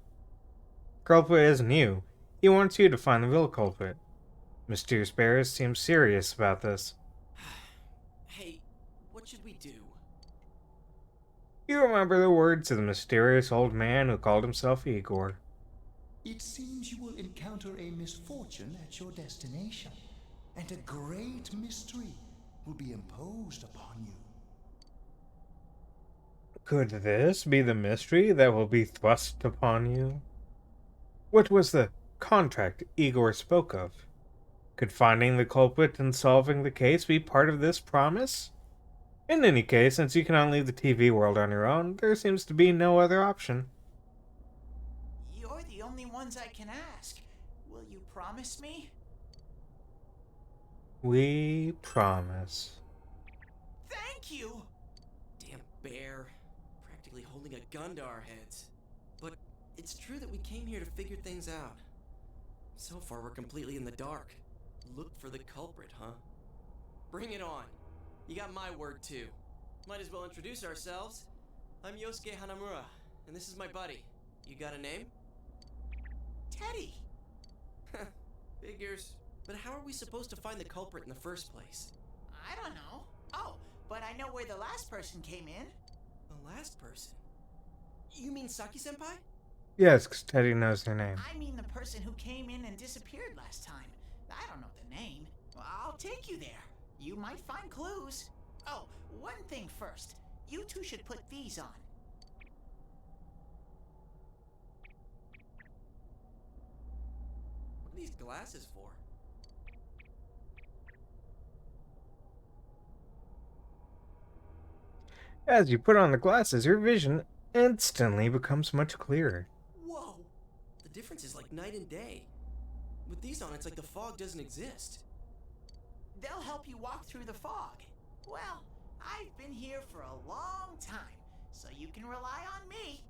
Culprit isn't you. He wants you to find the real culprit. Mysterious bear seems serious about this. Hey, what should we do? You remember the words of the mysterious old man who called himself Igor. It seems you will encounter a misfortune at your destination, and a great mystery will be imposed upon you. Could this be the mystery that will be thrust upon you? What was the contract Igor spoke of? Could finding the culprit and solving the case be part of this promise? In any case, since you cannot leave the TV world on your own, there seems to be no other option. You're the only ones I can ask. Will you promise me? We promise. Thank you! Damn bear. Practically holding a gun to our heads. But it's true that we came here to figure things out. So far, we're completely in the dark. Look for the culprit, huh? Bring it on. You got my word, too. Might as well introduce ourselves. I'm Yosuke Hanamura, and this is my buddy. You got a name? Teddy! Figures. But how are we supposed to find the culprit in the first place? I don't know. Oh, but I know where the last person came in. The last person? You mean Saki-senpai? Yes, because Teddy knows their name. I mean the person who came in and disappeared last time. I don't know the name. Well, I'll take you there. You might find clues. Oh, one thing first. You two should put these on. What are these glasses for? As you put on the glasses, your vision instantly becomes much clearer. Whoa! The difference is like night and day. With these on, it's like the fog doesn't exist. They'll help you walk through the fog. Well, I've been here for a long time, so you can rely on me.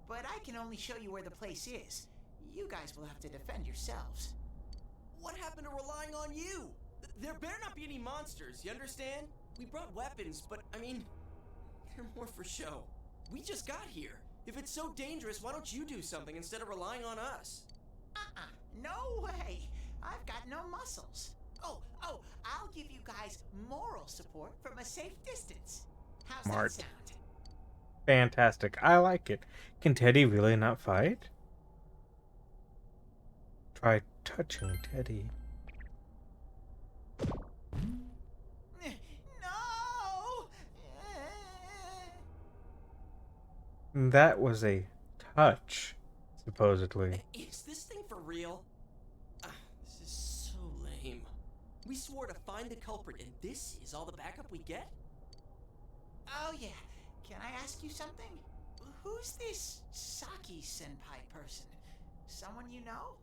But I can only show you where the place is. You guys will have to defend yourselves. What happened to relying on you? There better not be any monsters, you understand? We brought weapons, but I mean, they're more for show. We just got here. If it's so dangerous, why don't you do something instead of relying on us? No way. I've got no muscles. Oh, I'll give you guys moral support from a safe distance. How's Smart. that sound? Fantastic. I like it. Can Teddy really not fight? Try touching Teddy. No! That was a touch, supposedly. Is this thing for real? This is so lame. We swore to find the culprit, and this is all the backup we get? Oh yeah. Can I ask you something? Who's this Saki-senpai person? Someone you know?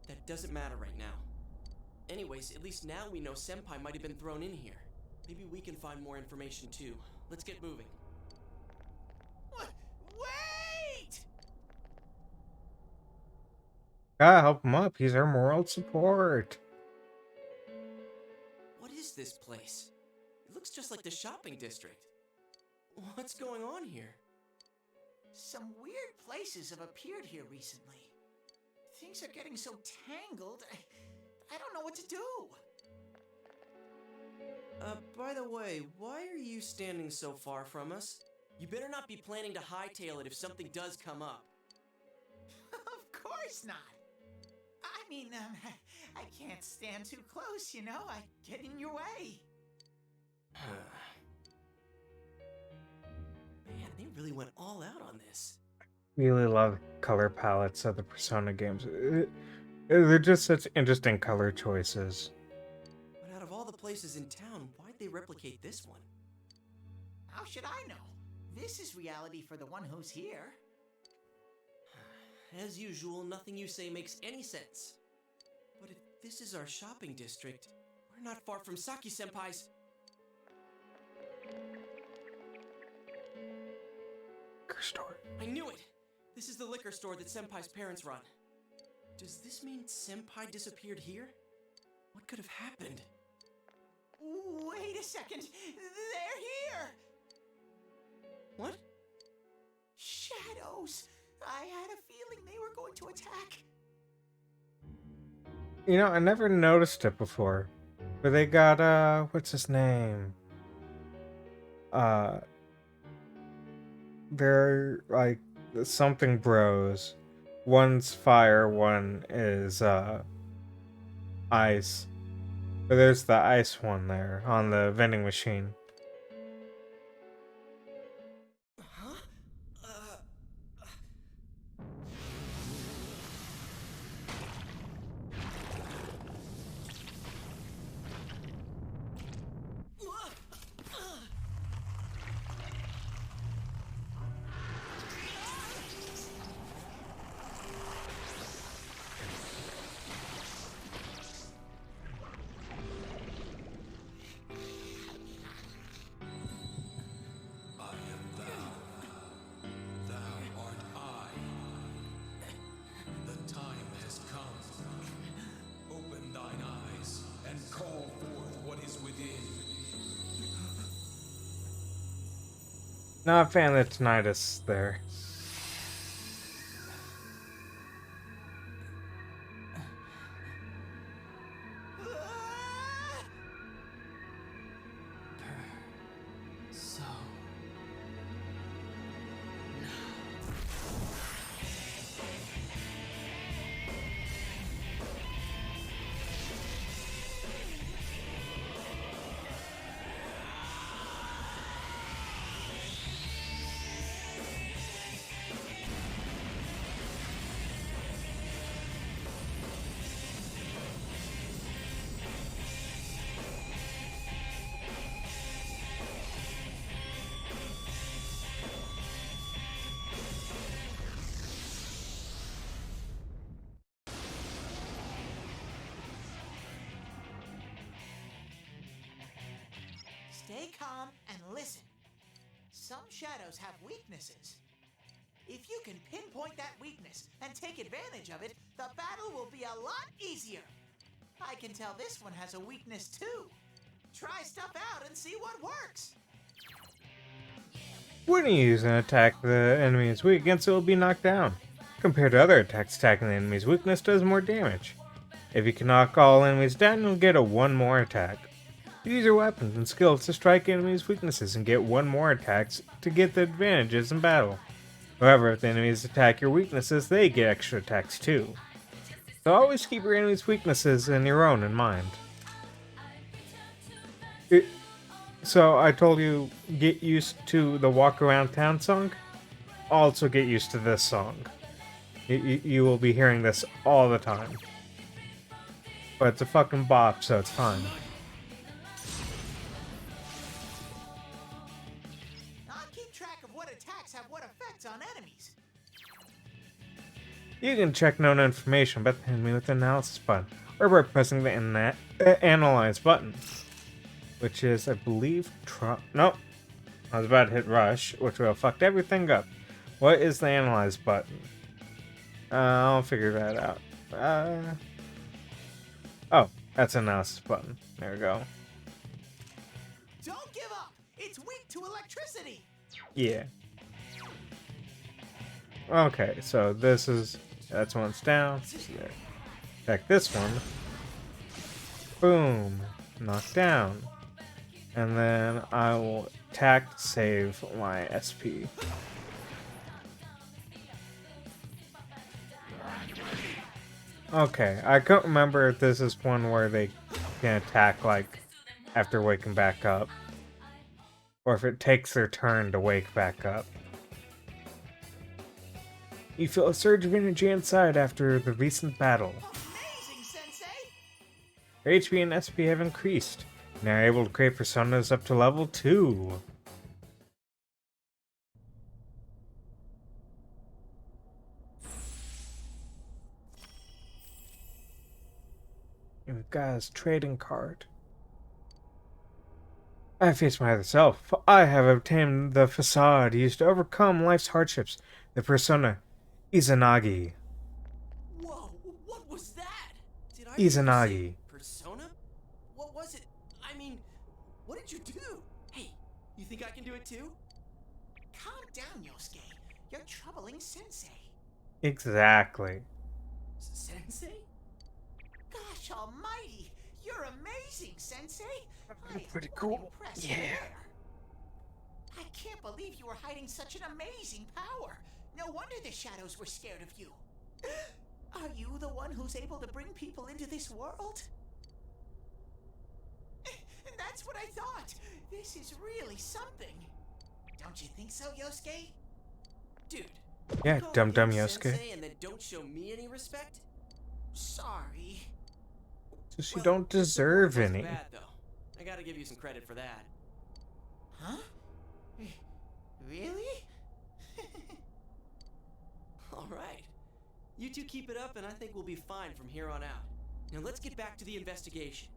That doesn't matter right now. Anyways, at least now we know Senpai might have been thrown in here. Maybe we can find more information too. Let's get moving. Wait! Gotta help him up. He's our moral support. What is this place? It looks just like the shopping district. What's going on here? Some weird places have appeared here recently. Things are getting so tangled, I don't know what to do. By the way, why are you standing so far from us? You better not be planning to hightail it if something does come up. Of course not. I mean, I can't stand too close, you know? I get in your way. Man, they really went all out on this. Really love color palettes of the Persona games. They're just such interesting color choices. But out of all the places in town, why'd they replicate this one? How should I know? This is reality for the one who's here. As usual, nothing you say makes any sense. But if this is our shopping district, we're not far from Saki-senpai's. Liquor store. I knew it! This is the liquor store that Senpai's parents run. Does this mean Senpai disappeared here? What could have happened? Wait a second! They're here! What? Shadows! I had a feeling they were going to attack. You know, I never noticed it before. But they got, what's his name? uh, they're like something bros. One's fire, one is ice. But there's the ice one there on the vending machine. Not a fan of tinnitus there. Stay calm and listen. Some shadows have weaknesses. If you can pinpoint that weakness and take advantage of it, the battle will be a lot easier. I can tell this one has a weakness too. Try stuff out and see what works. When you use an attack the enemy is weak against, it will be knocked down. Compared to other attacks, attacking the enemy's weakness does more damage. If you can knock all enemies down, you'll get a one more attack. Use your weapons and skills to strike enemies' weaknesses and get one more attacks to get the advantages in battle. However, if the enemies attack your weaknesses, they get extra attacks too. So always keep your enemies' weaknesses and your own in mind. So I told you, get used to the Walk Around Town song. Also get used to this song. You will be hearing this all the time. But it's a fucking bop, so it's fine. On enemies. You can check known information about the enemy with the analysis button, or by pressing the analyze button, which is, I believe, nope. I was about to hit rush, which would have fucked everything up. What is the analyze button? I'll figure that out. Oh, that's an analysis button. There we go. Don't give up. It's weak to electricity. Yeah. Okay, so that's one down. There. Attack this one. Boom. Knock down. And then I will attack to save my SP. Okay, I can't remember if this is one where they can attack, like, after waking back up. Or if it takes their turn to wake back up. You feel a surge of energy inside after the recent battle. Amazing, Sensei! Your HP and SP have increased. Now you're able to create personas up to level 2. You've got his trading card. I face my other self. I have obtained the facade used to overcome life's hardships. The persona Izanagi. Whoa, what was that? Did I Izanagi. Persona? What was it? I mean, what did you do? Hey, you think I can do it too? Calm down, Yosuke. You're troubling Sensei. Exactly. Sensei? Gosh almighty! You're amazing, Sensei! Pretty cool. Yeah. I can't believe you were hiding such an amazing power. No wonder the shadows were scared of you. Are you the one who's able to bring people into this world? That's what I thought. This is really something. Don't you think so, Yosuke? Dude. Yeah, call Dum Dum him Yosuke. Sensei and then don't show me any respect? Sorry. Just you don't deserve Wasn't any. bad, though. I gotta give you some credit for that. Huh? Really? Alright. You two keep it up and I think we'll be fine from here on out. Now let's get back to the investigation.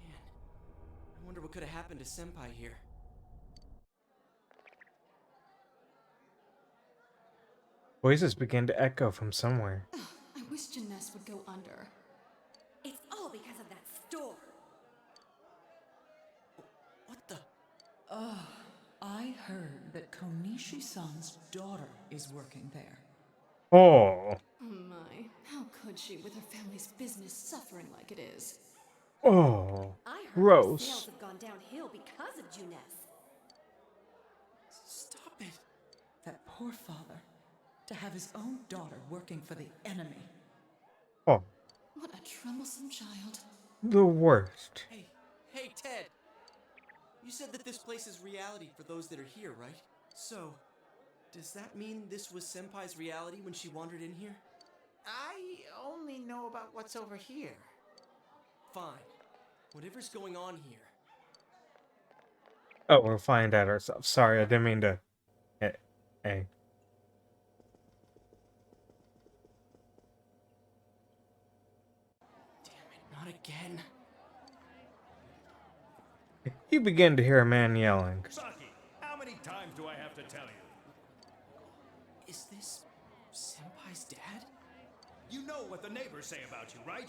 Man, I wonder what could have happened to Senpai here. Voices begin to echo from somewhere. I wish Jeunesse would go under. It's all because of that store. What the? I heard that Konishi-san's daughter is working there. Oh. Oh my, how could she with her family's business suffering like it is? Oh. I heard Gross. her sales have gone downhill because of Jeunesse. Stop it. That poor father. To have his own daughter working for the enemy. Oh. What a troublesome child. The worst. Hey, Ted. You said that this place is reality for those that are here, right? So, does that mean this was Senpai's reality when she wandered in here? I only know about what's over here. Fine. Whatever's going on here. Oh, we'll find out ourselves. Sorry, I didn't mean to. Hey. Damn it, not again. You begin to hear a man yelling. Saki, how many times do I have to tell you? Is this Senpai's dad? You know what the neighbors say about you, right?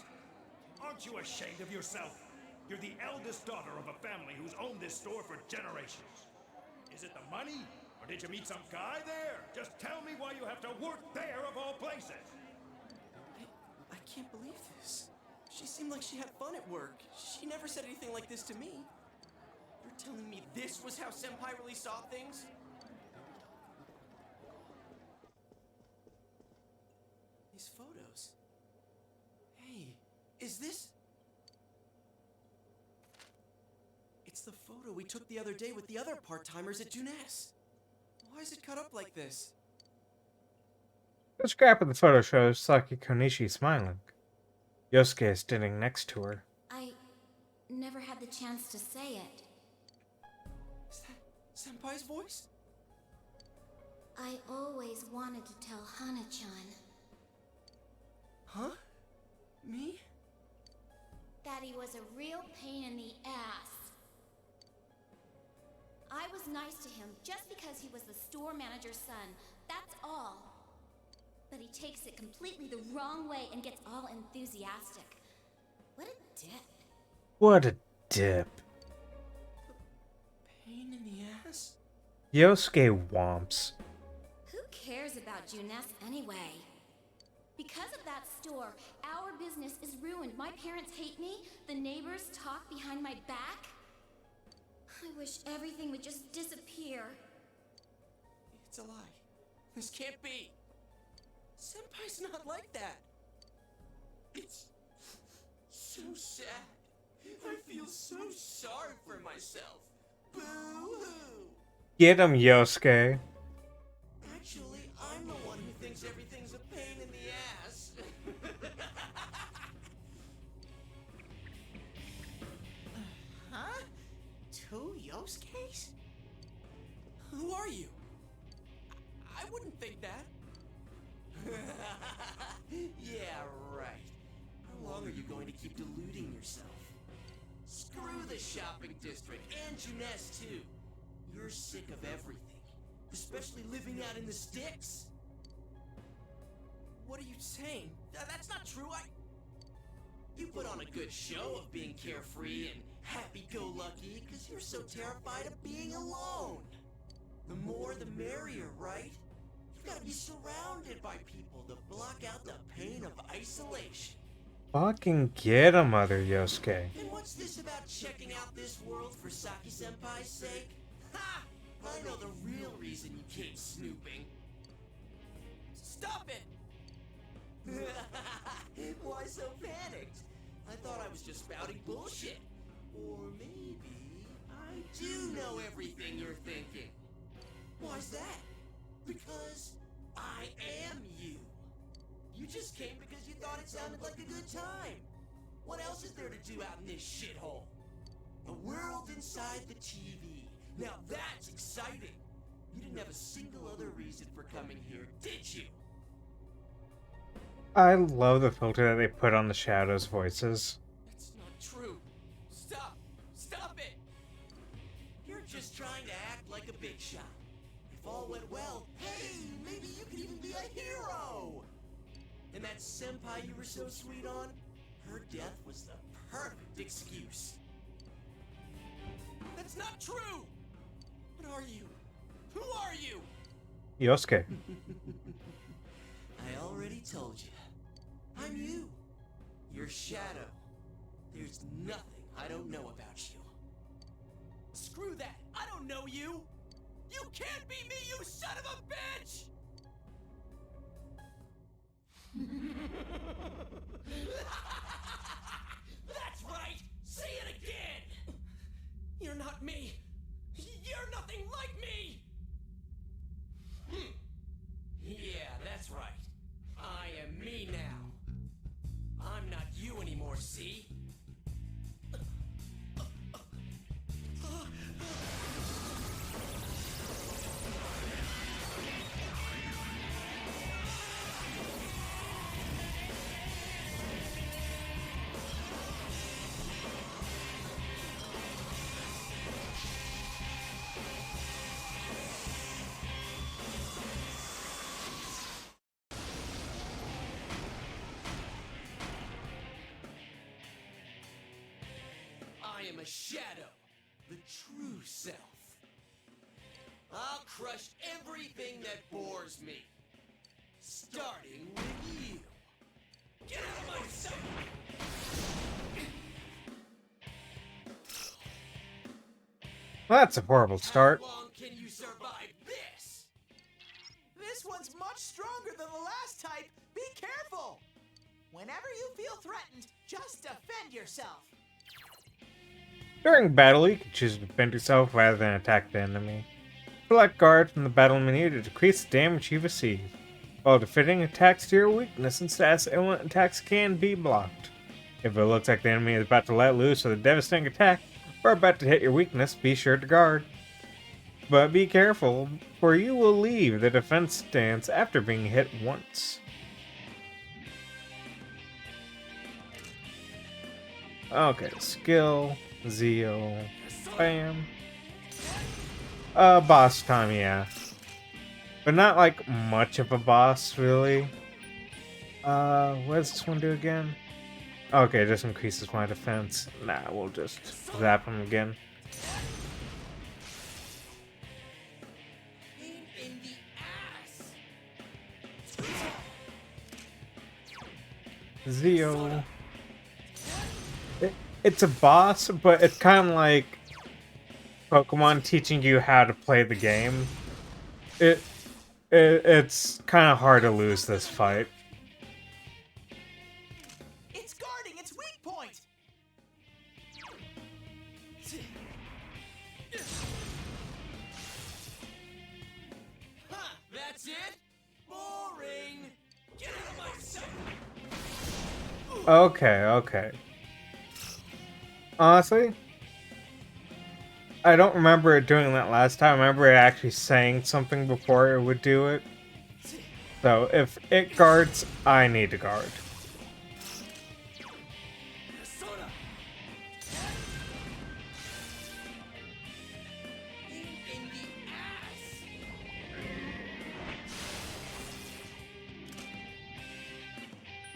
Aren't you ashamed of yourself? You're the eldest daughter of a family who's owned this store for generations. Is it the money? Or did you meet some guy there? Just tell me why you have to work there of all places. I can't believe this. She seemed like she had fun at work. She never said anything like this to me. You're telling me this was how Senpai really saw things? These photos. Hey, is this... It's the photo we took the other day with the other part-timers at Jeunesse. Why is it cut up like this? The scrap of the photo shows Saki Konishi smiling. Yosuke is standing next to her. I never had the chance to say it. Is that Senpai's voice? I always wanted to tell Hana-chan. Huh? Me? That he was a real pain in the ass. I was nice to him just because he was the store manager's son. That's all. But he takes it completely the wrong way and gets all enthusiastic. What a dip. What a dip. Pain in the ass? Yosuke womps. Who cares about Jeunesse anyway? Because of that store, our business is ruined. My parents hate me. The neighbors talk behind my back. I wish everything would just disappear. It's a lie. This can't be. Senpai's not like that. It's so sad. I feel so sorry for myself. Boo-hoo. Get him, Yosuke. Actually, I'm the one who thinks everything's a pain in the ass. Huh? Two Yosuke's? Who are you? I wouldn't think that. Yeah, right. How long are you going to keep deluding yourself? Screw the shopping district and Jeunesse too. You're sick of everything, especially living out in the sticks. What are you saying? That's not true. You put on a good show of being carefree and happy-go-lucky because you're so terrified of being alone. The more the merrier, right? You've got to be surrounded by people to block out the pain of isolation. Fucking get him, Mother Yosuke. And what's this about checking out this world for Saki-senpai's sake? Ha! I know the real reason you came snooping. Stop it! Why so panicked? I thought I was just spouting bullshit. Or maybe I do know everything you're thinking. Why's that? Because I am you. You just came because you thought it sounded like a good time. What else is there to do out in this shithole? A world inside the TV. Now that's exciting. You didn't have a single other reason for coming here, did you? I love the filter that they put on the shadows' voices. That's not true. Stop. Stop it. You're just trying to act like a big shot. If all went well, hey, maybe you could even be a hero. And that senpai you were so sweet on, her death was the perfect excuse. That's not true. What are you? Who are you? Yosuke. I already told you. I'm you. Your shadow. There's nothing I don't know about you. Screw that. I don't know you. You can't be me, you son of a bitch! That's right! Say it again! You're not me! You're nothing like me! Yeah, that's right. I am me now. I'm not you anymore, see? I am a shadow, the true self. I'll crush everything that bores me, starting with you. Get out of my sight! Well, that's a horrible start. How long can you survive this? This one's much stronger than the last type. Be careful. Whenever you feel threatened, just defend yourself. During battle, you can choose to defend yourself rather than attack the enemy. Select guard from the battle menu to decrease the damage you receive. While defending attacks to your weakness and status, element attacks can be blocked. If it looks like the enemy is about to let loose with a devastating attack, or about to hit your weakness, be sure to guard. But be careful, for you will leave the defense stance after being hit once. Okay, skill, Zeo, bam. Boss time, yeah. But not like much of a boss, really. What does this one do again? Okay, it just increases my defense. Nah, we'll just zap him again. Zeo. It's a boss, but it's kind of like Pokemon teaching you how to play the game. It's kind of hard to lose this fight. It's guarding its weak point. Ha! That's it? Boring! Get out of my sight! Okay. Honestly, I don't remember it doing that last time. I remember it actually saying something before it would do it. So if it guards, I need to guard.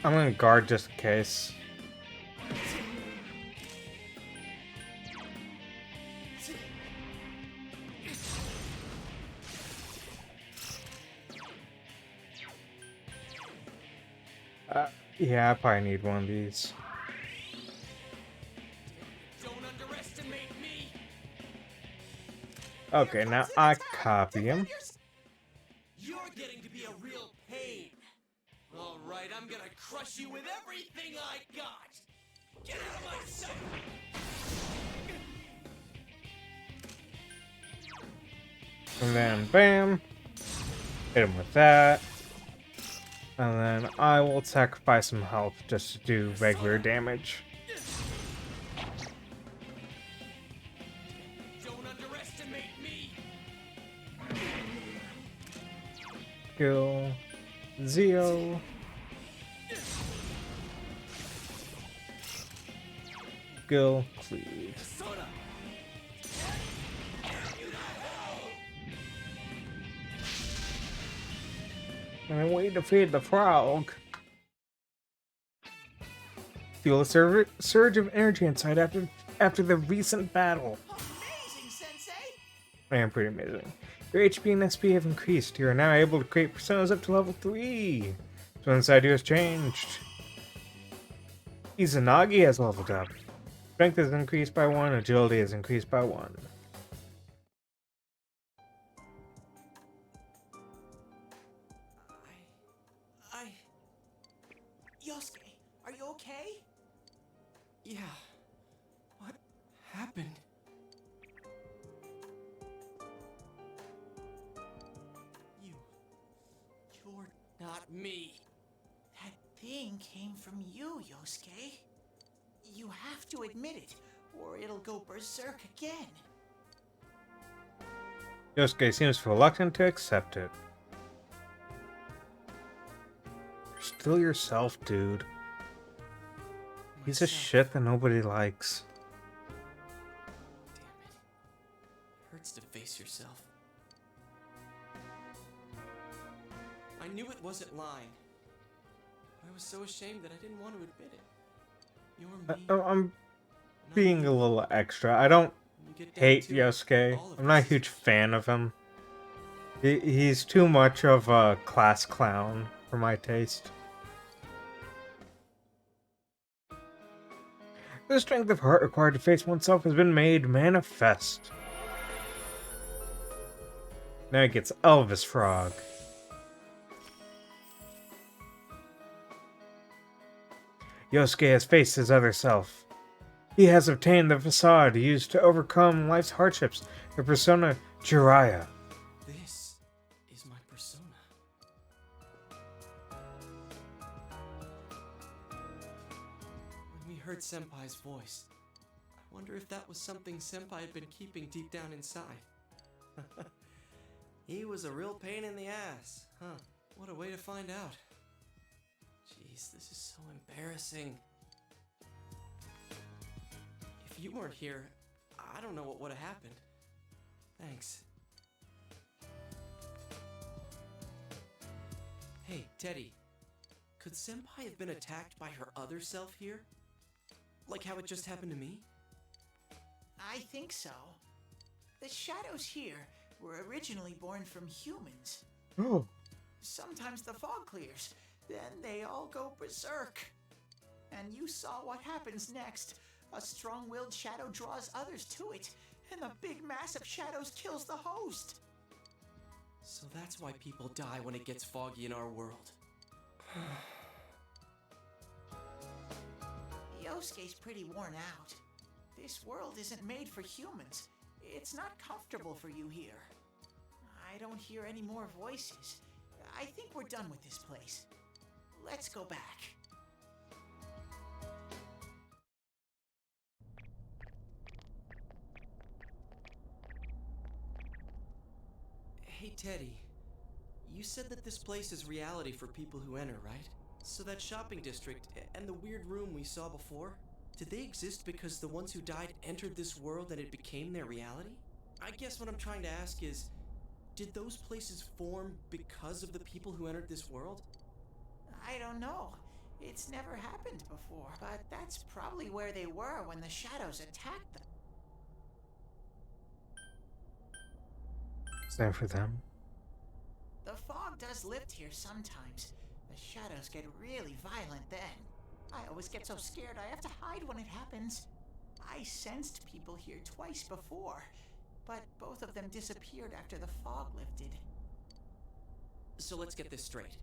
I'm gonna guard just in case. Yeah, I probably need one of these. Don't underestimate me. Okay, now I copy him. You're getting to be a real pain. All right, I'm gonna crush you with everything I got. Get out of my sight. And then, bam. Hit him with that. And then I will sacrifice some health just to do regular damage. Don't underestimate me. Kill Zio. Kill Cleave. And we defeated the frog. Feel a surge of energy inside after the recent battle. Amazing, Sensei! I am pretty amazing. Your HP and SP have increased. You are now able to create personas up to level 3. So inside you has changed. Izanagi has leveled up. Strength has increased by 1, agility has increased by 1. Yosuke, are you okay? Yeah. What happened? You're not me. That thing came from you, Yosuke. You have to admit it, or it'll go berserk again. Yosuke seems reluctant to accept it. You're still yourself, dude. He's a shit that nobody likes. Hurts to face yourself. I knew it wasn't lying. I was so ashamed that I didn't want to admit it. You're me. I'm being a little extra. I don't hate Yosuke. I'm not a huge fan of him. He's too much of a class clown for my taste. The strength of heart required to face oneself has been made manifest. Now he gets Elvis Frog. Yosuke has faced his other self. He has obtained the facade used to overcome life's hardships, the persona Jiraiya. This is my persona. When we heard Senpai's voice, I wonder if that was something Senpai had been keeping deep down inside. He was a real pain in the ass, huh? What a way to find out. Jeez, this is so embarrassing. If you weren't here, I don't know what would have happened. Thanks. Hey, Teddy. Could Senpai have been attacked by her other self here? Like how it just happened to me? I think so. The shadows here were originally born from humans. Oh. Sometimes the fog clears, then they all go berserk. And you saw what happens next. A strong-willed shadow draws others to it, and the big mass of shadows kills the host. So that's why people die when it gets foggy in our world. Yosuke's pretty worn out. This world isn't made for humans. It's not comfortable for you here. I don't hear any more voices. I think we're done with this place. Let's go back. Hey, Teddy. You said that this place is reality for people who enter, right? So that shopping district and the weird room we saw before, did they exist because the ones who died entered this world and it became their reality? I guess what I'm trying to ask is, did those places form because of the people who entered this world? I don't know. It's never happened before, but that's probably where they were when the shadows attacked them. Is that for them? The fog does lift here sometimes. The shadows get really violent then. I always get so scared I have to hide when it happens. I sensed people here twice before, but both of them disappeared after the fog lifted. So let's get this straight.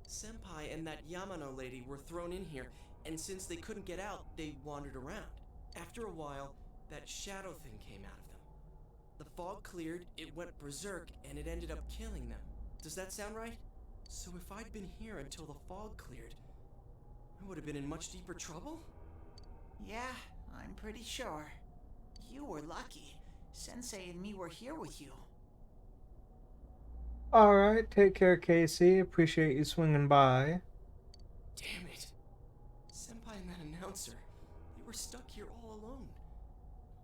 Senpai and that Yamano lady were thrown in here, and since they couldn't get out, they wandered around. After a while, that shadow thing came out of them. The fog cleared, it went berserk, and it ended up killing them. Does that sound right? So if I'd been here until the fog cleared, I would have been in much deeper trouble? Yeah, I'm pretty sure. You were lucky. Sensei and me were here with you. Alright, take care, Casey. Appreciate you swinging by. Damn it. Senpai and that announcer, they were stuck here all alone.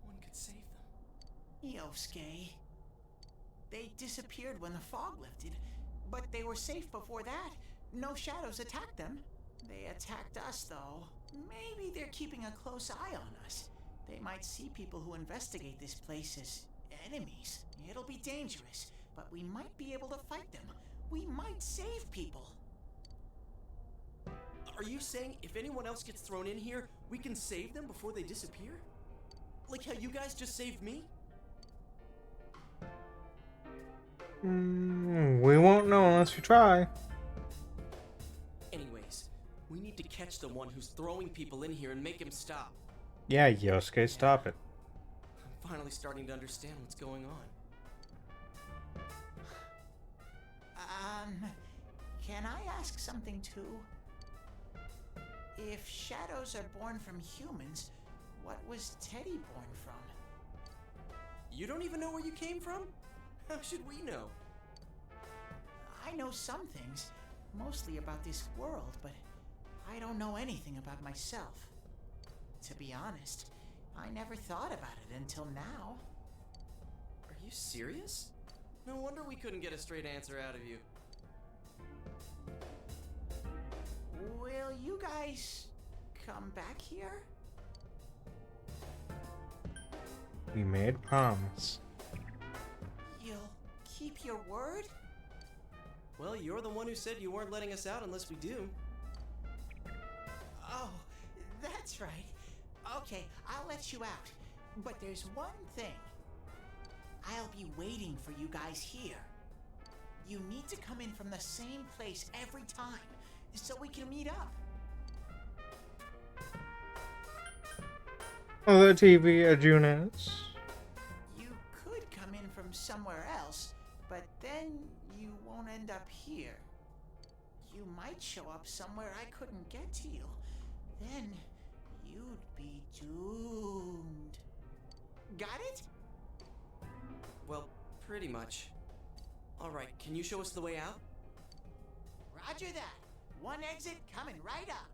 No one could save them. Yosuke. They disappeared when the fog lifted, but they were safe before that. No shadows attacked them. They attacked us, though. Maybe they're keeping a close eye on us. They might see people who investigate this place as enemies. It'll be dangerous, but we might be able to fight them. We might save people. Are you saying if anyone else gets thrown in here, we can save them before they disappear? Like how you guys just saved me? We won't know unless we try. Anyways, we need to catch the one who's throwing people in here and make him stop. Yeah, Yosuke, stop it. I'm finally starting to understand what's going on. Can I ask something too? If shadows are born from humans, what was Teddy born from? You don't even know where you came from? How should we know? I know some things, mostly about this world, but I don't know anything about myself. To be honest, I never thought about it until now. Are you serious? No wonder we couldn't get a straight answer out of you. Will you guys come back here? We made a promise. You'll keep your word? Well, you're the one who said you weren't letting us out unless we do. Oh, that's right. Okay, I'll let you out. But there's one thing. I'll be waiting for you guys here. You need to come in from the same place every time, so we can meet up. Oh, the TV Junes. You could come in from somewhere else, but then you won't end up here. You might show up somewhere I couldn't get to you. Then you'd be doomed. Got it? Well, pretty much. Alright, can you show us the way out? Roger that. One exit coming right up.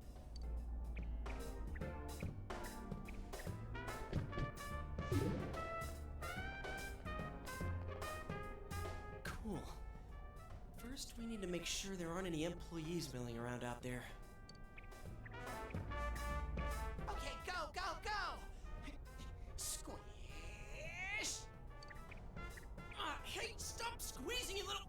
Cool. First, we need to make sure there aren't any employees milling around out there. Okay, go, go, go! Squish! Hey, stop squeezing, you little...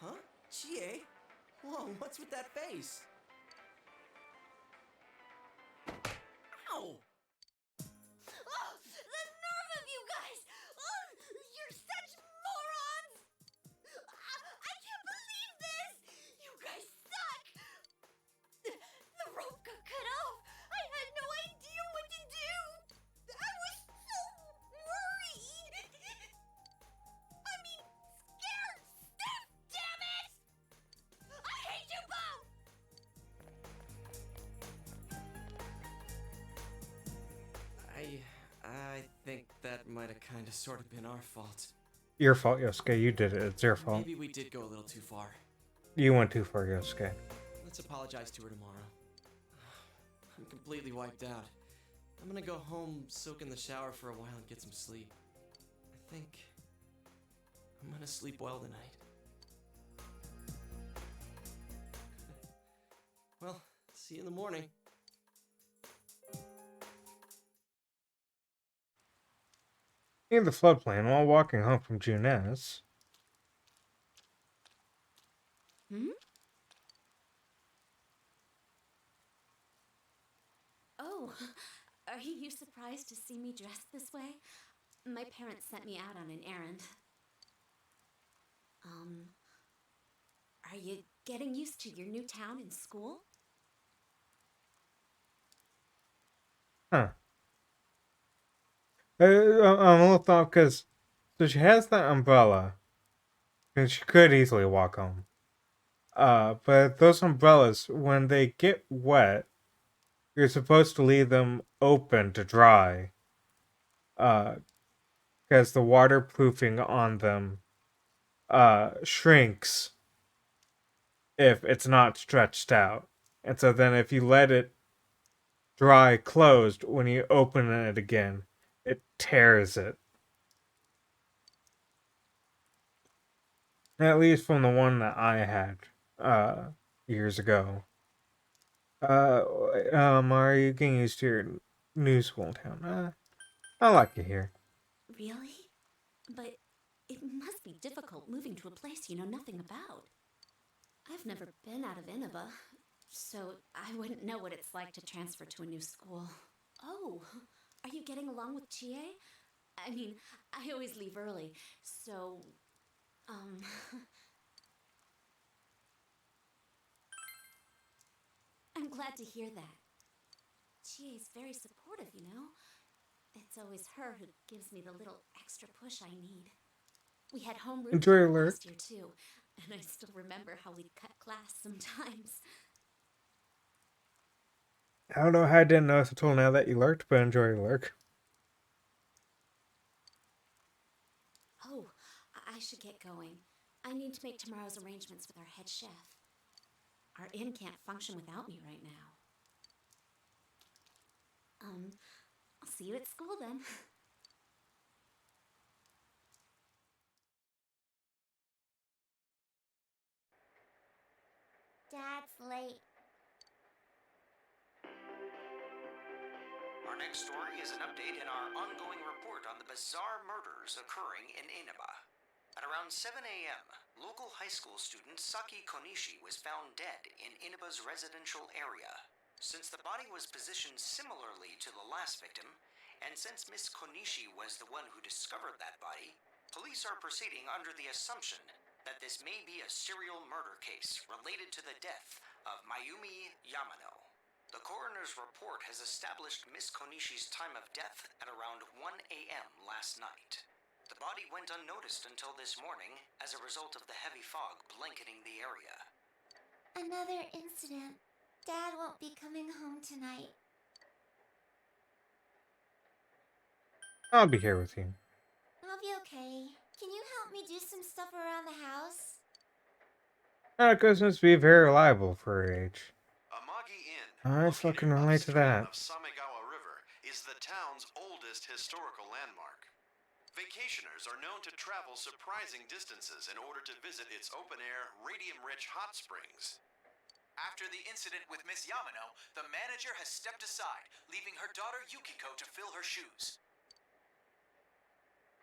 Huh? Chie? Whoa, what's with that face? Ow! Oh, the nerve of you guys! Oh, you're such morons! I can't believe this! You guys suck! The rope got cut off! I had no idea what to do! I was so worried! I mean, scared stiff, damn it! I hate you both! I think that might have kind of sort of been our fault. Your fault, Yosuke. You did it. It's your fault. Maybe we did go a little too far. You went too far, Yosuke. Let's apologize to her tomorrow. I'm completely wiped out. I'm gonna go home, soak in the shower for a while, and get some sleep. I think I'm gonna sleep well tonight. Well, see you in the morning. In the floodplain while walking home from Juness. Hmm? Oh, are you surprised to see me dressed this way? My parents sent me out on an errand. Are you getting used to your new town and school? Huh. I'm a little thought because so she has that umbrella, and she could easily walk home. But those umbrellas, when they get wet, you're supposed to leave them open to dry. Because the waterproofing on them shrinks if it's not stretched out. And so then if you let it dry closed, when you open it again, it tears it. At least from the one that I had years ago. Are you getting used to your new school town? I like it here. Really? But it must be difficult moving to a place you know nothing about. I've never been out of Inaba, so I wouldn't know what it's like to transfer to a new school. Oh, are you getting along with Chie? I mean, I always leave early, so, I'm glad to hear that. Chie's very supportive, you know? It's always her who gives me the little extra push I need. We had homeroom Enjoy your together lurk. last year, too, and I still remember how we'd cut class sometimes. I don't know how I didn't notice until now that you lurked, but enjoy your lurk. Oh, I should get going. I need to make tomorrow's arrangements with our head chef. Our inn can't function without me right now. I'll see you at school then. Dad's late. Our next story is an update in our ongoing report on the bizarre murders occurring in Inaba. At around 7 a.m., local high school student Saki Konishi was found dead in Inaba's residential area. Since the body was positioned similarly to the last victim, and since Miss Konishi was the one who discovered that body, police are proceeding under the assumption that this may be a serial murder case related to the death of Mayumi Yamano. The coroner's report has established Miss Konishi's time of death at around 1 a.m. last night. The body went unnoticed until this morning as a result of the heavy fog blanketing the area. Another incident. Dad won't be coming home tonight. I'll be here with you. I'll be okay. Can you help me do some stuff around the house? Narco seems to be very reliable for her age. Amagi Inn, I fucking relate to that. of Samegawa River, is the town's oldest historical landmark. Vacationers are known to travel surprising distances in order to visit its open-air, radium-rich hot springs. After the incident with Miss Yamano, the manager has stepped aside, leaving her daughter Yukiko to fill her shoes.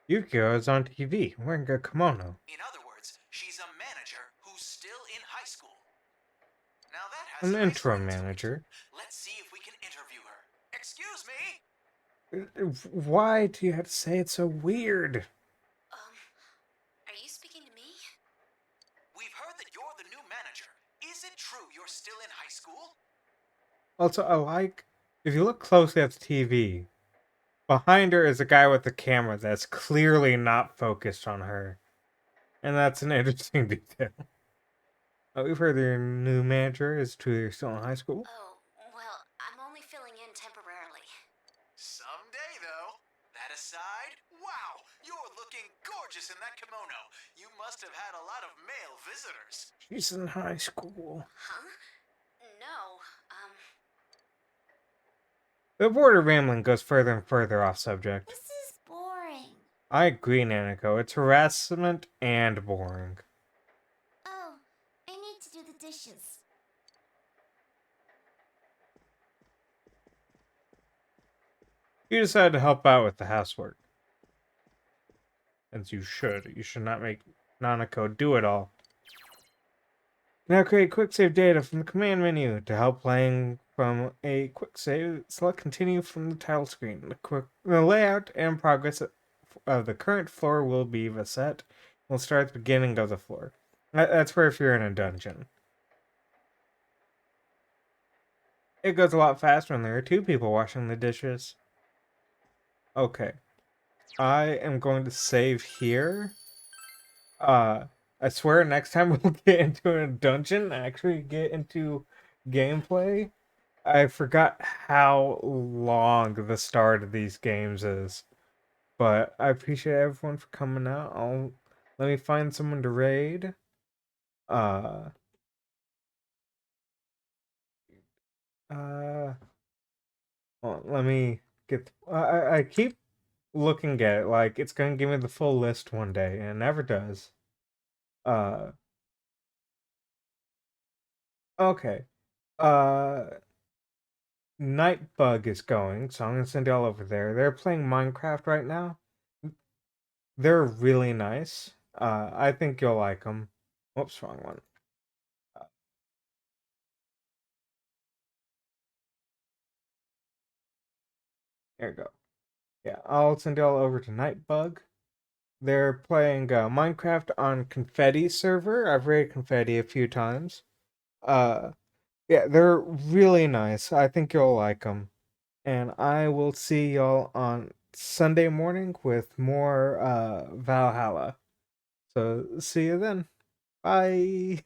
Yukio is on TV wearing a kimono. In other words, she's a manager who's still in high school. Now that has An a nice interim ring to it. manager. Let's see if we can interview her. Excuse me? Why do you have to say it so weird? Are you speaking to me? We've heard that you're the new manager. Is it true you're still in high school? Also, if you look closely at the TV, behind her is a guy with a camera that's clearly not focused on her. And that's an interesting detail. We've heard your new manager is true you're still in high school. Oh, well, I'm only filling in temporarily. Someday, though. That aside, wow, you're looking gorgeous in that kimono. You must have had a lot of male visitors. She's in high school. Huh? No, The border rambling goes further and further off subject. This is boring. I agree, Nanako. It's harassment and boring. Oh, I need to do the dishes. You decided to help out with the housework. As you should. You should not make Nanako do it all. Now create quick save data from the command menu. To help playing from a quick save, select continue from the title screen. The layout and progress of the current floor will be the set. We'll start at the beginning of the floor. That's where if you're in a dungeon. It goes a lot faster when there are two people washing the dishes. Okay. I am going to save here. I swear next time we'll get into a dungeon, actually get into gameplay. I forgot how long the start of these games is. But I appreciate everyone for coming out. Let me find someone to raid. Uh well, let me get I keep looking at it like it's gonna give me the full list one day, and it never does. Uh okay. Nightbug is going, so I'm gonna send y'all over there. They're playing Minecraft right now. They're really nice. I think you'll like them. Whoops, wrong one. There you go. Yeah, I'll send y'all over to Nightbug. They're playing Minecraft on Confetti server. I've raided Confetti a few times. Uh, yeah, they're really nice. I think you'll like them. And I will see y'all on Sunday morning with more Valhalla. So see you then. Bye.